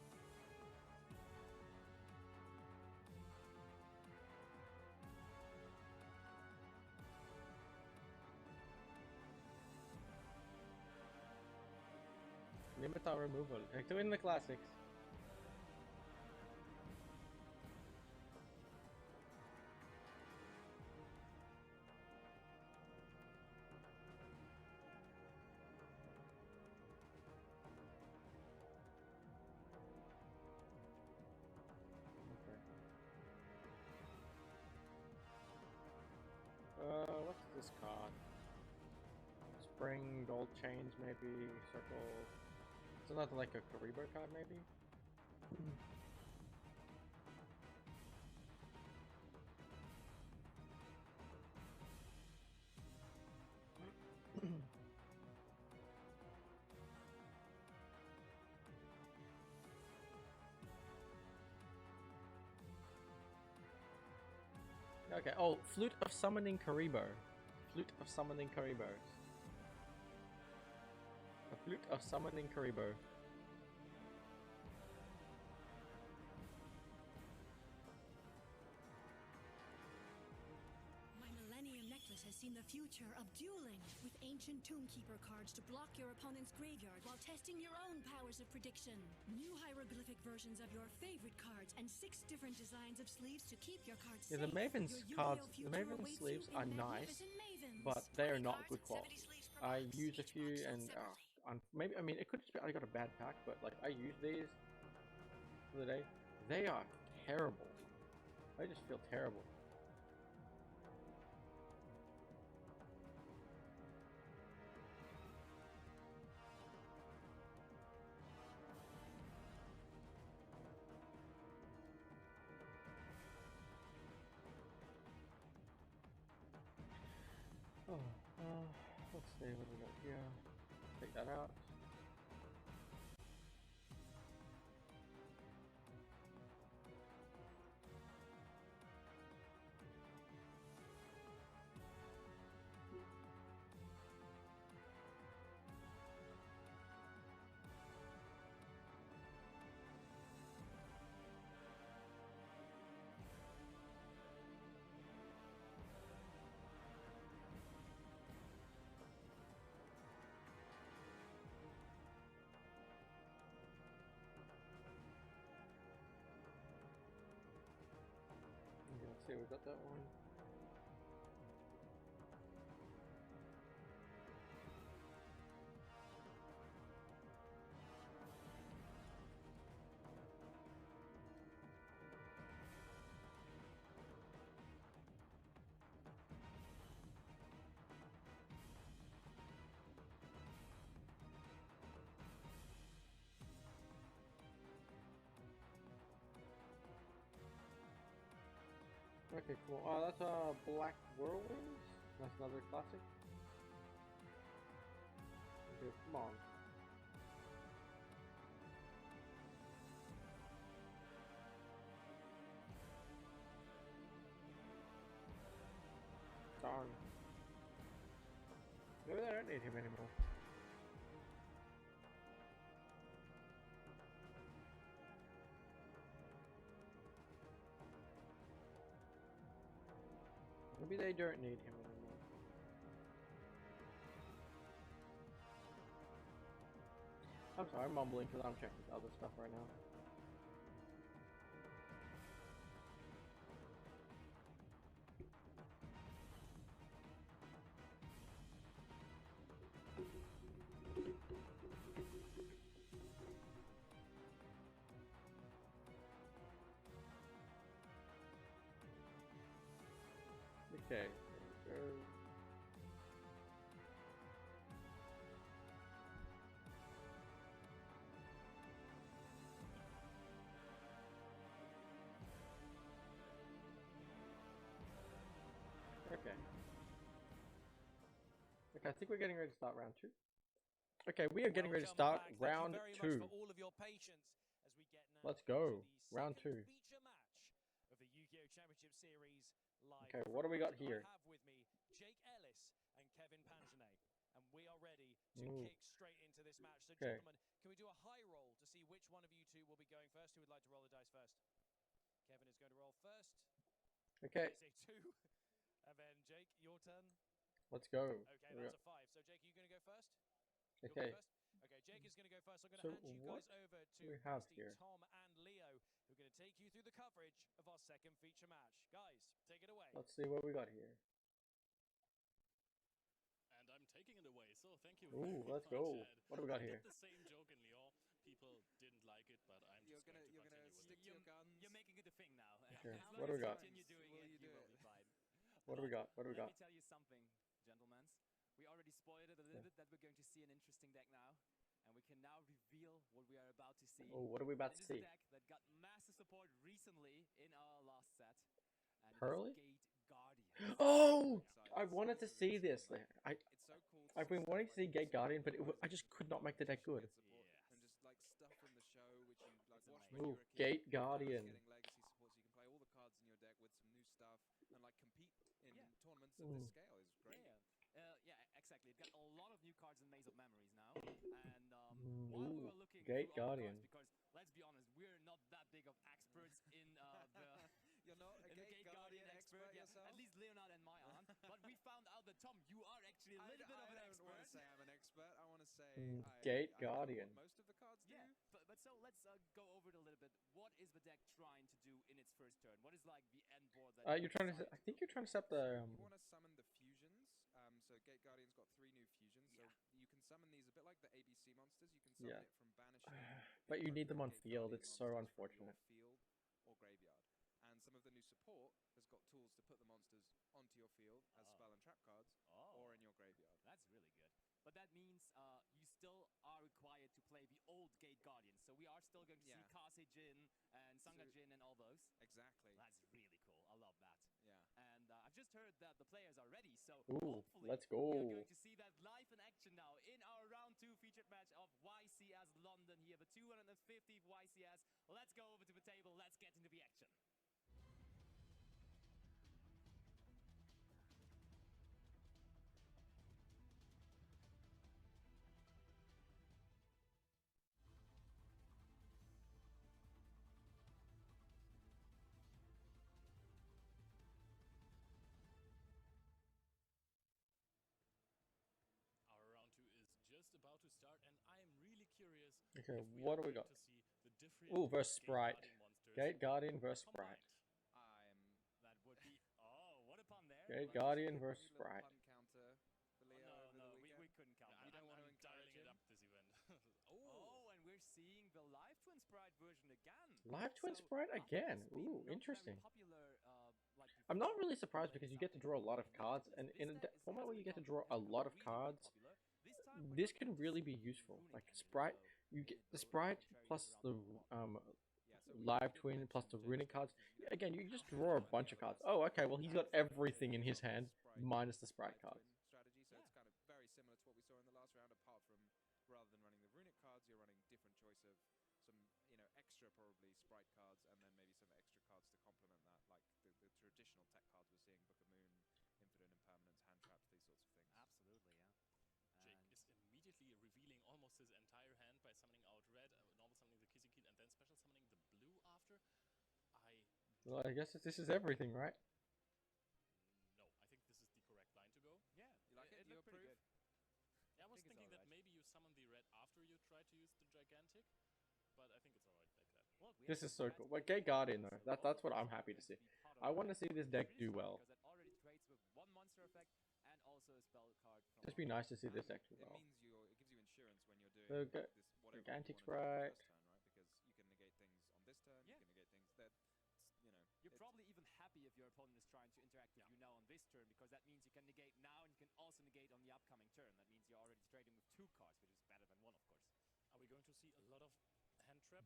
Limiter removal. Like to win the classics. What's this card? Spring, gold chains, maybe, circle. It's not like a Karibo card, maybe? Okay, oh, Flute of Summoning Karibo. Flute of Summoning Karibo. A Flute of Summoning Karibo. My Millennium Necklace has seen the future of dueling with ancient Tombkeeper cards to block your opponent's graveyard while testing your own powers of prediction. New hieroglyphic versions of your favorite cards and 6 different designs of sleeves to keep your cards safe. Yeah, the Maven's cards, the Maven's sleeves are nice, but they are not good quality. I use a few and maybe, I mean, it could just be I got a bad pack, but like I use these for the day. They are terrible. I just feel terrible. Oh, let's see what we got here. Take that out. Okay, let's see, we got that one. Okay, cool. Oh, that's a Black Whirlwind. That's another classic. Okay, come on. Darn. Maybe I don't need him anymore. Maybe they don't need him anymore. I'm sorry, I'm mumbling because I'm checking other stuff right now. Okay. Okay. Okay, I think we're getting ready to start round 2. Okay, we are getting ready to start round 2. Let's go. Round 2. Of the Yu-Gi-Oh! Championship Series live. Okay, what do we got here? I have with me Jake Ellis and Kevin Pangenet, and we are ready to kick straight into this match. So, gentlemen, can we do a high roll to see which one of you two will be going first? Who would like to roll the dice first? Kevin is going to roll first. Okay. I say 2. And then, Jake, your turn. Let's go. Okay, that's a 5. So, Jake, are you going to go first? Okay. Okay, Jake is going to go first. I'm going to hand you guys over to Tom and Leo, who are going to take you through the coverage of our second feature match. Guys, take it away. Let's see what we got here. And I'm taking it away, so thank you. Ooh, let's go. What do we got here? I did the same joke in Lyon. People didn't like it, but I'm just going to continue with it. You're making it a thing now. Okay. What do we got? Continue doing it, you will be fine. What do we got? What do we got? Let me tell you something, gentlemen. We already spoiled it a little bit that we're going to see an interesting deck now. And we can now reveal what we are about to see. Oh, what are we about to see? This is a deck that got massive support recently in our last set. And Pearly? Gate Guardian. Oh! I wanted to see this. I've been wanting to see Gate Guardian, but I just could not make the deck good. Ooh, Gate Guardian. Legacy support, so you can play all the cards in your deck with some new stuff and like compete in tournaments at this scale is great. Yeah, exactly. It got a lot of new cards in Maze of Memories now. And while we were looking Gate through all the Guardian. cards, because let's be honest, we're not that big of experts in You're not a Gate Guardian expert yourself? At least Leonard and my aunt. But we found out that Tom, you are actually a little bit of an expert. I don't want to say I'm an expert. I want to say Gate I Guardian. know what most of the cards do. But so let's go over it a little bit. What is the deck trying to do in its first turn? What is like the end board that You're trying to. I think you're trying to set the. You want to summon the fusions. So Gate Guardian's got 3 new fusions. So you can summon these a bit like the ABC monsters. You can summon it from banishment. But you need them on field. It's so unfortunate. Field or graveyard. And some of the new support has got tools to put the monsters onto your field as spell and trap cards, or in your graveyard. That's really good. But that means you still are required to play the old Gate Guardians. So we are still going to see Kase Jin and Sangha Jin and all those. Exactly. That's really cool. I love that. Yeah. And I've just heard that the players are ready. So hopefully let's go. We are going to see that live in action now in our round 2 featured match of YCS London here, the 250th YCS. Let's go over to the table. Let's get into the action. About to start, and I am really curious. Okay, what do we got? Ooh, versus Sprite. Gate Guardian versus Sprite. That would be. Oh, what a pun there! Gate Guardian versus Sprite. No, we couldn't count. Yeah, you don't want to dialing it up this event. Oh, and we're seeing the live Twin Sprite version again. Live Twin Sprite again. Ooh, interesting. Popular, I'm not really surprised because you get to draw a lot of cards, and in a format where you get to draw a lot of cards. This can really be useful. Like Sprite, you get the Sprite plus the live twin plus the runic cards. Again, you just draw a bunch of cards. Oh, okay. Well, he's got everything in his hand minus the Sprite cards. Strategy, so it's kind of very similar to what we saw in the last round. Apart from rather than running the runic cards, you're running different choice of some extra probably Sprite cards, and then maybe some extra cards to complement that, like the traditional tech cards we're seeing: Book of Moon, Infinite Impermanence, Hand Traps, these sorts of things. Absolutely, yeah. Jake is immediately revealing almost his entire hand by summoning out red, normal summoning the Kissing Keen, and then special summoning the blue after. Well, I guess this is everything, right? No, I This is so cool. But Gate Guardian though, that's what I'm happy to see. I want to see this deck do well. Because it already trades with one monster effect and also a spell card from Just be nice to see this deck do It well. means it gives you insurance when you're doing So, this whatever gigantic you want to do on the sprite. first turn, right? Because you can negate things on this turn, Yeah. you can negate things that, you know. You're probably even happy if your opponent is trying to interact with you now on this turn, because that means you can negate now and you can also negate on the upcoming turn. That means you're already trading with 2 cards, which is better than 1, of course. Are we going to see a lot of hand traps in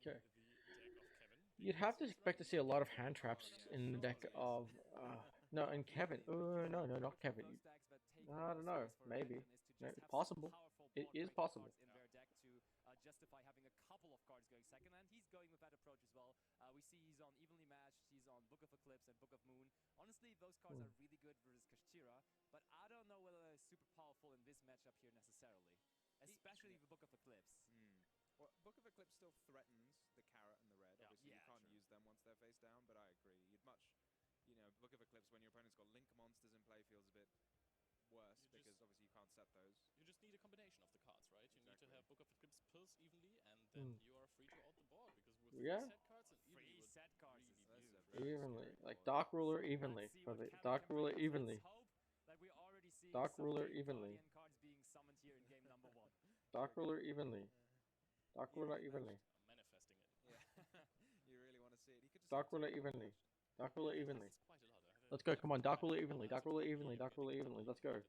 Okay. the deck of Kevin? You'd have to expect to see a lot of hand traps in the deck of no, and Kevin. No, not Kevin. I don't know. Maybe. Possible. It is possible. In their deck to justify having a couple of cards going second, and he's going with that approach as well. We see he's on Evenly Matched, he's on Book of Eclipse and Book of Moon. Honestly, those cards are really good versus Kashtira, but I don't know whether they're super powerful in this matchup here necessarily, especially the Book of Eclipse. Well, Book of Eclipse still threatens the carrot and the red. Obviously, you can't use them once they're face down, but I agree. You'd much, Book of Eclipse when your opponent's got link monsters in play feels a bit worse because obviously you can't set those. You just need a combination of the cards, right? You need to have Book of Eclipse pulse evenly, and then you are free to out the board, because with set cards and evenly set cards really evenly, like Dark Ruler evenly for the Dark Ruler evenly. Dark Ruler evenly. Cards being summoned here in game number 1. Dark Ruler evenly. Dark Ruler evenly. I'm manifesting it. Yeah, you really want to see it. Dark Ruler evenly. Dark Ruler evenly. Quite a lot. Let's go. Come on, Dark Ruler evenly. Dark Ruler evenly. Dark Ruler evenly. Let's go. It's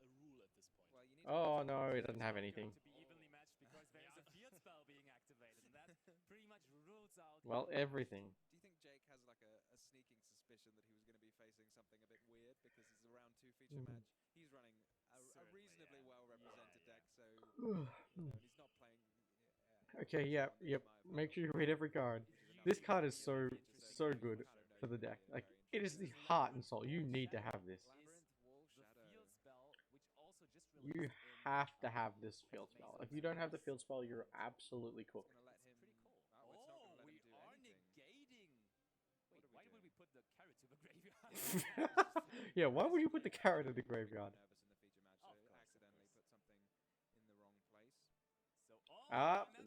a rule at this point. Well, you need Oh no, it doesn't have anything. To be evenly matched because there is a field spell being activated, and that pretty much rules out. Well, everything. Do you think Jake has like a sneaking suspicion that he was going to be facing something a bit weird because it's a round 2 feature match? He's running a reasonably well represented deck, so and he's not playing. Okay, yep. Make sure you read every card. This card is so good for the deck. Like, it is the heart and soul. You need to have this. You have to have this field spell. If you don't have the field spell, you're absolutely cooked. Oh, we are negating. Wait, why would we put the carrot to the graveyard? Yeah, why would you put the carrot in the graveyard? Accidentally put something in the wrong place.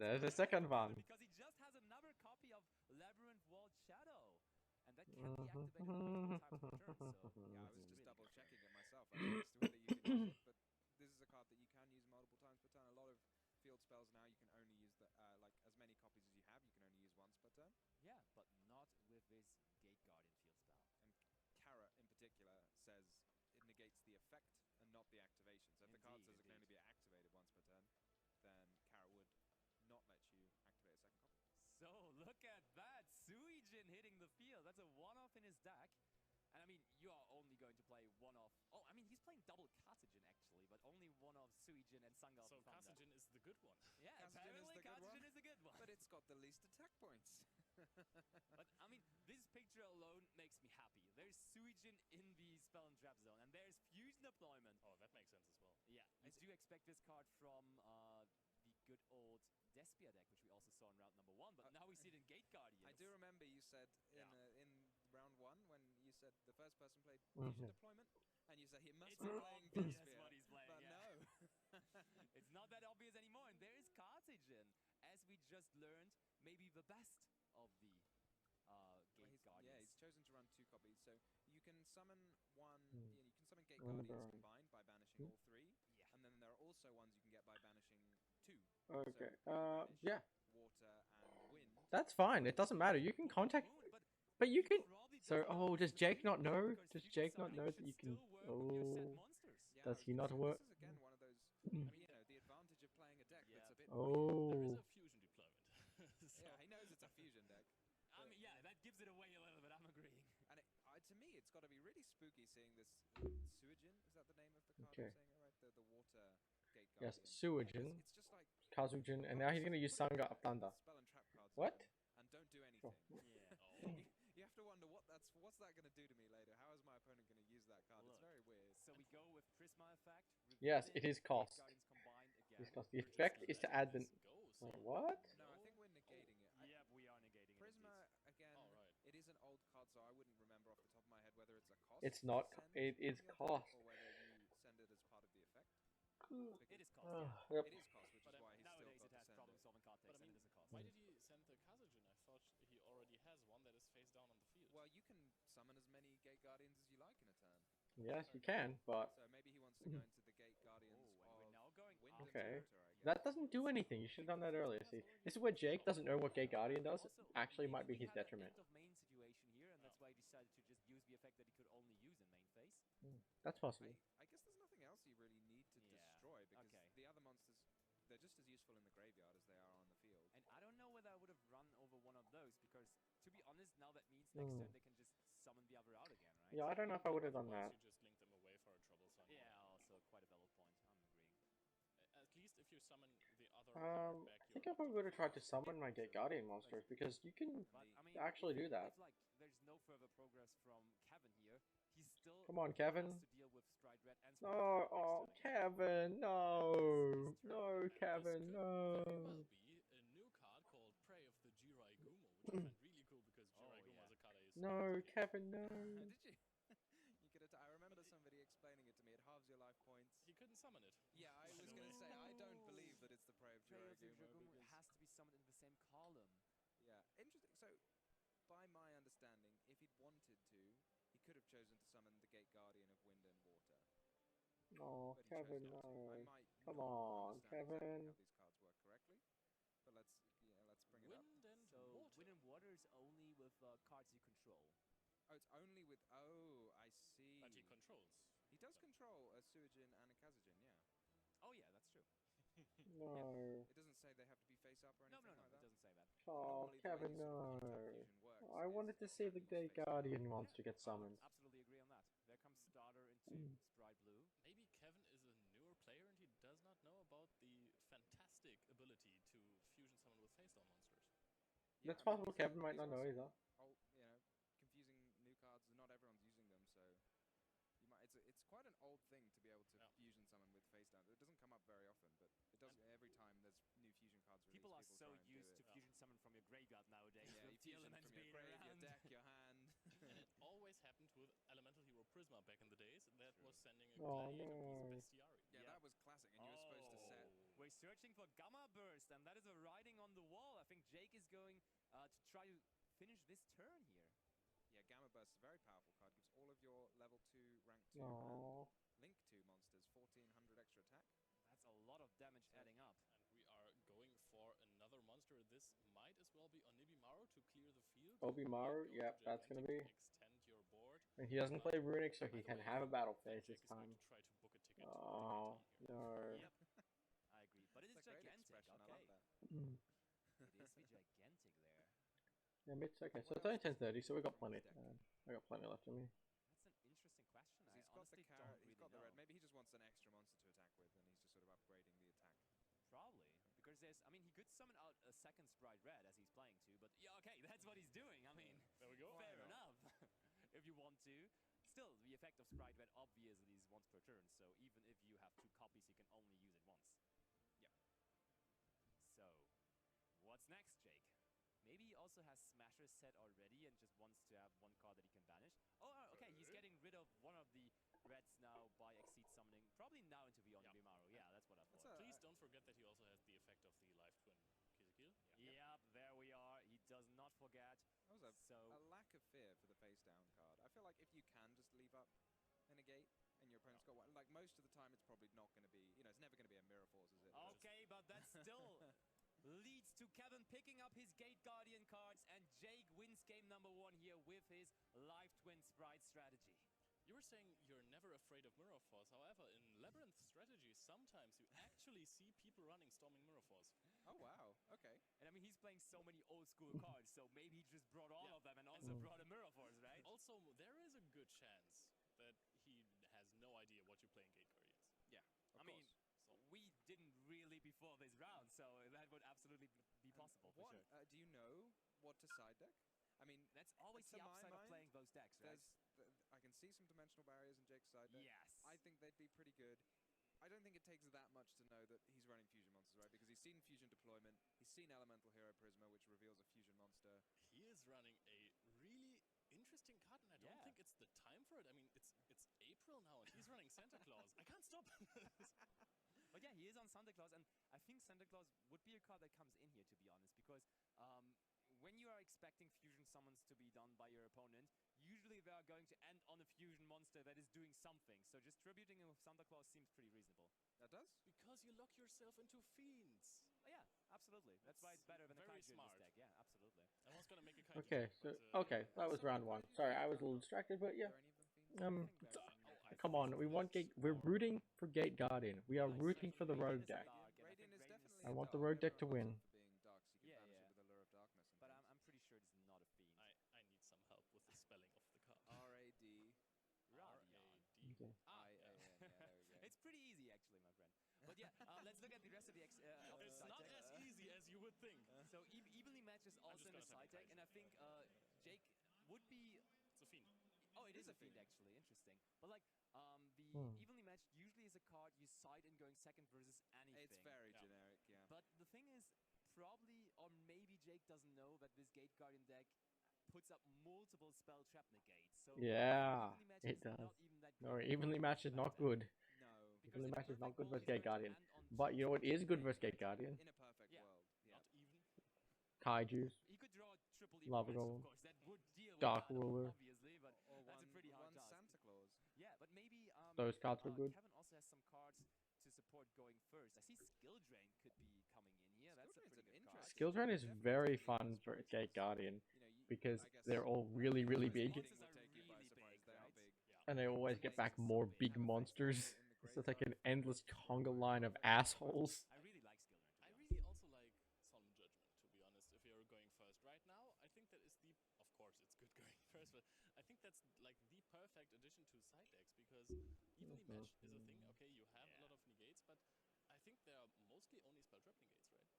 There's a second one. Because he just has another copy of Labyrinth Walled Shadow. And that can be activated multiple times per turn. So yeah, I was just double checking it myself as to whether you can use it. But this is a card that you can use multiple times per turn. A lot of field spells now you can only use like as many copies as you have, you can only use once per turn. Yeah, but not with this Gate Guardian field spell. And Kara in particular says it negates the effect and not the activation. So if the card says it can only be activated once per turn, then Kara would not let you activate a second copy. So look at that, Suijin hitting the field. That's a one-off in his deck. And I mean, you are only going to play one-off. Oh, I mean, he's playing double Kasijin actually, but only one-off Suijin and Sangha. So Kasijin is the good one. Yeah, apparently Kasijin is the good one. But it's got the least attack points. But I mean, this picture alone makes me happy. There's Suijin in the spell and trap zone, and there's fusion deployment. Oh, that makes sense as well. Yeah, I do expect this card from the good old Despia deck, which we also saw in round number 1, but now we see it in Gate Guardians. I do remember you said in round 1 when you said the first person played fusion deployment, and you said he must be playing Despia. What he's playing, but no. It's not that obvious anymore, and there is Kasijin, as we just learned, maybe the best of the Gate Guardians. Yeah, he's chosen to run 2 copies, so you can summon you can summon Gate Guardians combined by banishing all 3, and then there are also ones you can get by banishing 2. Okay. So yeah. Water and wind. That's fine. It doesn't matter. You can contact. But you can. So, does Jake not know? Does Jake not know that you can? Oh. Does he not work? This is again one of those. I mean, the advantage of playing a deck that's a bit. Oh. There is a fusion deployment. Yeah, he knows it's a fusion deck. I mean, yeah, that gives it away a little bit. I'm agreeing. And to me, it's got to be really spooky seeing this Suijin. Is that the name of the card? Okay. I'm saying it right? The water Gate Guardian. Yes, Suijin. It's just like Kazujin, and now he's gonna use Sangha of Thunder. Spell and trap cards. What? And don't do anything. Yeah. You have to wonder what's that going to do to me later? How is my opponent going to use that card? It's very weird. So we go with Prisma effect. Yes, it is cost. It's cost. The effect is to add the. Wait, what? No, I think we're negating it. Yeah, we are negating Prisma again. It is an old card, so I wouldn't remember off the top of my head whether it's a cost. It's not. It is cost. Or whether you send it as part of the effect. It is cost. Yep. It is cost, which is why he's nowadays still it has problem-solving card But decks, I mean, and it is a cost. why did he send the Kasijin? I thought Well, you can summon as many Gate Guardians as you like in a turn. Yes, you can, but... So maybe he wants to go into the Gate Guardians and of we're now going Wind Okay. and Water, I guess. That doesn't do anything. You should have done that earlier. See, this is where Jake doesn't know what Gate Guardian does. Also, Actually, might be maybe we his had an detriment. end of main situation here, and that's why he decided to just use the effect that he could only use in main phase. That's possible. I guess there's nothing else you really need to destroy, because the other monsters, they're just as useful in the graveyard as they are on the field. And I don't know whether I would have run over one of those, because to be honest, now that means next turn they can just summon the other out again, right? Yeah, I don't know if I would have done that. You just link them away for a troublesome. Yeah, also quite a valid point. I'm agreeing. At least if you summon the other I think I probably would have tried to summon my Gate Guardian monsters, because you can actually do that. If, like, there's no further progress from Kevin here, he's still Come on, Kevin. has to deal with Stride Red and Stride No, Red oh, next turn Kevin, again. no. No, Kevin, Very no. well be a new card called Prey of the RetroYGO, which I find really cool because RetroYGO as a card I used to No, Kevin, no. Did you? You could I remember somebody explaining it to me. It halves your life points. He couldn't summon it. Yeah, I was going to say, I don't believe that it's the Prey of RetroYGO has to be summoned in the same column. Yeah, interesting. So, by my understanding, if he'd wanted to, he could have chosen to summon the Gate Guardian of Wind and Water. Oh, But he Kevin, chose not to. no. I might Come not on, understand exactly Kevin. how these cards work correctly, but let's bring it up. Wind and So water. Wind and Water is only with cards you control. Oh, it's only with. Oh, I see. But he controls. He does control a Suijin and a Kazajin, yeah. Oh yeah, that's true. No. It doesn't say they have to be face up or No, anything no, like it that. doesn't say that. Oh, Normally the way Kevin, this sort of no. contact fusion works I wanted to is see the use Gate face up. Guardian monster get summoned. Absolutely agree on that. There comes Starter into Sprite Blue. Maybe Kevin is a newer player and he does not know about the fantastic ability to fusion summon with face down monsters. Yeah, That's I mean, possible. these Kevin are- might these not are know some either. confusing new cards. Not everyone's using them, so you might. It's quite an old thing to be able to fusion summon with face down. It doesn't come up very often, but it does every time there's new fusion cards released. People are so try and do used it. to fusion summon from your graveyard nowadays. Yeah, with you the fusion elements from your being grave, your around. deck, your hand. And it always happened with Elemental Hero Prisma back in the days. That was sending a Oh, Gladiator piece no. Bestiary. Yeah, that was classic, and you were supposed to set. We're searching for Gamma Burst, and that is a writing on the wall. I think Jake is going to try to finish this turn here. Yeah, Gamma Burst is a very powerful card. Gives all of your level 2, rank 2, Aww. Link 2 monsters 1400 extra attack. That's a lot of damage adding up. And we are going for another monster. This might as well be Onibimaru to clear the field. Obimaru, Go yep, to that's gonna be. Gigantic, extend your board. And he doesn't play Runic, so By he the can way, have a battle that phase this Jake is going time. to try to book a ticket Oh, to the no. Yep, I agree. But it is That's a great gigantic. expression. Okay, I love that. it is the gigantic there. Yeah, it's okay. So What it's only else is 10:30, so we got from plenty. his deck? I got plenty left in me. That's an interesting question. I He's got the honestly carrot, don't he's really got the red. know. Maybe he just wants an extra monster to attack with, and he's just sort of upgrading the attack. Probably. Because there's, I mean, he could summon out a second Sprite Red as he's playing to, but yeah, okay, that's what he's doing. I mean, There we go. fair enough. If you want to. Still, the effect of Sprite Red obviously is once per turn, so even if you have 2 copies, you can only use it once. Yeah. So, what's next, Jake? Maybe he also has Smasher set already and just wants to have 1 card that he can banish. Oh, okay, he's getting rid of one of the reds now by Exceed summoning. Probably now into the Onibimaru. Yeah, that's what I thought. Please don't forget that he also has the effect of the live twin Kizikil. Yep, there we are. He does not forget. That was a lack of fear for the face down card. I feel like if you can just leave up a negate and your opponent's got one, like most of the time it's probably not going to be, it's never going to be a Mirror Force, is it? Okay, but that still leads to Kevin picking up his Gate Guardian cards, and Jake wins game number 1 here with his live twin Sprite strategy. You were saying you're never afraid of Mirror Force. However, in Labyrinth strategy, sometimes you actually see people running Storming Mirror Force. Oh, wow. Okay. And I mean, he's playing so many old school cards, so maybe he just brought all of them and also brought a Mirror Force, right? Also, there is a good chance that he has no idea what you play in Gate Guardians. Yeah, I mean, we didn't really before this round, so that would absolutely be possible for sure. Do you know what to side deck? I mean, that's always the upside of playing those decks, right? I can see some dimensional barriers in Jake's side deck. Yes. I think they'd be pretty good. I don't think it takes that much to know that he's running fusion monsters, right? Because he's seen fusion deployment, he's seen Elemental Hero Prisma, which reveals a fusion monster. He is running a really interesting card, and I don't think it's the time for it. I mean, it's April now, and he's running Santa Claus. I can't stop. But yeah, he is on Santa Claus, and I think Santa Claus would be a card that comes in here, to be honest, because when you are expecting fusion summons to be done by your opponent, usually they are going to end on a fusion monster that is doing something. So just tributing him with Santa Claus seems pretty reasonable. That does? Because you lock yourself into fiends. Oh, yeah, absolutely. That's why it's better than a Kaiju in this deck. Yeah, absolutely. I was gonna make a Kaiju Okay, joke, so okay, that was round one. Sorry, I was a little distracted, but yeah. Come on, we want Gate. We're rooting for Gate Guardian. We are rooting for the Rogue deck. Radiant is definitely I want the Rogue deck to win. Yeah, but I'm pretty sure it's not a fiend. I need some help with the spelling of the card. R-A-D. Radion. Okay. I-A-N. Yeah, there we go. It's pretty easy, actually, my friend. But yeah, let's look at the rest of the It's not as easy as you would think. So evenly match is also in the side deck, and I think Jake would be. It's a fiend. Oh, it is a fiend actually. Interesting. But like the evenly matched usually is a card you side in going second versus anything. It's very generic, yeah. But the thing is, probably or maybe Jake doesn't know that this Gate Guardian deck puts up multiple spell trap negates. So Yeah, it does. No, evenly matched is not good. No. Evenly matched is not good versus Gate Guardian. But you know what is good versus Gate Guardian? In a perfect world, yeah. Not even. He Kaijus. could draw triple Lava of Golem. course. That would deal Dark with that, Ruler. obviously, but Or that's a pretty hard task. Santa Claus. Yeah, but maybe Those cards were good. Kevin also has some cards to support going first. I see Skill Drain could be coming in here. That's a pretty good card. Skill Drain is very fun for Gate Guardian because they're all really, really big. And they always get back more big monsters. So it's like an endless conga line of assholes. I really like Skill Drain. I really also like Solemn Judgment, to be honest, if you're going first. Right now, I think that is the... Of course, it's good going first, but I think that's like the perfect addition to side decks because evenly matched is a thing. Okay, you have a lot of negates, but I think they are mostly only spell trap negates, right?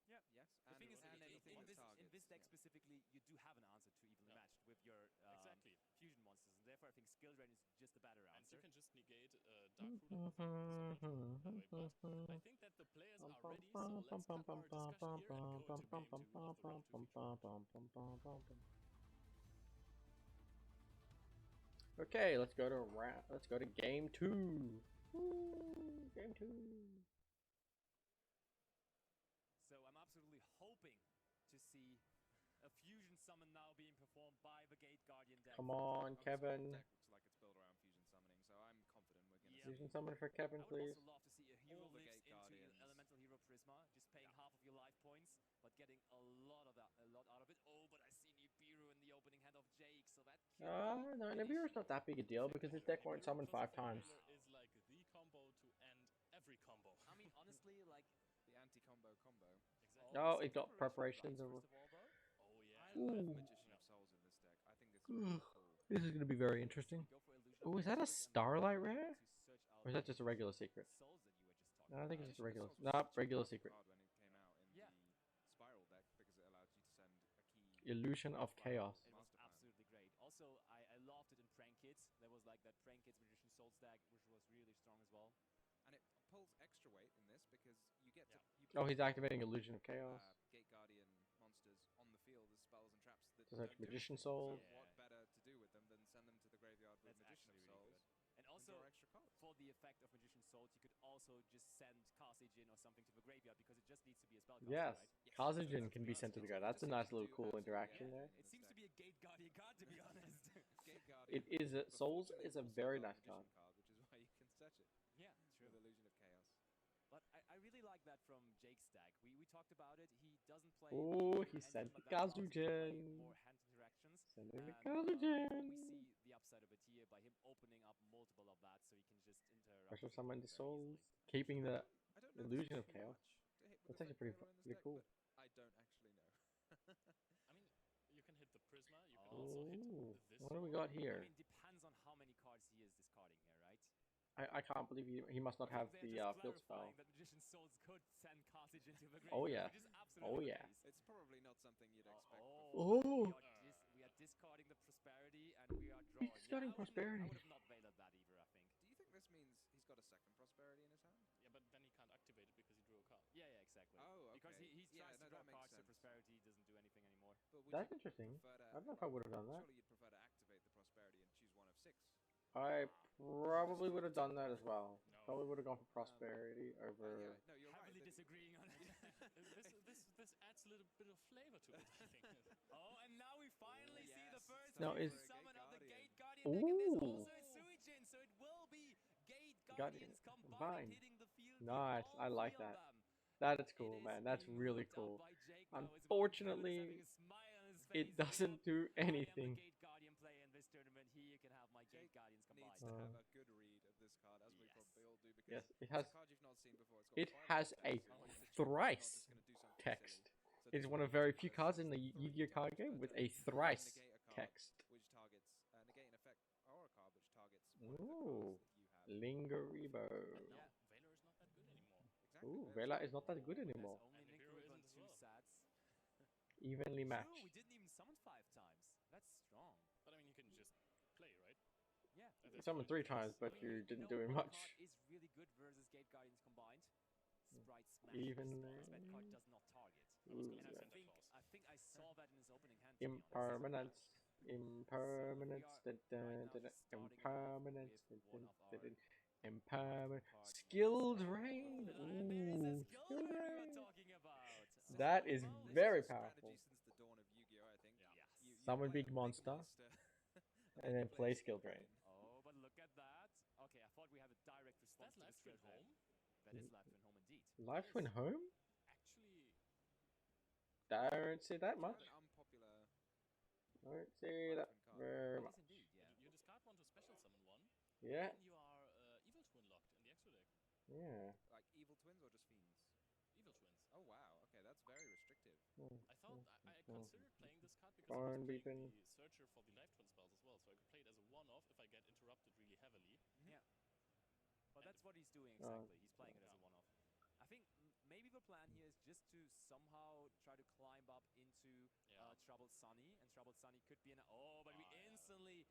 Yeah. Yes. The thing is, in this deck yeah. specifically, you do have an answer to evenly matched with your Exactly. fusion monsters, and therefore I think Skill Drain is just a better And answer. you can just negate Dark Ruler with it, so that way. But I think that the players are ready, so let's cut our discussion here and go into game 2 of the round 2 feature. Okay, let's go to game 2. Woo, game 2. So I'm absolutely hoping to see a fusion summon now being performed by the Gate Guardian deck. Come on, Kevin. Deck looks like it's built around fusion summoning, so I'm confident we're going to Fusion summon for Kevin, I would please. also love to see a hero All the lives Gate into Guardians. Elemental Hero Prisma, just paying half of your life points, but getting a lot out of it. Oh, but I see Nibiru in the opening hand of Jake, so that No, Nibiru's not that big a deal because his deck won't summon 5 times. Is like the combo to end every combo. I mean, honestly, like the anti-combo combo. Exactly. Oh, it got preparations of. first of all, though. Oh yeah. I love Magician of Souls in this deck. I think this is really cool. This is going to be very interesting. Oh, is that a Starlight rare? Or is that just a regular secret? Souls that you were just talking No, I think it's just a regular. Souls was No, such a regular powerful secret. card when it came out in the Spiral deck because it allowed you to send a key. Illusion of Chaos. It was absolutely great. Also, I loved it in Prank Kids. There was like that Prank Kids Magician Souls deck, which was really strong as well. And it pulls extra weight in this because you get to. You Oh, put, he's activating Illusion of Chaos. Gate Guardian monsters on the field as spells and traps that Just like don't do Magician anything. Soul. So what better to do with them than send them to the graveyard with That's Magician of actually really Souls? good. And also, draw extra cards. for the effect of Magician Souls, you could also just send Karsijin or something to the graveyard because it just needs to be a spellcaster, Yes, right? Karzajin can be sent to the guard. That's a nice little cool interaction there. It seems to be a Gate Guardian card, to be honest. Gate Guardian It is. Souls is a very nice Magician card. which is why you can search it Yeah, true. with Illusion of Chaos. But I really like that from Jake's deck. We talked about it. He doesn't play. Oh, he anything sent the like that. He also play Kazujin. More hand interactions. Sending the And, Kazujin. we see the upside of it here by him opening up multiple of that, so he can just interact. Special with summon it the very souls, easily. keeping the I don't know Illusion if of there's too Chaos. much to hit with That's the actually Flamethrower in this pretty deck, cool. but I don't actually know. I mean, you can hit the Prisma. You can also hit Ooh, this. what do we one. got here? I mean, depends on how many cards he is discarding here, right? I can't believe he must not have They're the just field clarifying spell. that Magician Souls could send Carthage into the graveyard. Oh yeah. Which is absolutely Oh the yeah. case. It's probably not something you'd expect. Oh. We are discarding the Prosperity and we are drawing. Discarding Prosperity. I would have not veilered that either, I think. Do you think this means he's got a second Prosperity in his hand? Yeah, but then he can't activate it because he drew a card. Yeah, exactly. Oh, okay. Because he tries to that draw makes cards, so sense. Prosperity doesn't do anything anymore. But would That's you interesting. prefer to- I don't know if I would have done that. Surely you'd prefer to activate the Prosperity and choose one of 6. I probably would have done that as well. Probably would have gone for Prosperity over. No, you're Heavily right. disagreeing on it. this adds a little bit of flavor to it, I think. Oh, and now we finally see the first No, is summon of the Gate Guardian deck, and there's also a Suijin, so it will be Gate Guardians combined hitting the field. Nice, I like that. That is cool, man. That's really cool. Unfortunately, it doesn't do anything. Gate Guardian player in this tournament. Here you can have my Gate Guardians combined. Needs to have a good read of this card, as we probably all do, because Yes, it's a card you've not seen before. It has a thrice text. It is one of very few cards in the Yu-Gi-Oh card game with a thrice text. Which targets negate an effect or a card which targets Ooh, Lingeribo. Yeah, Valor is not that good anymore. Exactly. Ooh, Vela is not that good anymore. Only Nibiru on 2 sets. Evenly True, matched. we didn't even summon 5 times. That's strong. But I mean, you can just play, right? Yeah. You summoned 3 times, but you didn't do much. Card is really good versus Gate Guardians combined. Sprite Smash. Even that card does not target. Ooh, And yeah. I think I saw that in his opening hand. Impermanence. Impermanence. Impermanence. Impermanence. Skilled Rain. Ooh, Skilled Rain. That is very powerful. Since the dawn of Yu-Gi-Oh, I think. Yeah. Summon big monster. And then play Skill Drain. Oh, but look at that. Okay, I thought we had a direct response to the Skill Home. That is Life Twin Home indeed. Life Twin Home? Actually, don't see that much. Unpopular. Don't see that very much. Indeed, yeah. you discard one to special summon one. Yeah. And you are Evil Twin locked in the extra deck. Yeah. Like Evil Twins or just Fiends? Evil Twins. Oh wow, okay, that's very restrictive. I thought I considered playing this card because Barn I was playing Beacon. the Searcher for the Life Twin spells as well, so I could play it as a one-off if I get interrupted really heavily. Yeah. But that's what he's doing exactly. He's playing it as a one-off. I think maybe the plan here is just to somehow try to climb up into Troubled Sunny, and Troubled Sunny could be an... Oh, but we instantly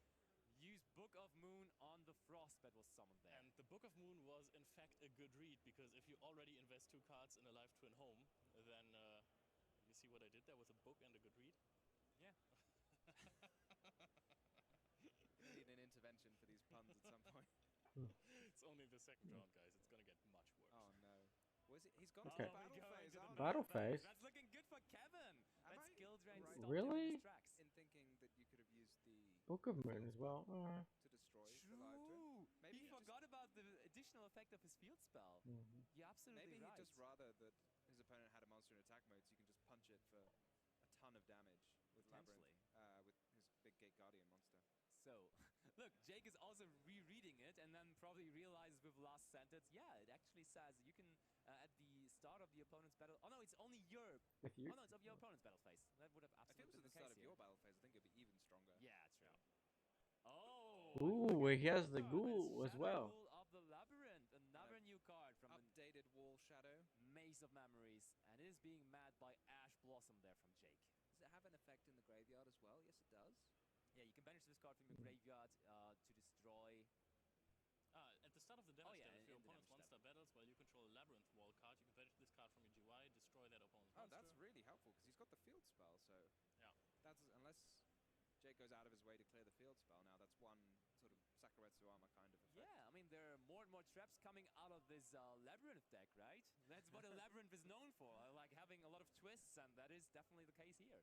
use Book of Moon on the Frost that was summoned there. And the Book of Moon was in fact a good read, because if you already invest 2 cards in a Life Twin Home, then you see what I did there with a book and a good read? Yeah. You need an intervention for these puns at some point. It's only the second round, guys. It's gonna get much worse. Oh no. Was it? He's gone Okay. to battle phase. Oh, no. Battle phase? That's looking good for Kevin. That skill drain right stopped Really? his tracks. in thinking that you could have used the Book of Moon as well. to destroy the Live Twin? True. Maybe He forgot about the additional effect of his field spell. You're absolutely Maybe right. he'd just rather that his opponent had a monster in attack mode, so you can just punch it for a ton of damage with Labyrinth, with his big Gate Guardian monster. So, look, Jake is also rereading it and then probably realizes with the last sentence, yeah, it actually says you can, at the start of the opponent's battle... Oh no, it's only your... With you? Oh no, it's of your opponent's battle phase. That would have If it was absolutely at the start of your battle phase, I think it'd be even stronger. Yeah, true. Oh! Ooh, he has the Ghoul as well. Ghoul of the Labyrinth, another new card from Updated Wall Shadow. Maze of Memories, and it is being mad by Ash Blossom there from Jake. Does it have an effect in the graveyard as well? Yes, it does. Yeah, you can banish this card from your graveyard to destroy... At the start of the damage step, if your in the opponent's damage monster battles while you control a Labyrinth Wall card, you can banish this card from your GY, destroy that opponent's Oh, monster. that's really helpful, because he's got the field spell, so... Yeah. That's, unless Jake goes out of his way to clear the field spell now, that's one sort of Sakuretsu Armor kind of effect. Yeah, I mean, there are more and more traps coming out of this Labyrinth deck, right? That's what a Labyrinth is known for, like having a lot of twists, and that is definitely the case here.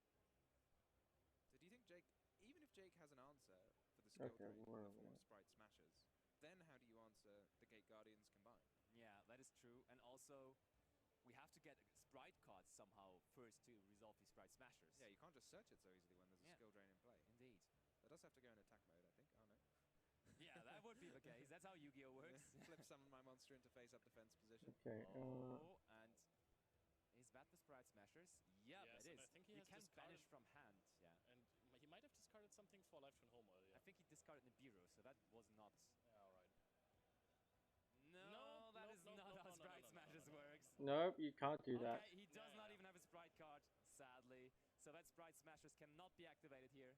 So do you think Jake, even if Jake has an answer for the skill drain in the form of Sprite Smashers, then how do you answer the Gate Guardians combined? Yeah, that is true. And also, we have to get Sprite cards somehow first to resolve these Sprite Smashers. Yeah, you can't just search it so easily when there's a skill drain in play. Indeed. That does have to go in attack mode, I think. Oh no. Yeah, that would be the case. That's how Yu-Gi-Oh works. Flip summon my monster into face-up defense position. Okay. Oh, and is that the Sprite Smashers? Yeah, Yes, it and is. I think he You has can discarded- banish from hand, yeah. And he might have discarded something for Life Twin Home earlier. I think he discarded Nibiru, so that was not... Yeah, alright. No, that is not how Sprite Smashers works. Nope, you can't do that. Okay, he does not even have a Sprite card, sadly. So that Sprite Smashers cannot be activated here.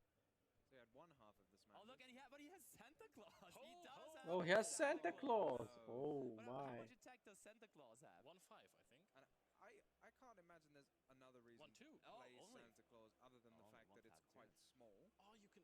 So he had one half of the Smashers. Oh, look, and but he has Santa Claus. He does have Oh, he has Santa Claus. Oh But how my. much attack does Santa Claus have? 1/5, I think. And I can't imagine there's another reason 1/2. to Oh, play only. Santa Claus other than the Only fact that it's 1/2, quite small. Oh, you can...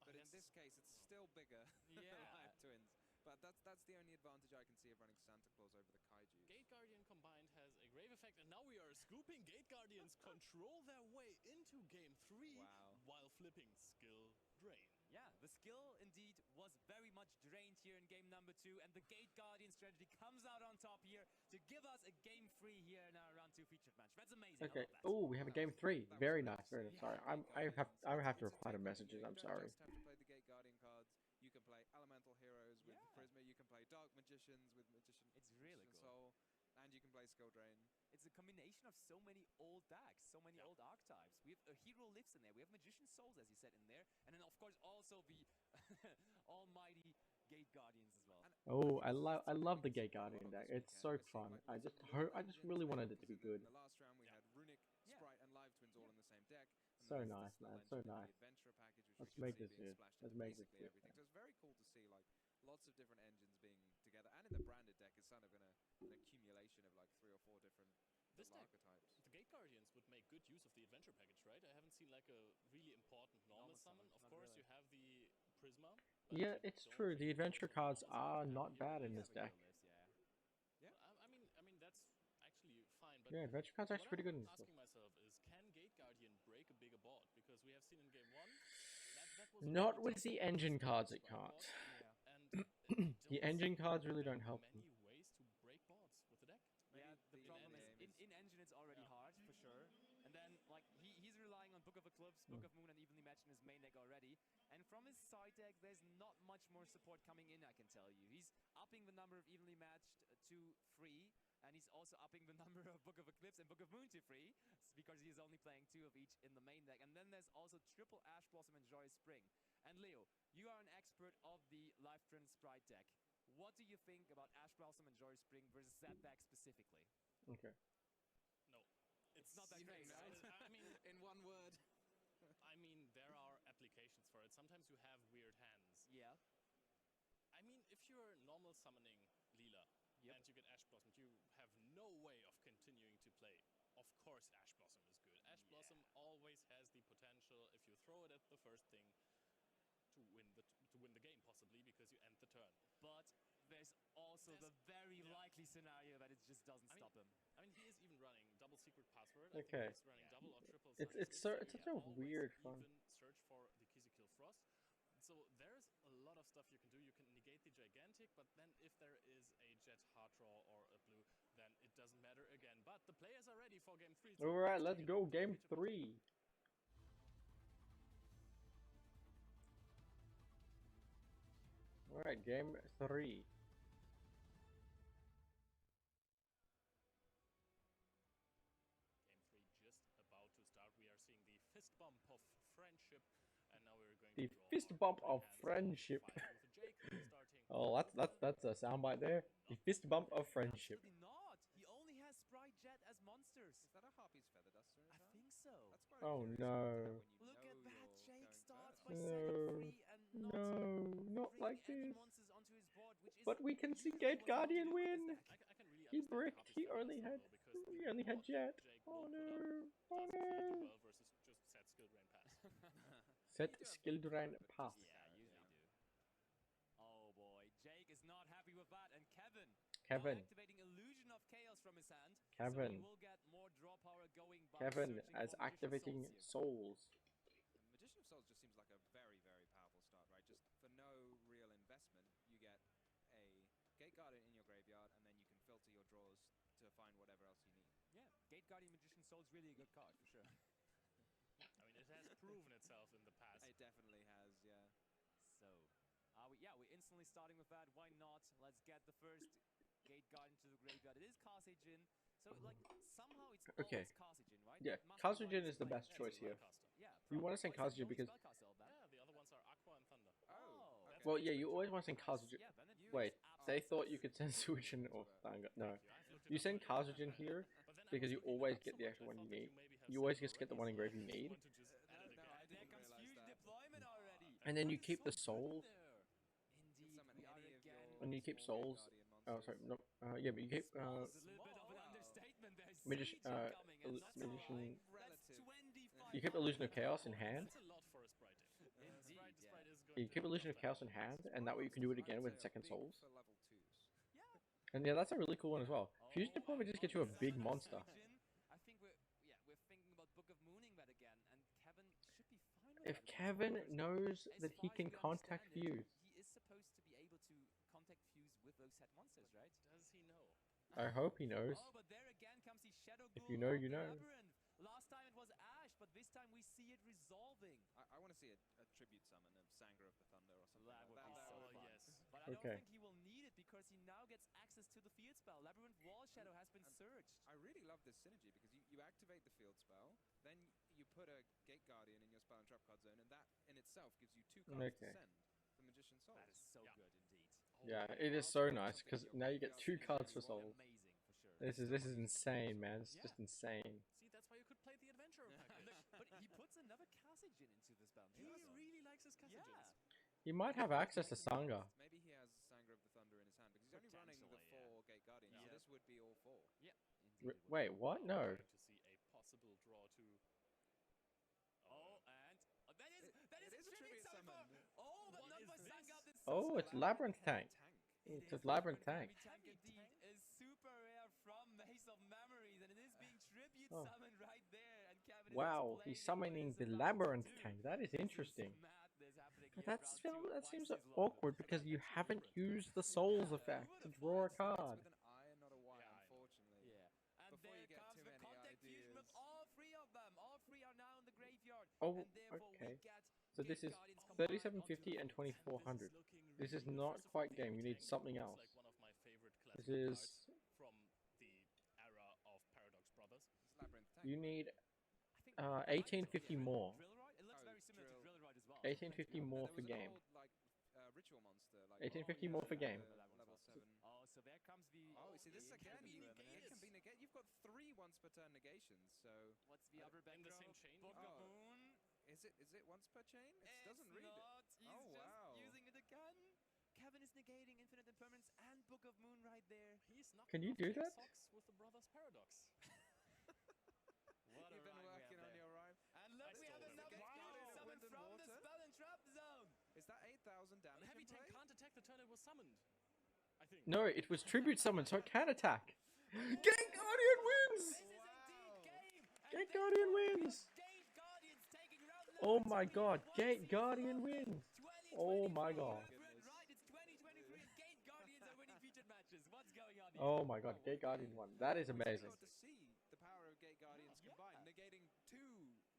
But in this case, it's still bigger than Yeah. Live Twins. But that's the only advantage I can see of running Santa Claus over the Kaijus. Gate Guardian combined has a grave effect, and now we are scooping. Gate Guardians control their way into game 3 while flipping skill drain. Yeah, the skill indeed was very much drained here in game number 2, and the Gate Guardian strategy comes out on top here to give us a game 3 here in our round 2 featured match. That's amazing. Okay. Oh, we have a game 3. Very nice. Very nice. Sorry, I have to reply to messages. I'm sorry. You don't just have to play the Gate Guardian cards. You can play Elemental Heroes with the Prisma. You can play Dark Magicians with Magician. It's really cool. Soul, and you can play Skill Drain. It's a combination of so many old decks, so many old archetypes. We have a Hero Lives in there. We have Magician Souls, as you said, in there, and then of course also the almighty Gate Guardians as well. Oh, I love the Gate Guardian deck. It's so fun. I just really wanted it to be good. In the last round we had Runic, Sprite, and Live Twins all in the same deck. So nice, man. So nice. Adventurer package, which Let's we make can this see being good. splashed Let's into make this basically good. everything. So it's very cool to see like lots of different engines being together, and in the branded deck it's kind of an accumulation of like 3 or 4 different This deck, archetypes. the Gate Guardians would make good use of the adventure package, right? I haven't seen like a really important normal summon. Of course, you have the Prisma. Yeah, it's true. The adventure cards are not bad in this deck. I mean that's actually fine. But Yeah, adventure cards are actually pretty good in what this I'm deck. asking myself is, can Gate Guardian break a bigger board? Because we have seen in game 1 that was Not with the engine cards, it can't. And The engine cards really don't help them. many ways to break boards with the deck. Yeah, the problem is in engine it's already hard for sure, and then like he's relying on Book of Eclipse, Book of Moon, and evenly matched in his main deck already. And from his side deck, there's not much more support coming in. I can tell you, he's upping the number of evenly matched to 3, and he's also upping the number of Book of Eclipse and Book of Moon to 3 because he's only playing 2 of each in the main deck. And then there's also triple Ash Blossom and Joyous Spring. And Leo, you are an expert of the Life Twin Sprite deck. What do you think about Ash Blossom and Joyous Spring versus that deck specifically? Okay. No, it's not that great, right? I mean, in one word. I mean, there are applications for it. Sometimes you have weird hands. Yeah. I mean, if you're normal summoning Leela and you get Ash Blossom, you have no way of continuing to play. Of course, Ash Blossom is good. Ash Blossom always has the potential, if you throw it at the first thing, to win the game possibly because you end the turn. But there's also the very likely scenario that it just doesn't stop him. I mean, he is even running double secret password. Okay. I think he's running double or triple. It's such a weird fun. Even search for the Kizikil Frost. So there's a lot of stuff you can do. You can negate the Gigantic, but then if there is a Jet hard draw or a blue, then it doesn't matter again. But the players are ready for game 3. All right, let's go game 3. All right, game 3. Fist bump of friendship, and now we're going The to draw fist bump of friendship. Oh, that's a soundbite there. The fist bump of friendship. Absolutely not. He only has Sprite Jet as monsters. Is that a Harpy's Feather Duster? I think so. That's quite Oh no. Look at that. Jake starts by No. setting free and Not bringing like any this. monsters onto his board, which is But we can see usually Gate what Guardian you do with win. this deck. I can really He understand bricked. Harpy's He Feather only Duster, had. though, because He only had Jet. Jake Oh will put no. up Oh does really no. well versus just set skill drain pass. Set skill drain pass. Yeah, usually do. Oh boy, Jake is not happy with that, and Kevin. Kevin. Now activating Illusion of Chaos from his hand. Kevin. So he will get more draw power going by Kevin searching as for Magician activating Souls here. souls. Magician of Souls just seems like a very, very powerful start, right? Just for no real investment, you get a Gate Guardian in your graveyard, and then you can filter your draws to find whatever else you need. Yeah, Gate Guardian Magician Soul's really a good card for sure. I mean, it has proven itself in the past. It definitely has, yeah. So, we're instantly starting with that. Why not? Let's get the first Gate Guardian to the graveyard. It is Kasejin, so like somehow it's Okay. always Kasejin, right? Yeah, It must be Kasejin why is the it's best playing. choice here. Yeah, You want to say probably. Kasejin Why is because. it the only spellcaster of that? Yeah, the other ones are Aqua and Thunder. Oh, okay. Well, yeah, you always want to send Kasejin. Yeah, then it Wait, makes they absolute thought sense. you could send Suichin or Thanga. No. I've looked it You up send already. Kasejin here But then I because was you looking it always up get so the much, actual I one you thought that need. maybe have You always said just get the already, one engrave you so I need. just want to just add it No, again. I They're didn't realize confused that. deployment already. And then you That is keep so the souls. good there. Indeed, Summon we are any of your again. And you keep small souls. Gate Guardian Oh, sorry. monsters. No. Yeah, but you keep. Small is a little bit of an understatement. There's Magician. siege incoming, and that's Magician. That's 25. You keep Illusion of Chaos in hand. That's a lot for a sprite deck. Indeed, Sprite is You keep Illusion of Chaos in hand, and that way you can do it again with second souls. For level 2s. And yeah, that's a really cool one as well. Fusion Deployment just gets you a big monster. I think we're thinking about Book of Mooning that again, and Kevin should be fine with If that. Kevin knows that he can contact Fuse. He is supposed to be able to contact Fuse with those set monsters, right? Does he know? I hope he knows. Oh, but there again comes the Shadow If Ghoul you know, of you the know. Labyrinth. Last time it was Ash, but this time we see it resolving. I want to see a tribute summon of Sanger of the Thunder or something That like would that. be That so would be fun. Yes. But I don't Okay. think he will need it because he now gets access to the field spell. Labyrinth Wall Shadow has been surged. I really love this synergy because you activate the field spell, then you put a Gate Guardian in your spell and trap card zone, and that in itself gives you 2 cards to send. The Magician's Soul. That is so good indeed. Yeah, it is so nice because now you get 2 cards for souls. Amazing for sure. This is insane, man. It's just insane. See, that's why you could play the Adventurer package. But he puts another Kasijin into this balance. He really likes his Kasijins. He might have access to Sangha. Maybe he has Sanger of the Thunder in his hand because he's only running the 4 Gate Guardians, so this would be all 4. Yeah. Wait, what? No. To see a possible draw to. Oh, and that is a tribute summon. Oh, but not for Sangha. Oh, it's Labyrinth Tank. It's a Labyrinth Tank. Indeed, is super rare from Maze of Memories, and it is being tribute Oh. summoned right there. And Kevin is Wow, explaining he's what summoning is the about Labyrinth to do. Tank. That is interesting. Madness happening But here that throughout seems two. Twice as awkward because you haven't used the Souls effect to draw a card. With an I and not a Y, unfortunately. Yeah. And Before there you get comes too the many contact fusion with ideas. all 3 of them. All 3 are now in the graveyard. Oh, and therefore okay. we get So Gate this is Guardians combined 3750 and 2400. This is not quite game. You need something else. Like one of my favorite This classic is. cards from the era of Paradox Brothers. It's Labyrinth Tank. You need I think 1850 more. Drill Ride? It looks very similar to Drill Ride as well. 1850 more There for was an game. old, like, ritual monster. Like, 1850 more for game. Level 7. Oh, so there comes the. Oh, see, this again, Academy it Remnants. can be negated. You've got 3 once per turn negations, so... What's the other in the backdrop? same chain? Book of Moon? Is it once per chain? It doesn't read not. it. He's Oh, just wow. using it again. Kevin is negating Infinite Impermanence and Book of Moon right there. He's not Can you do that? socks with the Brothers Paradox. What You've been working on your rhyme. And look, we have stole it. another Wow. summon Wind and from the water? spell and trap zone. Is that 8,000 The damage heavy in tank play? can't attack the turn it was summoned. I think. No, it was Tribute Summon, so it can attack. Gate Guardian wins! This is indeed game. And Gate there Guardian we go. wins! Gate Guardians taking round Oh number my 2 god, once Gate again. Guardian wins! Oh my god. Right, it's 2023 and Gate Guardians are winning featured matches. What's going on here? Oh my god, Gate Guardian won. That is amazing. Got to see the power of Gate Guardians combined, negating 2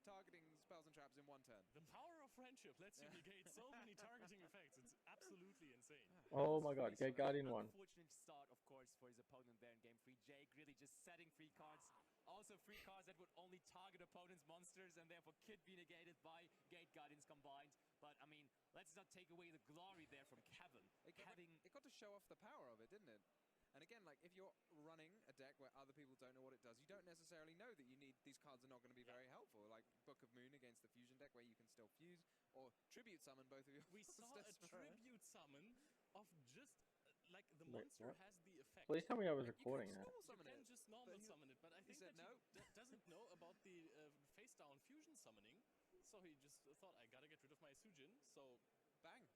targeting spells and traps in 1 turn. The power of friendship lets you negate so many targeting effects. It's absolutely insane. Oh my god, Gate Guardian won. Unfortunate start, of course, for his opponent there in game 3. Jake really just setting free cards. Also free cards that would only target opponent's monsters and therefore could be negated by Gate Guardians combined. But, I mean, let's not take away the glory there from Kevin. It got to show off the power of it, didn't it? And again, like, if you're running a deck where other people don't know what it does, you don't necessarily know that you need, these cards are not going to be very helpful. Like Book of Moon against the Fusion deck where you can still fuse, or Tribute Summon both of you. We saw a tribute summon of just, like, the Wait, monster what? has the effect. Please tell me I was You can recording that. normal summon You can it. just normal But summon it, but I think said that no. he doesn't know about the face-down fusion summoning, so he just thought, I gotta get rid of my Sujin, so Bang.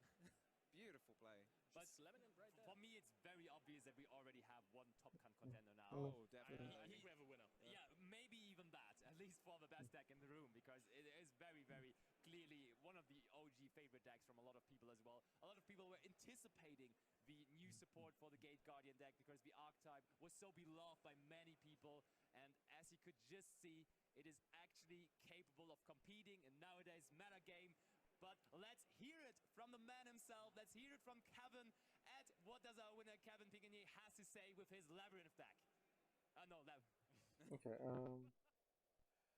Beautiful play. But slamming it right there. for me, it's very obvious that we already have one top contender now. Oh, definitely. I think we have a winner. Yeah, maybe even that, at least for the best deck in the room, because it is very, very clearly one of the OG favorite decks from a lot of people as well. A lot of people were anticipating the new support for the Gate Guardian deck because the archetype was so beloved by many people, and as you could just see, it is actually capable of competing in nowadays meta game. But let's hear it from the man himself. Let's hear it from Kevin at what does our winner Kevin Pigonier has to say with his Labyrinth deck. No, that. Okay,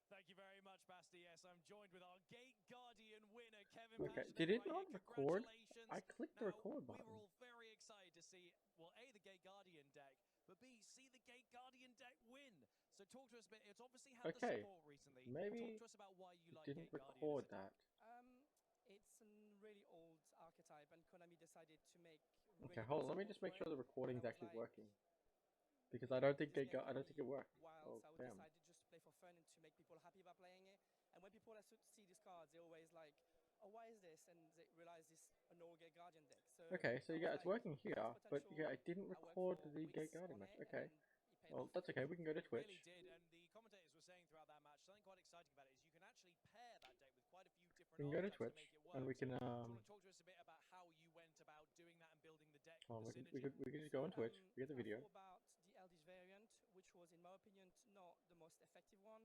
Thank you very much, Basti. Yes, I'm joined with our Gate Guardian winner, Kevin. Okay, Paginac did it right not here. record? Congratulations. I clicked the Now, record We button. were all very excited to see, well, A, the Gate Guardian deck, but B, see the Gate Guardian deck win. So talk to us a bit. It's obviously had Okay, the support recently. maybe talk to us about why you it like didn't Gate record Guardian. that. It's a really old archetype, and Konami decided to make. Okay, hold on. Let me just make sure the recording's actually working. Because I don't think it worked. Oh, So I damn. decided just to play for fun and to make people happy about playing it. And when people see these cards, they always like, oh, why is this? And they realized it's an all Gate Guardian deck. So Okay, so I was yeah, it's like, working here, has but potential. yeah, I didn't I worked record for the weeks Gate Guardian on match. it, Okay, and it paid well off. that's okay. We can go to It Twitch. really did, and the commentators were saying throughout that match something quite exciting about it is you can actually pair that deck with quite a few different We can go to archetypes to Twitch, make it work. and we can So, do you want to talk to us a bit about how you went about doing that and building the deck? Oh, The we synergy? could just go on Twitch. We get the video. I thought about the Eldritch variant, which was, in my opinion, not the most effective one.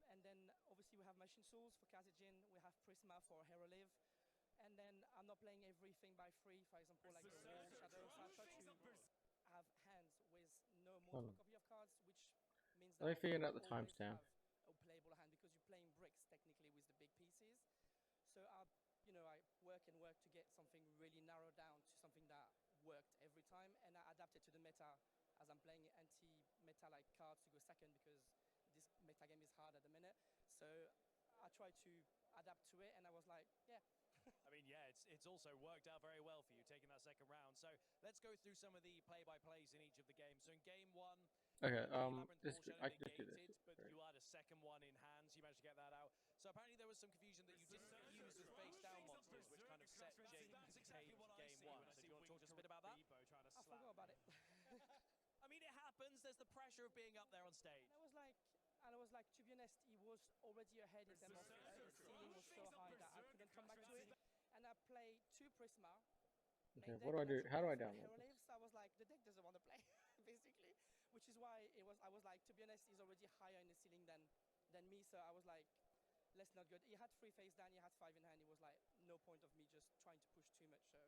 And then obviously we have Machine Souls for Kazejin, we have Prisma for Hero Live, and then I'm not playing everything by free, for example, like the Wall Shadow, so I try to have hands with no multiple copy of cards, which means that Let me figure out the always timestamp. have a playable hand because you're playing bricks technically with the big pieces. So I work and work to get something really narrowed down to something that worked every time, and I adapted to the meta as I'm playing anti-meta like cards to go second because this meta game is hard at the minute. So I tried to adapt to it, and I was like, yeah. I mean, yeah, it's also worked out very well for you taking that second round. So let's go through some of the play-by-plays in each of the games. So in game one, Okay, the Labyrinth this Ball Shadow I can just do negated, this. but you had a second one in hands. You managed to get that out. So apparently there was some confusion that you didn't use the face-down monsters, which kind of set Jade game one. So do you want to talk to us a bit about that? I forgot about it. I mean, it happens. There's the pressure of being up there on stage. And I was like, to be honest, he was already ahead in terms of the ceiling was so high that I couldn't come back to it. And I played 2 Prisma. Okay, what do I do? How do I download Hero this? Lives, I was like, the deck doesn't want to play, basically. Which is why I was like, to be honest, he's already higher in the ceiling than me. So I was like, let's not go. He had 3 face down, he had 5 in hand. It was like, no point of me just trying to push too much. So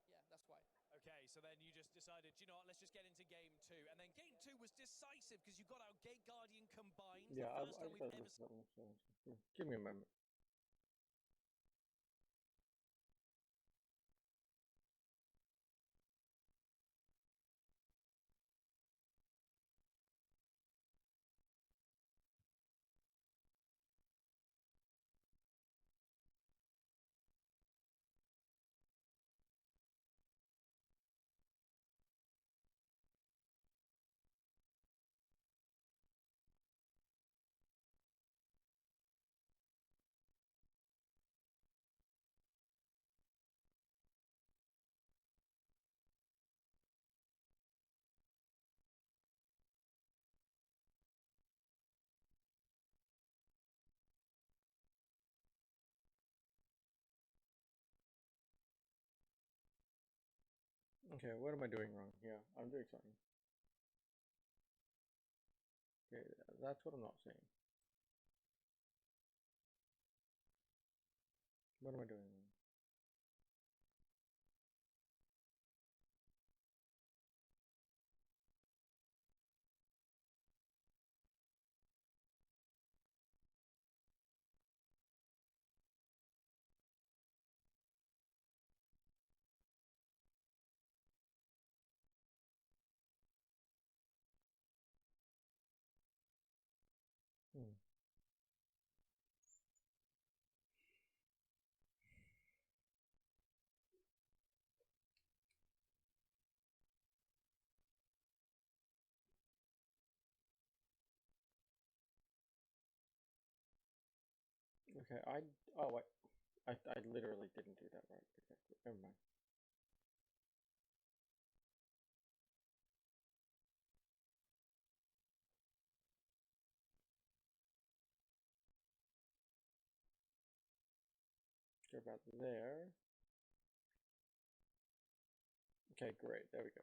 yeah, that's why. Okay, so then you just decided, you know what, let's just get into game 2. And then game 2 was decisive because you got out Gate Guardian combined. Yeah, the first time we've ever give me a moment. Okay, what am I doing wrong? Yeah, I'm doing something. Okay, that's what I'm not saying. What am I doing wrong? Okay, oh wait, I literally didn't do that right. Okay, never mind. Go about there. Okay, great. There we go.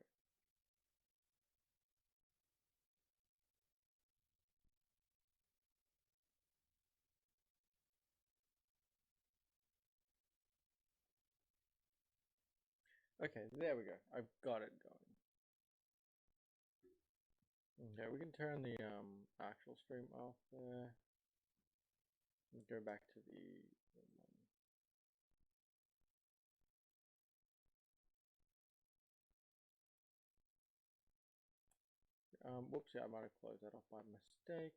Okay, there we go. I've got it going. Okay, we can turn the actual stream off there. And go back to the whoops, yeah, I might have closed that off by mistake.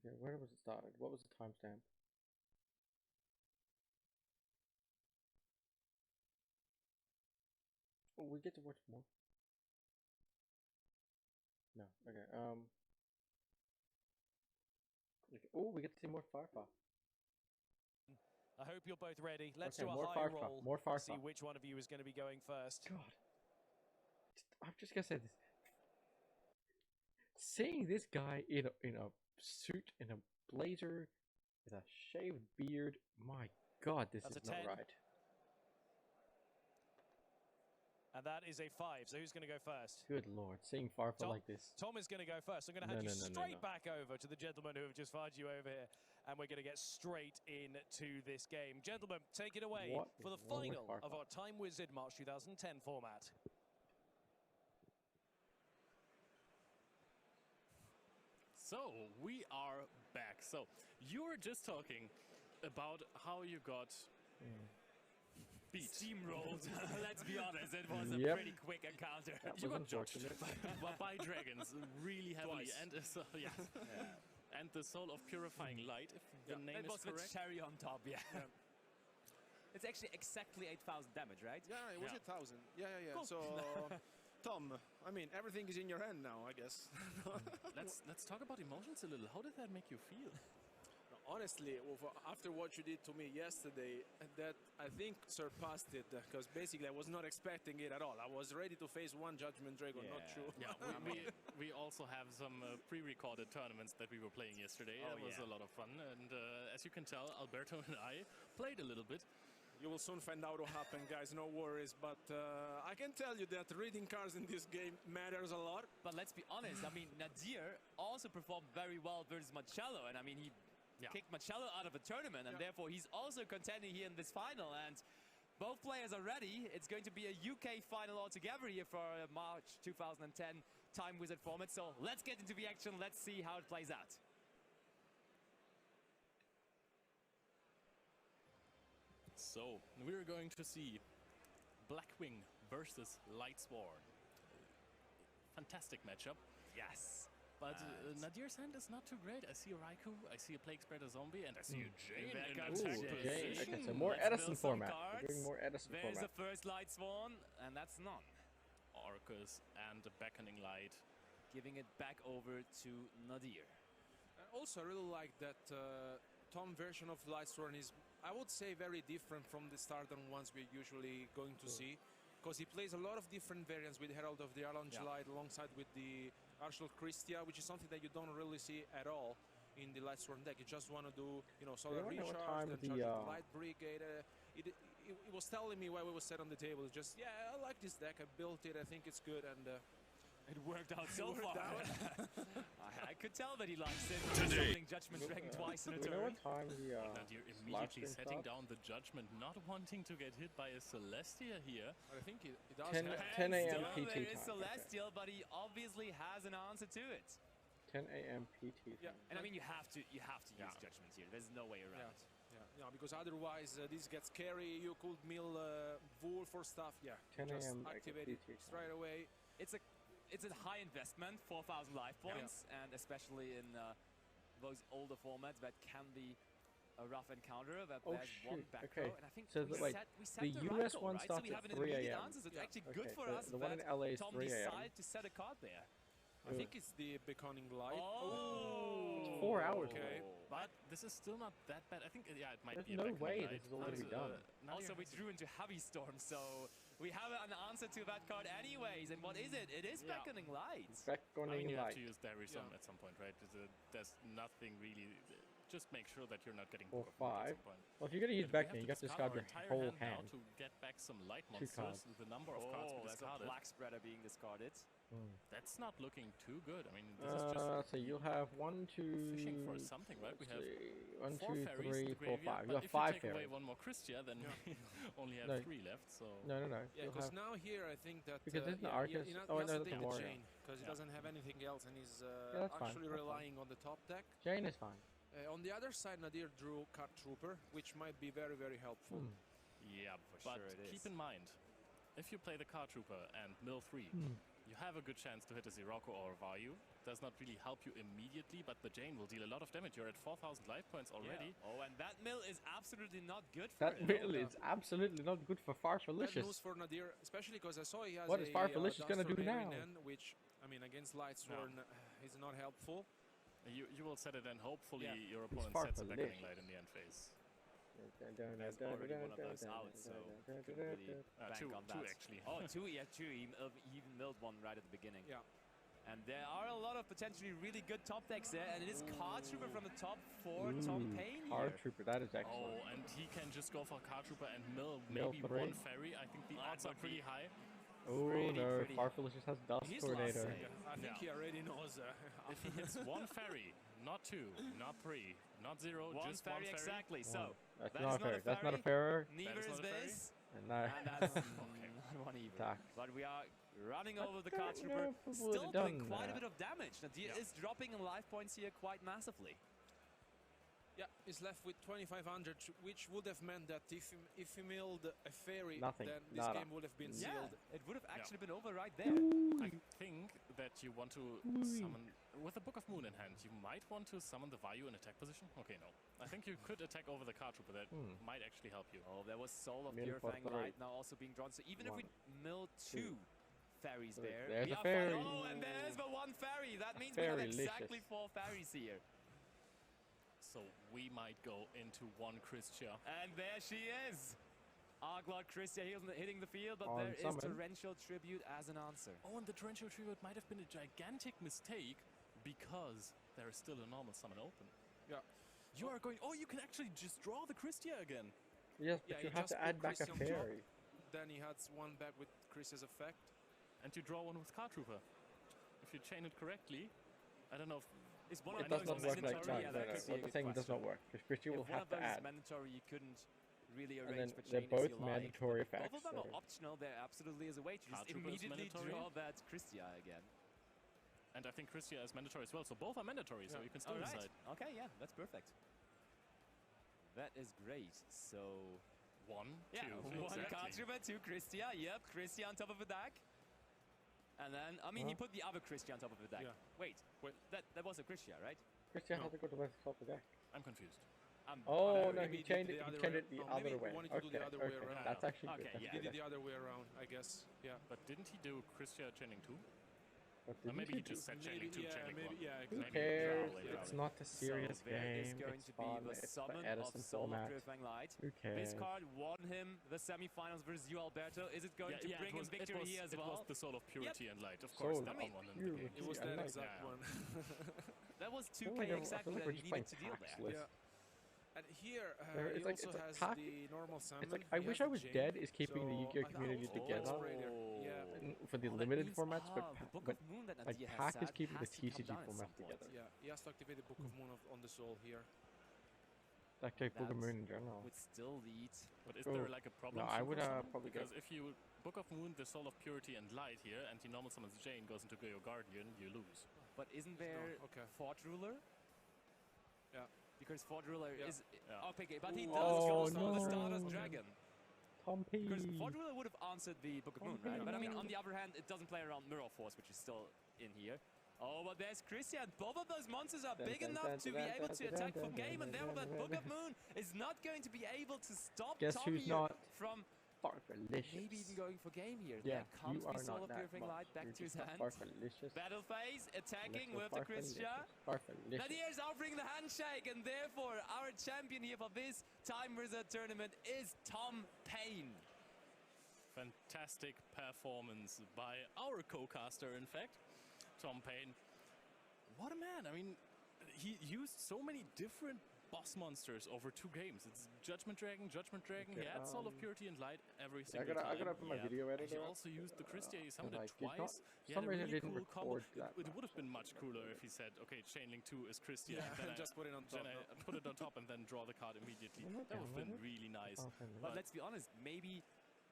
Okay, where was it started? What was the timestamp? Oh, we get to watch more. No. Okay. Oh, we get to see more Firefly. I hope you're both ready. Let's Okay, do a more high Firefly, roll more and see Firefly. which one of you is going to be going first. God. I'm just gonna say this. Seeing this guy in a suit, in a blazer, with a shaved beard, my God, this That's is a not 10. right. And that is a 5. So who's going to go first? Good Lord, seeing Firefly Tom? like this. Tom is going to go first. I'm going to hand you straight back over to the gentlemen who have just fired you over here. And we're going to get straight into this game. Gentlemen, take it away for the final of our Time Wizard March 2010 format. So, we are back. So, you were just talking about how you got beat. Steamrolled. Let's be honest, it was a pretty quick encounter. You got judged by dragons really heavily. And and the Soul of Purifying Light, if the name it is was with correct. cherry on top, It's actually exactly 8,000 damage, right? Yeah, it was 8,000. Yeah. Cool. So, Tom, I mean, everything is in your hand now, I guess. Let's talk about emotions a little. How did that make you feel? Honestly, after what you did to me yesterday, that I think surpassed it, because basically I was not expecting it at all. I was ready to face one Judgment Dragon, not two. Yeah, we also have some pre-recorded tournaments that we were playing yesterday. That was a lot of fun, and as you can tell, Alberto and I played a little bit. You will soon find out what happened, guys, no worries, but I can tell you that reading cards in this game matters a lot. But let's be honest, I mean, Nadir also performed very well versus Marcello, and I mean, he kicked Marcello out of a tournament, and therefore he's also contending here in this final, and both players are ready. It's going to be a UK final altogether here for March 2010 Time Wizard format, so let's get into the action, let's see how it plays out. So, we're going to see Blackwing versus Lightsworn. Fantastic matchup. Yes. But Nadir's hand is not too great. I see a Raikou, I see a Plague Spreader Zombie, and I see a Jane in attack position. Okay, so more Edison format. We're doing more Edison There's format. the first Lightsworn, and that's none. Orcus and the Beckoning Light. Giving it back over to Nadir. Also, I really like that Tom version of Lightsworn is, I would say, very different from the Stardom ones we're usually going to see, because he plays a lot of different variants with Herald of the Avalanche Light alongside with the Arshal Christia, which is something that you don't really see at all in the Lightsworn deck. You just want to do, Solar Recharge, then charge the Light Brigade. It was telling me while we were set on the table, just, I like this deck, I built it, I think it's good, and it worked out so far. I could tell that he likes it. Today. Judgment Dragon twice in a You know turn. what time the Nadir immediately setting down the Judgment, not wanting to get hit by a Celestia here. I think it does 10 a.m. PT There is time. Celestial, but he obviously has an answer to it. 10 a.m. PT time. And I mean, you have to use Judgment here. There's no way around it. Yeah, because otherwise this gets scary. You could mill Wolf or stuff. 10 just a.m. activate it straight away. It's a high investment, 4,000 life points, and especially in those older formats that can be a rough encounter. That there's one back row, and I think so we set the the US Raikou, one right? starts So we at have an 3 immediate a.m. answer. So it's actually good for the, us the one that in LA is Tom 3 a.m. decided to set a card there. I think it's the Beckoning Light. Oh! It's 4 hours. Okay. But this is still not that bad. I think, it might There's be a no Beckoning way Light. this is already done. Also, we drew into Heavy Storm, so we have an answer to that card anyways. And what is it? It is Beckoning Light. Beckoning you have Light. to use Dairy Zone at some point, right? There's nothing really. Just make sure that you're not getting Or booked at 5. some point. Well, if you're going to use Beckoning, you have to discard your whole hand hand. now to get back some light 2 monsters. cards. The number of cards we There's a discarded. Black Spreader being discarded. That's not looking too good. I mean, this is just so you'll have 1, 2. fishing for something, right? We have 1, 4 2, fairies in 3, the 4, 5. graveyard, You but have if 5 you take away fairies. one more Christia, then we only have No. 3 left. So No. Yeah, because now here I think that Because there's an he Arcus. has Oh, to no, that's a take warrior. Jane, because he doesn't have anything else, and he's that's fine, actually that's fine. relying on the top deck. Jane is fine. On the other side, Nadir drew Card Trooper, which might be very, very helpful. yeah, For but sure it keep is. in mind, if you play the Car Trooper and mill 3, you have a good chance to hit a Sirocco or a Vayu. Does not really help you immediately, but the Jane will deal a lot of damage. You're at 4,000 life points already. Yeah. Oh, and that mill is absolutely not good for That him. mill is absolutely not good for Bad Farfalicious. news for Nadir, especially because I saw he has What is Farfalicious gonna do Duster now? every Nen, which, I mean, against Lightsworn is not helpful. You will set it, and hopefully your It's opponent sets a Farfalicious. beckoning light in the end phase. There's already one of those out, so couldn't really bank two, on that. two actually. Oh, two, yeah, two. He even milled one right at the beginning. Yeah. And there are a lot of potentially really good top decks there, and it is Car Trooper from the top for Tom Payne Car here. Trooper, that is excellent. Oh, and he can just go for Car Trooper and mill Mill maybe three. one ferry. I think the odds are pretty high. Oh no, Farfalicious has Dust He's Tornado. lost it. I think he already knows. If he hits one ferry, not two, not three, not zero, One just ferry, one ferry. exactly. So That's that not is fair. not a That's not a ferry. fair. Neither That is is not a ferry. this. And no. And that's not one either. Attack. But we are running over the don't Car Trooper, know if we still would've doing done quite a that. bit of damage. Nadir is dropping in life points here quite massively. Yeah, he's left with 2,500, which would have meant that if he milled a ferry, Nothing. then this Nada. game would have been Yeah, sealed. it would have actually been over right there. I think that you want to summon, with the Book of Moon in hand, you might want to summon the Vayu in attack position. Okay, no. I think you could attack over the Car Trooper. That might actually help you. Oh, there was Soul of Mill for Purifying three. Light now also being drawn. So even if we mill two, two ferries three. there, There's we a are ferry. fine. Oh, and there's the one ferry. That means we have Ferry-licious. exactly 4 ferries here. So we might go into one Christia. And there she is. Arglord Christia hitting the field, but On there is summon. Torrential Tribute as an answer. Oh, and the Torrential Tribute might have been a gigantic mistake because there is still a normal summon open. Yeah. You are going, oh, you can actually just draw the Christia again. Yes, Yeah, but you he have just to put add back a Christian on top. fairy. Then he has one back with Chris's effect. And you draw one with Car Trooper. If you chain it correctly, I don't know if... Is one It of does those not work like mandatory? that. Yeah, No, that no. could be a What the good thing does not question. work. Because Christia If will one have of to those add. is mandatory, you couldn't really And arrange then for they're chain both as you like. mandatory But effects. both of them so- are optional. There absolutely is a way to Car just Trooper is immediately mandatory. draw that Christia again. And I think Christia is mandatory as well, so both are mandatory, so you can still All right. decide. Okay, yeah, that's perfect. That is great. So One, yeah, two, one exactly. Car Trooper, two Christia. Yep, Christia on top of the deck. And then, I mean, he put the other Christia on top of the deck. Yeah. Wait, that was a Christia, right? Christia has to go to the top of the deck. I'm confused. Oh no, maybe he changed did it. the He other changed way- it the oh, other maybe way. he wanted to do the other way Okay, around. that's actually Okay, good. yeah. He did it the other way around, I guess. Yeah. But didn't he do Christia chaining 2? But Or maybe he didn't just said chaining 2, yeah, chaining maybe, 1. yeah, Who exactly. cares? Probably, It's probably. not a serious so there is game. going It's to be fun. the It's the summon of Edison Soul of format. Purifying Light. Who cares? This card won him the semifinals versus you, Alberto. Is it going to bring him victory here as It well? was the Soul of Purity and Light, of Soul course. of That one in the Purity. game. It was I that like exact that. one. That was I feel 2K like I exactly feel like that we're he just needed playing to deal there. taxless. Yeah. And here, There- he it's like- also it's has attack. the normal summon. It's like I he wish has I the was chain, dead is keeping the so Yu-Gi-Oh I community thought together Raider, yeah. for the Oh, that limited means, formats, the Book but of Moon that like Nadia has Pack is said keeping the has to come TCG down at format some point. together. Yeah, he has to activate the Book of Moon on the soul here. Like Book of That Moon in general. would still lead. But is Oh. there like a problem? No, I super would summon? probably go. Because if you Book of Moon, the Soul of Purity and Light here, and the normal summons Jane goes into Go Guardian, you lose. But isn't there okay. Fort Ruler? Yeah. Because Fort Ruler Yeah. is Yeah. okay, but he Ooh. does Oh, go for the Stardust no. Dragon. Tom P. Because Fort Ruler would have answered the Book of Moon, right? But I mean, Tom on the other hand, it doesn't play around Mirror Force, which is still in here. Oh, but there's Christian. Both of those monsters are big enough to be able to attack for game, and therefore that Book of Moon is not going to be able to stop Guess Tommy who's not from Farfalicious. maybe even going for game here. Yeah, There comes you are the Soul not of that Purifying much. Light back You're to his just not hand. Farfalicious. Battle phase, attacking You're with the Christia. Farfalicious. Nadir is offering the handshake, and therefore our champion here for this Time Wizard tournament is Tom Payne. Fantastic performance by our co-caster, in fact, Tom Payne. What a man! I mean, he used so many different boss monsters over 2 games. It's Judgment Dragon. He Okay, had Soul of Purity and Light every I single time. gotta open my video And editor he up, also used the Christia. He summoned I it did not- twice. He some had a reason really didn't cool combo. record that It would have much. been much cooler if he said, "Okay, Chainlink 2 is Christia." Yeah, then just put it on top. Then I put it on top and then draw the card immediately. That would have been really nice. But let's be honest, maybe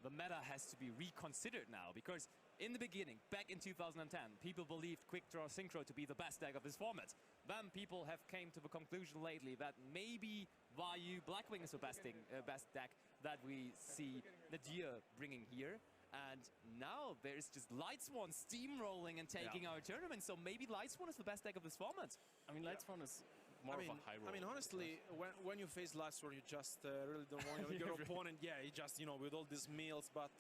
the meta has to be reconsidered now, because in the beginning, back in 2010, people believed Quick Draw Synchro to be the best deck of this format. Then people have came to the conclusion lately that maybe Vayu Blackwing is the best deck that we see Nadir bringing here. And now there's just Lightsworn steamrolling and taking our tournament. So maybe Lightsworn is the best deck of this format. I mean, Lightsworn is more of a high roll. I mean, honestly, when you face Lightsworn, you just really don't want your opponent. Yeah, he just, you know, with all these meals. But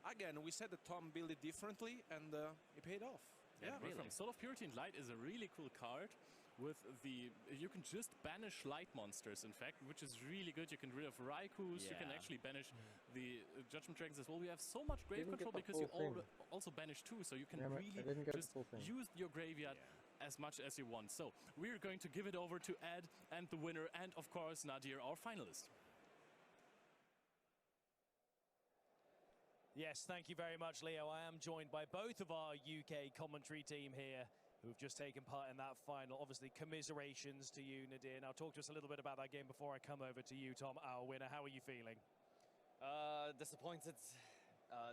again, we said that Tom built it differently, and it paid off. Yeah, really. Soul of Purity and Light is a really cool card. With the, you can just banish light monsters, in fact, which is really good. You can rid of Raikus, you can actually banish the Judgment Dragons as well. We have so much grave control because you also banish two, so you can really just use your graveyard as much as you want. So we're going to give it over to Ed and the winner, and of course Nadir, our finalist. Yes, thank you very much, Leo. I am joined by both of our UK commentary team here who've just taken part in that final. Obviously, commiserations to you, Nadir. Now, talk to us a little bit about that game before I come over to you, Tom, our winner. How are you feeling? Disappointed,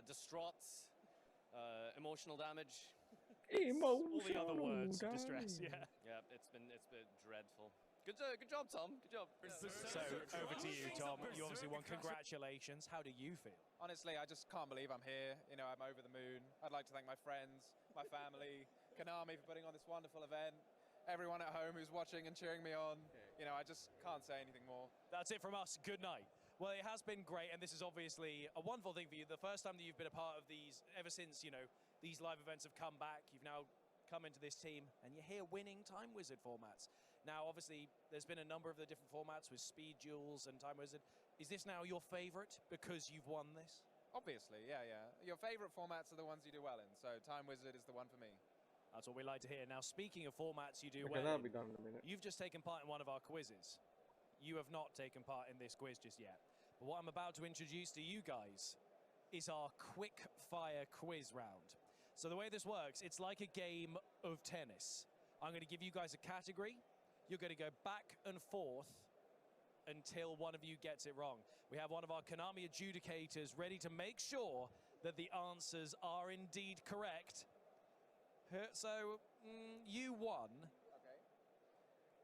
distraught, emotional damage. All the other words of distress, yeah. Yeah, it's been dreadful. Good job, Tom. Good job. So, over to you, Tom. You obviously won. Congratulations. How do you feel? Honestly, I just can't believe I'm here. You know, I'm over the moon. I'd like to thank my friends, my family, Konami for putting on this wonderful event, everyone at home who's watching and cheering me on. You know, I just can't say anything more. That's it from us. Good night. Well, it has been great, and this is obviously a wonderful thing for you. The first time that you've been a part of these, ever since, you know, these live events have come back, you've now come into this team, and you're here winning Time Wizard formats. Now, obviously, there's been a number of the different formats with Speed Duels and Time Wizard. Is this now your favorite because you've won this? Obviously, yeah. Your favorite formats are the ones you do well in, so Time Wizard is the one for me. That's what we like to hear. Now, speaking of formats you do well that'll be done in a minute. You've just taken part in one of our quizzes. You have not taken part in this quiz just yet. But what I'm about to introduce to you guys is our quick fire quiz round. So the way this works, it's like a game of tennis. I'm going to give you guys a category. You're going to go back and forth until one of you gets it wrong. We have one of our Konami adjudicators ready to make sure that the answers are indeed correct. So, you won.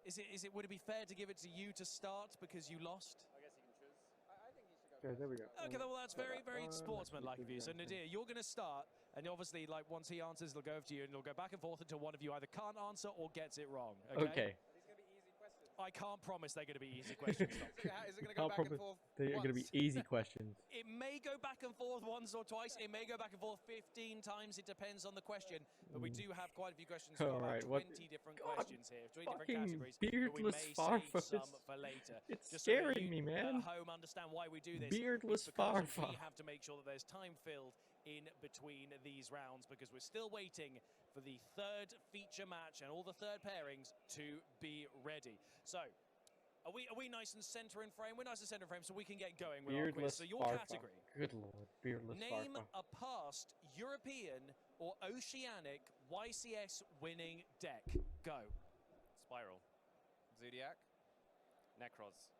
Okay. Would it be fair to give it to you to start because you lost? I guess you can choose. I think you should go. Okay, there we go. Okay, well, that's very, very sportsmanlike of you. So, Nadir, you're going to start, and obviously, like, once he answers, it'll go over to you, and it'll go back and forth until one of you either can't answer or gets it wrong. Okay? Are these going to be easy questions? I can't promise they're going to be easy questions. Is it going to go back and forth they're going to be easy questions. It may go back and forth once or twice. It may go back and forth 15 times. It depends on the question. But we do have quite a few questions. All right, 20 different questions here, 20 different categories. Beardless Farfa. Some for later. It's just scaring so me, man. At home, understand why we do this. Beardless Farfa. We have to make sure that there's time filled in between these rounds because we're still waiting for the third feature match and all the third pairings to be ready. So, are we nice and center in frame? We're nice and center in frame so we can get going with our quiz. So your category. Good lord, Beardless Name Farfa. a past European or Oceanic YCS winning deck. Go. Spiral. Zodiac. Necros.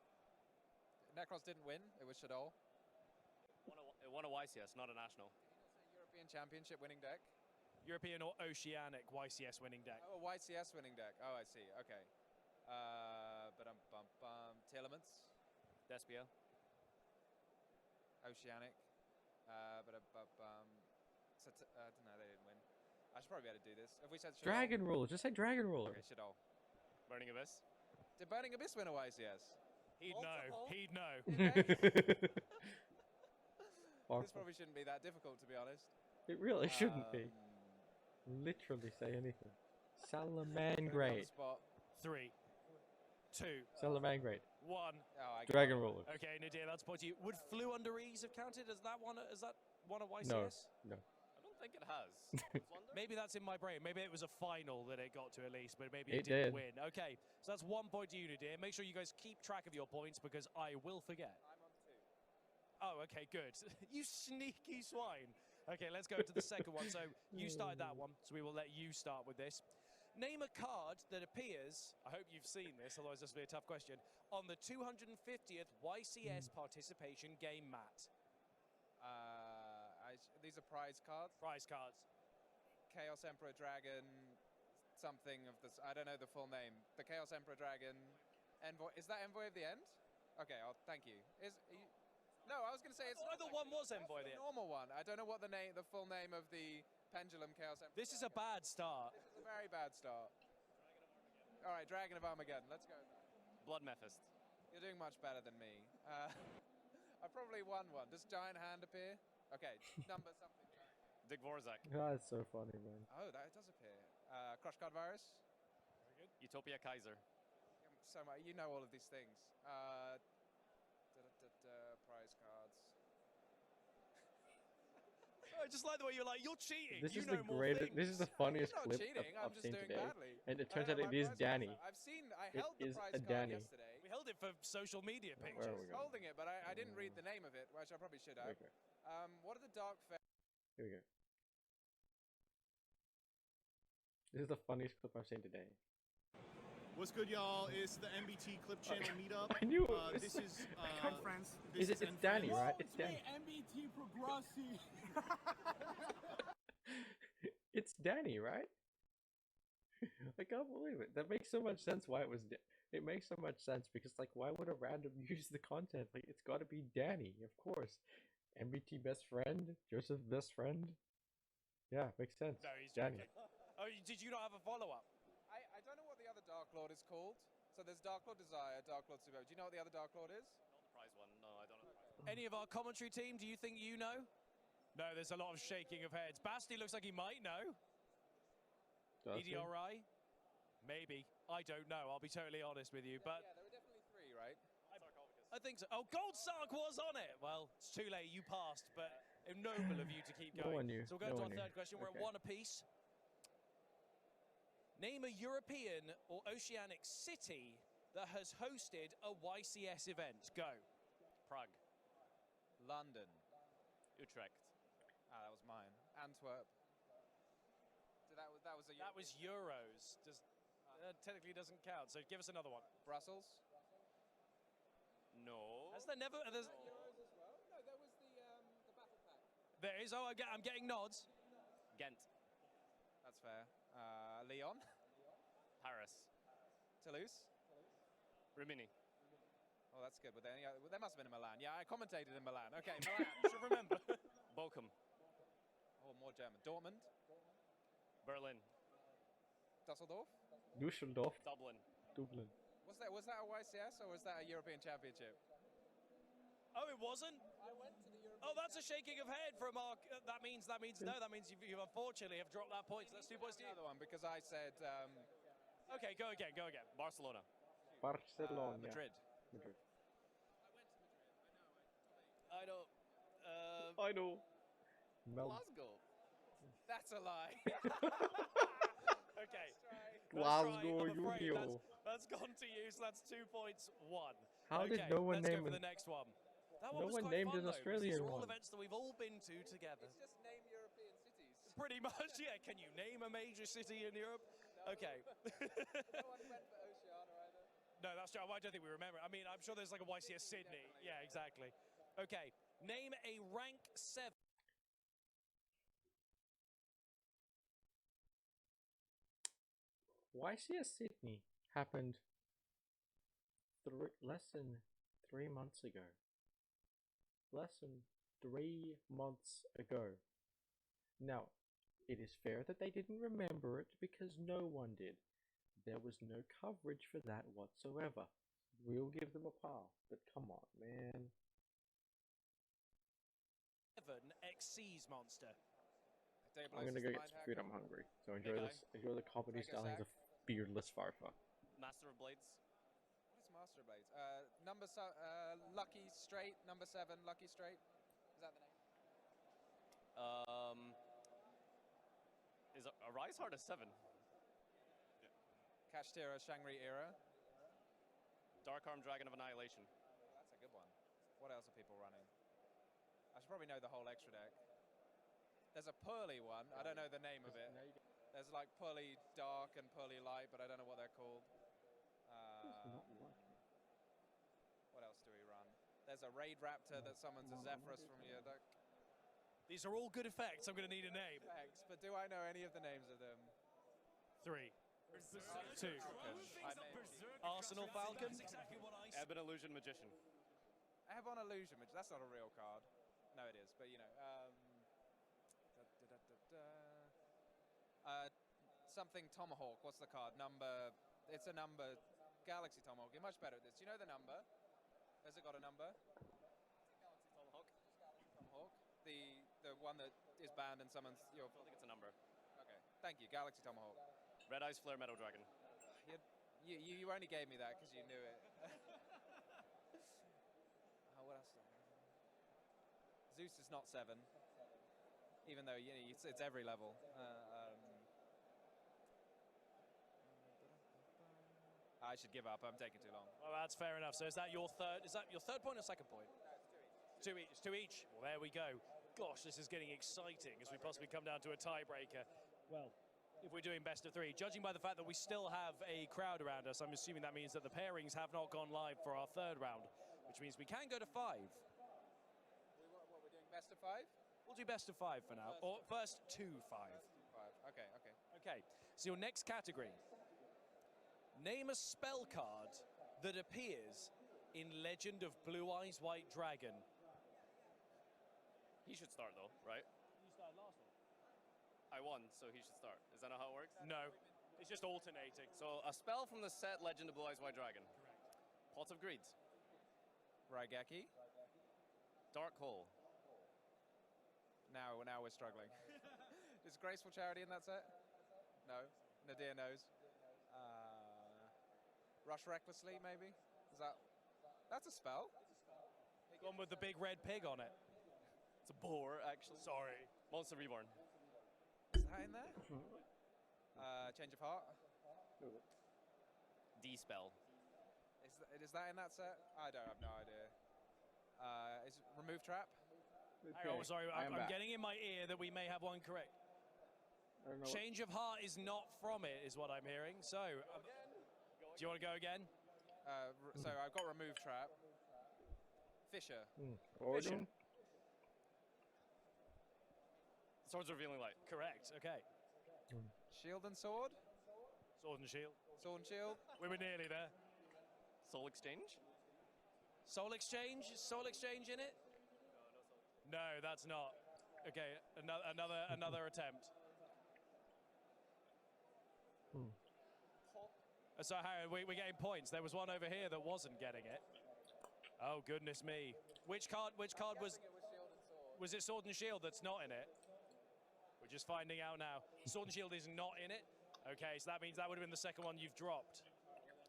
Necros didn't win. It was Shadow. It won a YCS, not a national. European Championship winning deck. European or Oceanic YCS winning deck. Oh, YCS winning deck. Oh, I see. Okay. Telements. Despia. Oceanic. I don't know, they didn't win. I should probably be able to do this. If we said Shadow. Dragon Ruler. Just say Dragon Ruler. Okay, Shadow. Burning Abyss. Did Burning Abyss win a YCS? He'd know. He'd know. This probably shouldn't be that difficult, to be honest. It really shouldn't be. Literally say anything. Salamangreat. 3, 2, Salamangreat. 1. Oh, Dragon Ruler. Okay, Nadir, that's point to you. Would Flew Under Ease have counted? Is that one a YCS? No. I don't think it has. Maybe that's in my brain. Maybe it was a final that it got to at least, but maybe it it didn't did. win. Okay, so that's 1 point to you, Nadir. Make sure you guys keep track of your points because I will forget. I'm on 2. Oh, okay, good. You sneaky swine. Okay, let's go to the second one. So you started that one, so we will let you start with this. Name a card that appears, I hope you've seen this, otherwise this will be a tough question, on the 250th YCS participation game mat. These are prize cards? Prize cards. Chaos Emperor Dragon, something of this, I don't know the full name. The Chaos Emperor Dragon, Envoy, is that Envoy of the End? Okay, thank you. No, I was going to say it's I thought one was Envoy the there. normal one. I don't know what the full name of the Pendulum Chaos Emperor. This is a bad start. This is a very bad start. All right, Dragon of Armageddon. Let's go. Blood Mephist. You're doing much better than me. I probably won one. Does Giant Hand appear? Okay, number something. Digvorzak. That's so funny, man. Oh, that does appear. Crush Card Virus. Very good. Utopia Kaiser. So much, you know all of these things. Prize cards. I just like the way you're like, you're cheating. This you is know the more greatest. things. This is the funniest Not clip cheating, I'm I've just seen doing today, badly. and it I turns don't out have it my is prize Danny. cards. I It held the is prize a card Danny. yesterday. We held it for social media pictures. Where are we going? Holding it, but I didn't read the name of it, which I probably should have. Okay. What are the Dark Fairies? Here we go. This is the funniest clip I've seen today. What's good, y'all? It's the MBT Clip Channel meetup. I knew it. This is friends. It's Danny, right? It's Danny. MBT Progressi. It's Danny, right? I can't believe it. That makes so much sense. Why it was? It makes so much sense because, like, why would a random use the content? Like, it's got to be Danny, of course. MBT best friend, Joseph best friend. Yeah, makes sense. No, he's Danny. joking. Oh, did you not have a follow-up? I don't know what the other Dark Lord is called. So there's Dark Lord Desire, Dark Lord Subo. Do you know what the other Dark Lord is? Not the prize one. No, I don't know the prize one. Any of our commentary team, do you think you know? No, there's a lot of shaking of heads. Basti looks like he might know. EDRI? Maybe. I don't know. I'll be totally honest with you. But yeah, there were definitely three, right? I think so. Oh, Gold Sark was on it. Well, it's too late. You passed, but noble of you to keep going. No one knew. So we'll go No to one our third knew. question. We're Okay. at one apiece. Name a European or oceanic city that has hosted a YCS event. Go. Prague. London. Utrecht. Ah, that was mine. Antwerp. So that was a. That was Euros. Technically doesn't count. So give us another one. Brussels. No. Has there never? There's, Euros as well. No, there was the battle pack. there is. Oh, I'm getting nods. Ghent. That's fair. Lyon. Paris. Toulouse. Rimini. Oh, that's good. But there must have been in Milan. Yeah, I commentated in Milan. Okay, Milan. Should remember. Bochum. Oh, more German. Dortmund. Berlin. Dusseldorf. Dusseldorf. Dublin. Dublin. Was that a YCS or was that a European Championship? Oh, it wasn't? I went to the European. Oh, that's a shaking of head from our. That means no. That means you unfortunately have dropped that point. So that's 2 points to you. Another one because I said. Okay, go again. Barcelona. Barcelona. Madrid. Madrid. I know. I know. Glasgow. That's a lie. Okay. Glasgow I'm afraid Union. That's gone to you, so that's 2 points, 1. How okay, did no one let's name go for it? the next one. That No one was one quite named fun, an though, because Australian these are all one. events that we've all been to together. It's just name European cities. Pretty much, yeah. Can you name a major city in Europe? Okay. No one went for Oceania either. No, that's true. I don't think we remember. I mean, I'm sure there's like a YCS Sydney. Definitely. Yeah, exactly. Okay, name a rank 7. YCS Sydney happened less than 3 months ago. Less than 3 months ago. Now, it is fair that they didn't remember it because no one did. There was no coverage for that whatsoever. We'll give them a pass, but come on, man. 7 Xyz monster. I'm gonna go get some food. I'm hungry. So enjoy Hey, this. Enjoy the comedy stylings of beardless Farfa. Master of Blades. What is Master Blades? Lucky Straight, number 7, Lucky Straight. Is that the name? Is Arise Hard a 7? Kashtira, Shangri era. Dark Arm Dragon of Annihilation. That's a good one. What else are people running? I should probably know the whole extra deck. There's a Pearly one. I don't know the name of it. There's like Pearly Dark and Pearly Light, but I don't know what they're called. What else do we run? There's a Raid Raptor that summons a Zephyrus from your deck. These are all good effects. I'm going to need a name. Thanks, but do I know any of the names of them? 3, 2. Arsenal Falcon. Ebon Illusion Magician. Airborne Illusion, which that's not a real card. No, it is, but you know. Something Tomahawk. What's the card? Number. It's a number. Galaxy Tomahawk. You're much better at this. Do you know the number? Has it got a number? Galaxy Tomahawk. Tomahawk. The one that is banned and summons your. I don't think it's a number. Okay. Thank you. Galaxy Tomahawk. Red Eyes Flare Meadow Dragon. You only gave me that because you knew it. What else? Zeus is not 7, even though it's every level. I should give up. I'm taking too long. Well, that's fair enough. So is that your third? Is that your third point or second point? Two each. Two each. Well, there we go. Gosh, this is getting exciting as we possibly come down to a tiebreaker. Well, if we're doing best of 3, judging by the fact that we still have a crowd around us, I'm assuming that means that the pairings have not gone live for our third round, which means we can go to 5. What, we're doing best of 5? We'll do best of 5 for now, or first to 5. Okay. Okay, so your next category. Name a spell card that appears in Legend of Blue Eyes White Dragon. He should start though, right? You started last one. I won, so he should start. Is that not how it works? No, it's just alternating. So a spell from the set Legend of Blue Eyes White Dragon. Correct. Pots of Greed. Raigeki. Dark Hole. Now we're struggling. Is Graceful Charity in that set? No. Nadir knows. Rush Recklessly, maybe? That's a spell? Gone with the big red pig on it. It's a boar, actually. Sorry. Monster Reborn. Is that in there? Change of Heart? D-Spell. Is that in that set? I have no idea. Is Remove Trap? Oh, sorry, I'm getting in my ear that we may have one correct. Change of Heart is not from it, is what I'm hearing. So, do you want to go again? So I've got Remove Trap. Fisher. Fisher. Swords Revealing Light. Correct, okay. Shield and Sword? Sword and Shield. Sword and Shield. We were nearly there. Soul Exchange? Soul Exchange? Is Soul Exchange in it? No, that's not. Okay, another attempt. So, Harry, we're getting points. There was one over here that wasn't getting it. Oh, goodness me. Which card was it Sword and Shield that's not in it? We're just finding out now. Sword and Shield is not in it. Okay, so that means that would have been the second one you've dropped.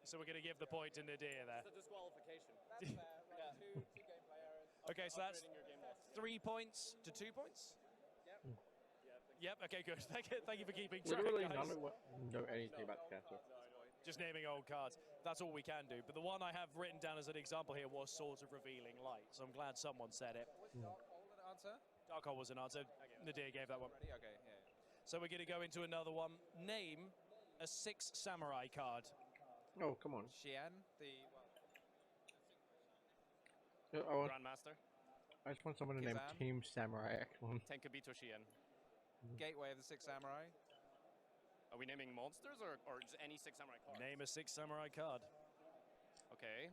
So we're going to give the point to Nadir there. It's a disqualification. That's fair. Two gameplay errors. Okay, so that's 3 points to 2 points? Yep, okay, good. Thank you for keeping track, Literally guys. none of know anything about the caster. Just naming old cards. That's all we can do. But the one I have written down as an example here was Swords of Revealing Light. So I'm glad someone said it. Was Dark Hole an answer? Dark Hole was an answer. Nadir gave that one. Ready? Okay, yeah. So we're going to go into another one. Name a 6 samurai card. Oh, come on. Xian, Grandmaster. I just want someone to name Kizan. Team Samurai X1. Tenkabito Shien. Gateway of the 6 Samurai. Are we naming monsters or just any 6 samurai cards? Name a 6 samurai card. Okay.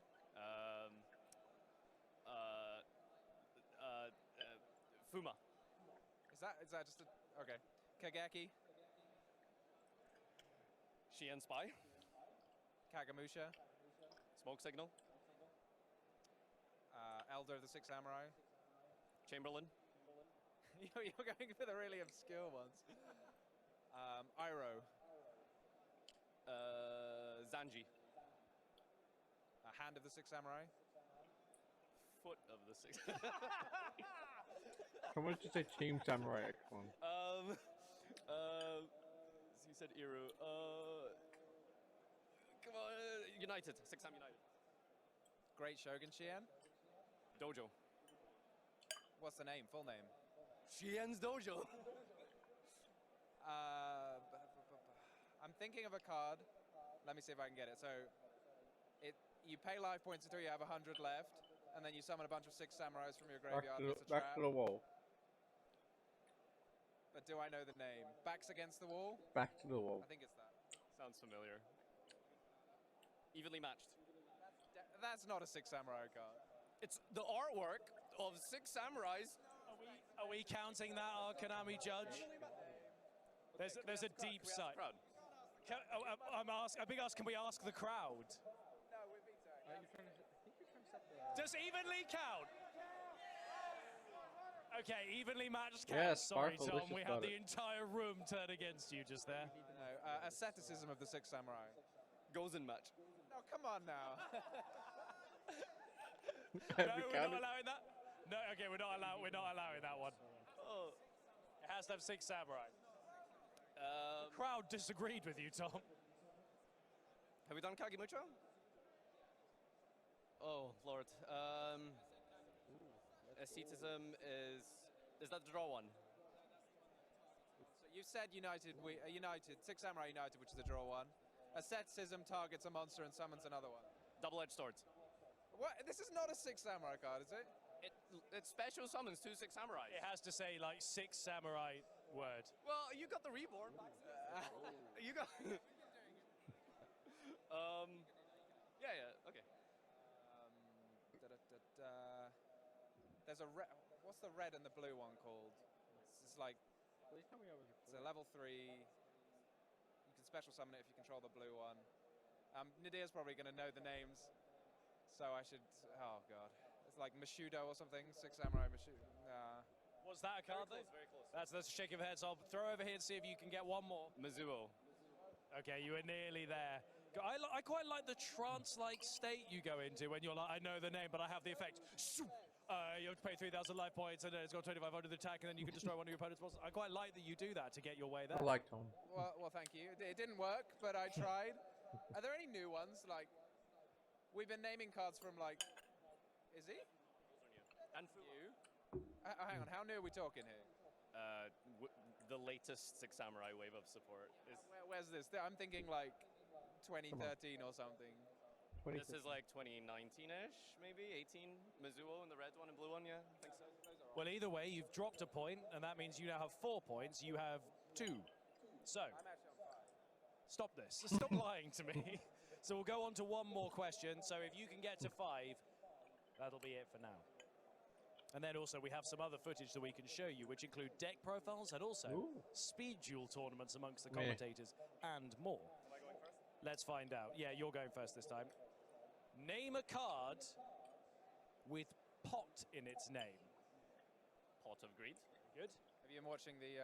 Fuma. Is that just a... Okay. Kageki. Shien Spy. Kagamusha. Smoke Signal. Elder of the 6 Samurai. Chamberlain. You're going for the really obscure ones. Iroh. Zanji. Hand of the 6 Samurai. Foot of the 6. Someone should say Team Samurai X1. He said Iru. Come on, United. 6 Sam United. Great Shogun Xian. Dojo. What's the name? Full name? Xian's Dojo. I'm thinking of a card. Let me see if I can get it. So, you pay life points until you have 100 left, and then you summon a bunch of 6 samurais from your graveyard. Back to the wall. But do I know the name? Backs Against the Wall? Back to the wall. I think it's that. Sounds familiar. Evenly matched. That's not a 6 samurai card. It's the artwork of 6 samurais. Are we counting that, our Konami judge? There's a deep sight. I'm being asked, can we ask the crowd? Does evenly count? Okay, evenly matched count. Yes, sorry, Sparkle, Tom, we have the entire room turn against you just there. No, asceticism of the 6 samurai. Goes in match. No, come on now. No, we're not allowing that. No, okay, we're not allowing that one. Oh. It has to have 6 samurai. The crowd disagreed with you, Tom. Have we done Kagemucho? Oh, Lord. Asceticism is that the draw one? So you said United, 6 Samurai United, which is the draw one. Asceticism targets a monster and summons another one. Double-edged swords. What? This is not a 6 Samurai card, is it? It special summons 2 6 samurai. It has to say like 6 samurai word. Well, you got the reborn. You got. Yeah. Okay. There's a red. What's the red and the blue one called? It's like. It's a level 3. You can special summon it if you control the blue one. Nadir's probably going to know the names, so I should. Oh god, it's like Mashudo or something. 6 Samurai Mashudo. Was that a card? Very close. That's a shake of heads. I'll throw over here and see if you can get one more. Mizuo. Okay, you were nearly there. I quite like the trance-like state you go into when you're like, I know the name, but I have the effect. You have to pay 3,000 life points, and then it's got 2,500 attack, and then you can destroy one of your opponent's monsters. I quite like that you do that to get your way there. I like Tom. Well, thank you. It didn't work, but I tried. Are there any new ones? Like, we've been naming cards from like, is he? And for you. Hang on, how new are we talking here? The latest 6 Samurai wave of support. Where's this? I'm thinking like 2013 or something. This is like 2019-ish, maybe 18. Mizuo in the red one and blue one, yeah, I think so. Well, either way, you've dropped a point, and that means you now have 4 points. You have 2. So, stop this. Stop lying to me. So we'll go on to one more question. So if you can get to 5, that'll be it for now. And then also we have some other footage that we can show you, which include deck profiles and also speed duel tournaments amongst the commentators and more. Am I going first? Let's find out. Yeah, you're going first this time. Name a card with pot in its name. Pot of Greed. Good. Have you been watching the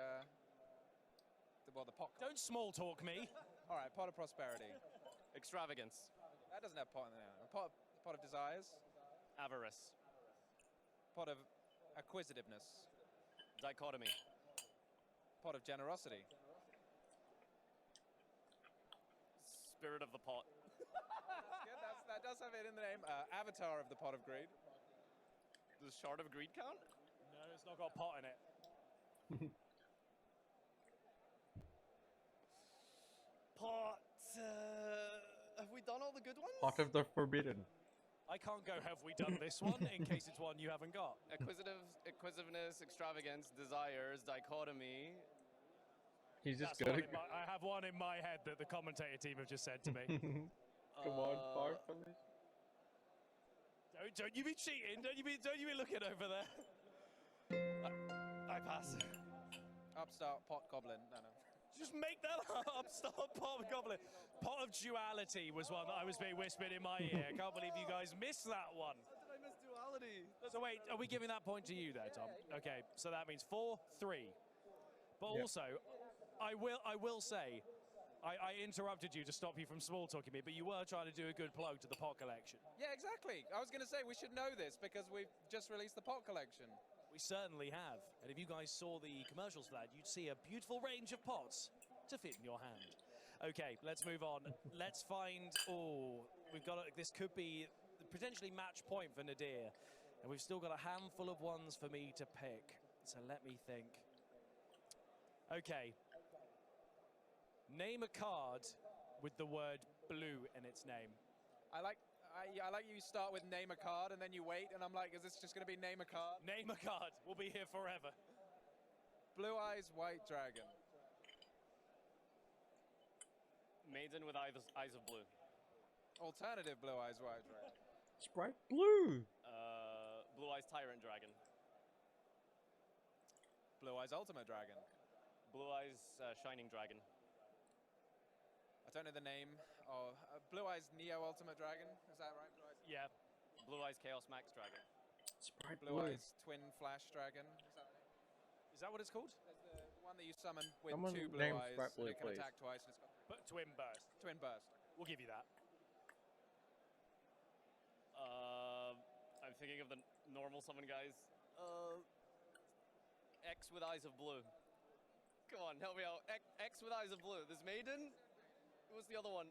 pot? Don't small talk me. All right, Pot of Prosperity. Extravagance. That doesn't have pot in there. Pot of Desires. Avarice. Pot of Acquisitiveness. Dichotomy. Pot of Generosity. Spirit of the Pot. That's good. That does have it in the name. Avatar of the Pot of Greed. Does Shard of Greed count? No, it's not got pot in it. Pot. Have we done all the good ones? Pot of the Forbidden. I can't go, have we done this one, in case it's one you haven't got. Acquisitiveness, extravagance, desires, dichotomy. He's just That's good. I have one in my head that the commentator team have just said to me. Come on, far from this. Don't you be cheating, don't you be looking over there. I pass. Upstart Pot Goblin. No. Just make that up. Stop Pot of Goblin. Pot of Duality was one that I was being whispered in my ear. I can't believe you guys missed that one. How did I miss duality? So wait, are we giving that point to you there, Tom? Okay, so that means 4-3. But also, I will say, I interrupted you to stop you from small talking me, but you were trying to do a good plug to the pot collection. Yeah, exactly. I was going to say we should know this because we've just released the pot collection. We certainly have. And if you guys saw the commercials for that, you'd see a beautiful range of pots to fit in your hand. Okay, let's move on. Let's find, this could be potentially match point for Nadir. And we've still got a handful of ones for me to pick. So let me think. Okay. Name a card with the word blue in its name. I like you start with name a card and then you wait and I'm like, is this just going to be name a card? Name a card. We'll be here forever. Blue Eyes White Dragon. Maiden with eyes of blue. Alternative Blue Eyes White Dragon. Sprite blue. Blue Eyes Tyrant Dragon. Blue Eyes Ultimate Dragon. Blue Eyes Shining Dragon. I don't know the name. Oh, Blue Eyes Neo Ultimate Dragon. Is that right? Blue Eyes? Yeah. Blue Eyes Chaos Max Dragon. Sprite Blue Eyes Twin Flash Dragon. Is that what it's called? There's the one that you summon with Someone 2 blue name eyes, Sprite Blue, and it can please. attack twice. And it's got But Twin Burst. Twin Burst. We'll give you that. I'm thinking of the normal summon guys. X with Eyes of Blue. Come on, help me out. X with Eyes of Blue. There's Maiden. What's the other one?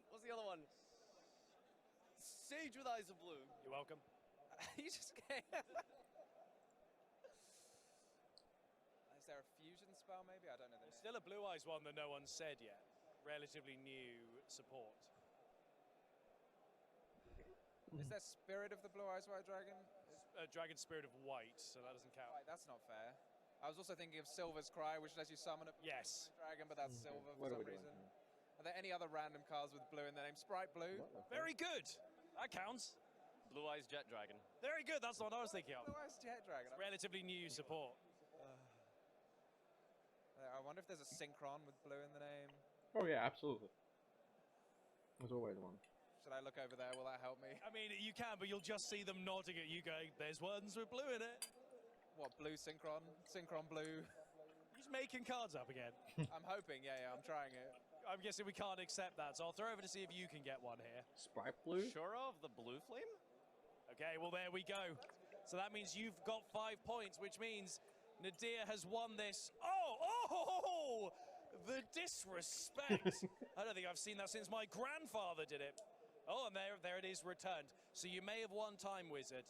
Sage with Eyes of Blue. You're welcome. You just can't. Is there a fusion spell maybe? I don't know. There's still a Blue Eyes one that no one's said yet. Relatively new support. Is there Spirit of the Blue Eyes White Dragon? Dragon Spirit of White, so that doesn't count. Right, that's not fair. I was also thinking of Silver's Cry, which lets you summon a dragon, but that's silver for some reason. Are there any other random cards with blue in their name? Sprite Blue? Very good. That counts. Blue Eyes Jet Dragon. Very good. That's what I was thinking of. Blue Eyes Jet Dragon. Relatively new support. I wonder if there's a Synchron with blue in the name. Oh yeah, absolutely. There's always one. Should I look over there? Will that help me? I mean, you can, but you'll just see them nodding at you going, there's ones with blue in it. What, blue Synchron? Synchron blue? He's making cards up again. I'm hoping, yeah, I'm trying it. I'm guessing we can't accept that, so I'll throw over to see if you can get one here. Sprite Blue? Sure of the Blue Flame? Okay, well, there we go. So that means you've got 5 points, which means Nadir has won this. Oh! The disrespect. I don't think I've seen that since my grandfather did it. Oh, and there it is returned. So you may have won Time Wizard,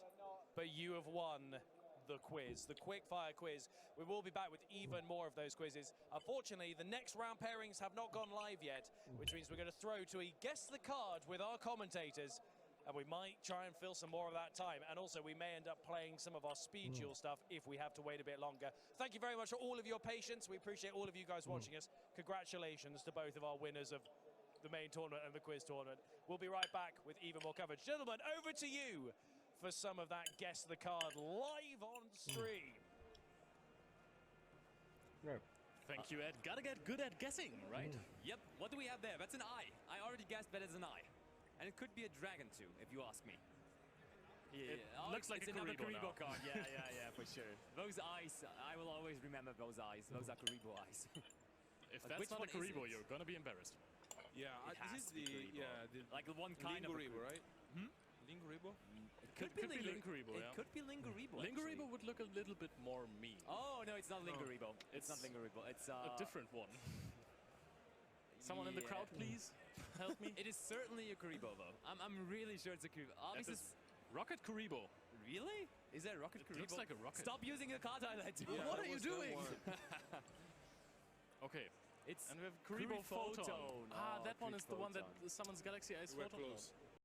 but you have won the quiz, the quick fire quiz. We will be back with even more of those quizzes. Unfortunately, the next round pairings have not gone live yet, which means we're going to throw to a Guess the Card with our commentators, and we might try and fill some more of that time. And also, we may end up playing some of our speed duel stuff if we have to wait a bit longer. Thank you very much for all of your patience. We appreciate all of you guys watching us. Congratulations to both of our winners of the main tournament and the quiz tournament. We'll be right back with even more coverage. Gentlemen, over to you for some of that Guess the Card live on stream. No. Thank you, Ed. Gotta get good at guessing, right? Yep. What do we have there? That's an eye. I already guessed that it's an eye. And it could be a dragon too, if you ask me. It looks like it's a another Kuribo Kuribo card. Yeah, for sure. Those eyes, I will always remember those eyes. Those are Kuribo eyes. If Like, that's which not one a Kuribo, is it? you're gonna be embarrassed. Yeah, It has this is to be the Kuribo. Like the one kind Linguribo, of a right? Linguribo? It could be Linguribo, It yeah. could be Linguribo. Linguribo would look a little bit more mean. Oh no, it's not Linguribo. It's not Linguribo. It's a different one. Someone in the crowd, please help me. It is certainly a Kuribo though. I'm really sure it's a Kuribo. Oh, That this is is Rocket Kuribo. really? Is that Rocket It Kuribo? looks like a rocket. Stop using the card highlight. Yeah, what are you doing? Okay. It's And we have Kuribo Photon. Photon. Ah, Oh, that one is the one that Photon. summons Galaxy Eyes We're Photon. close.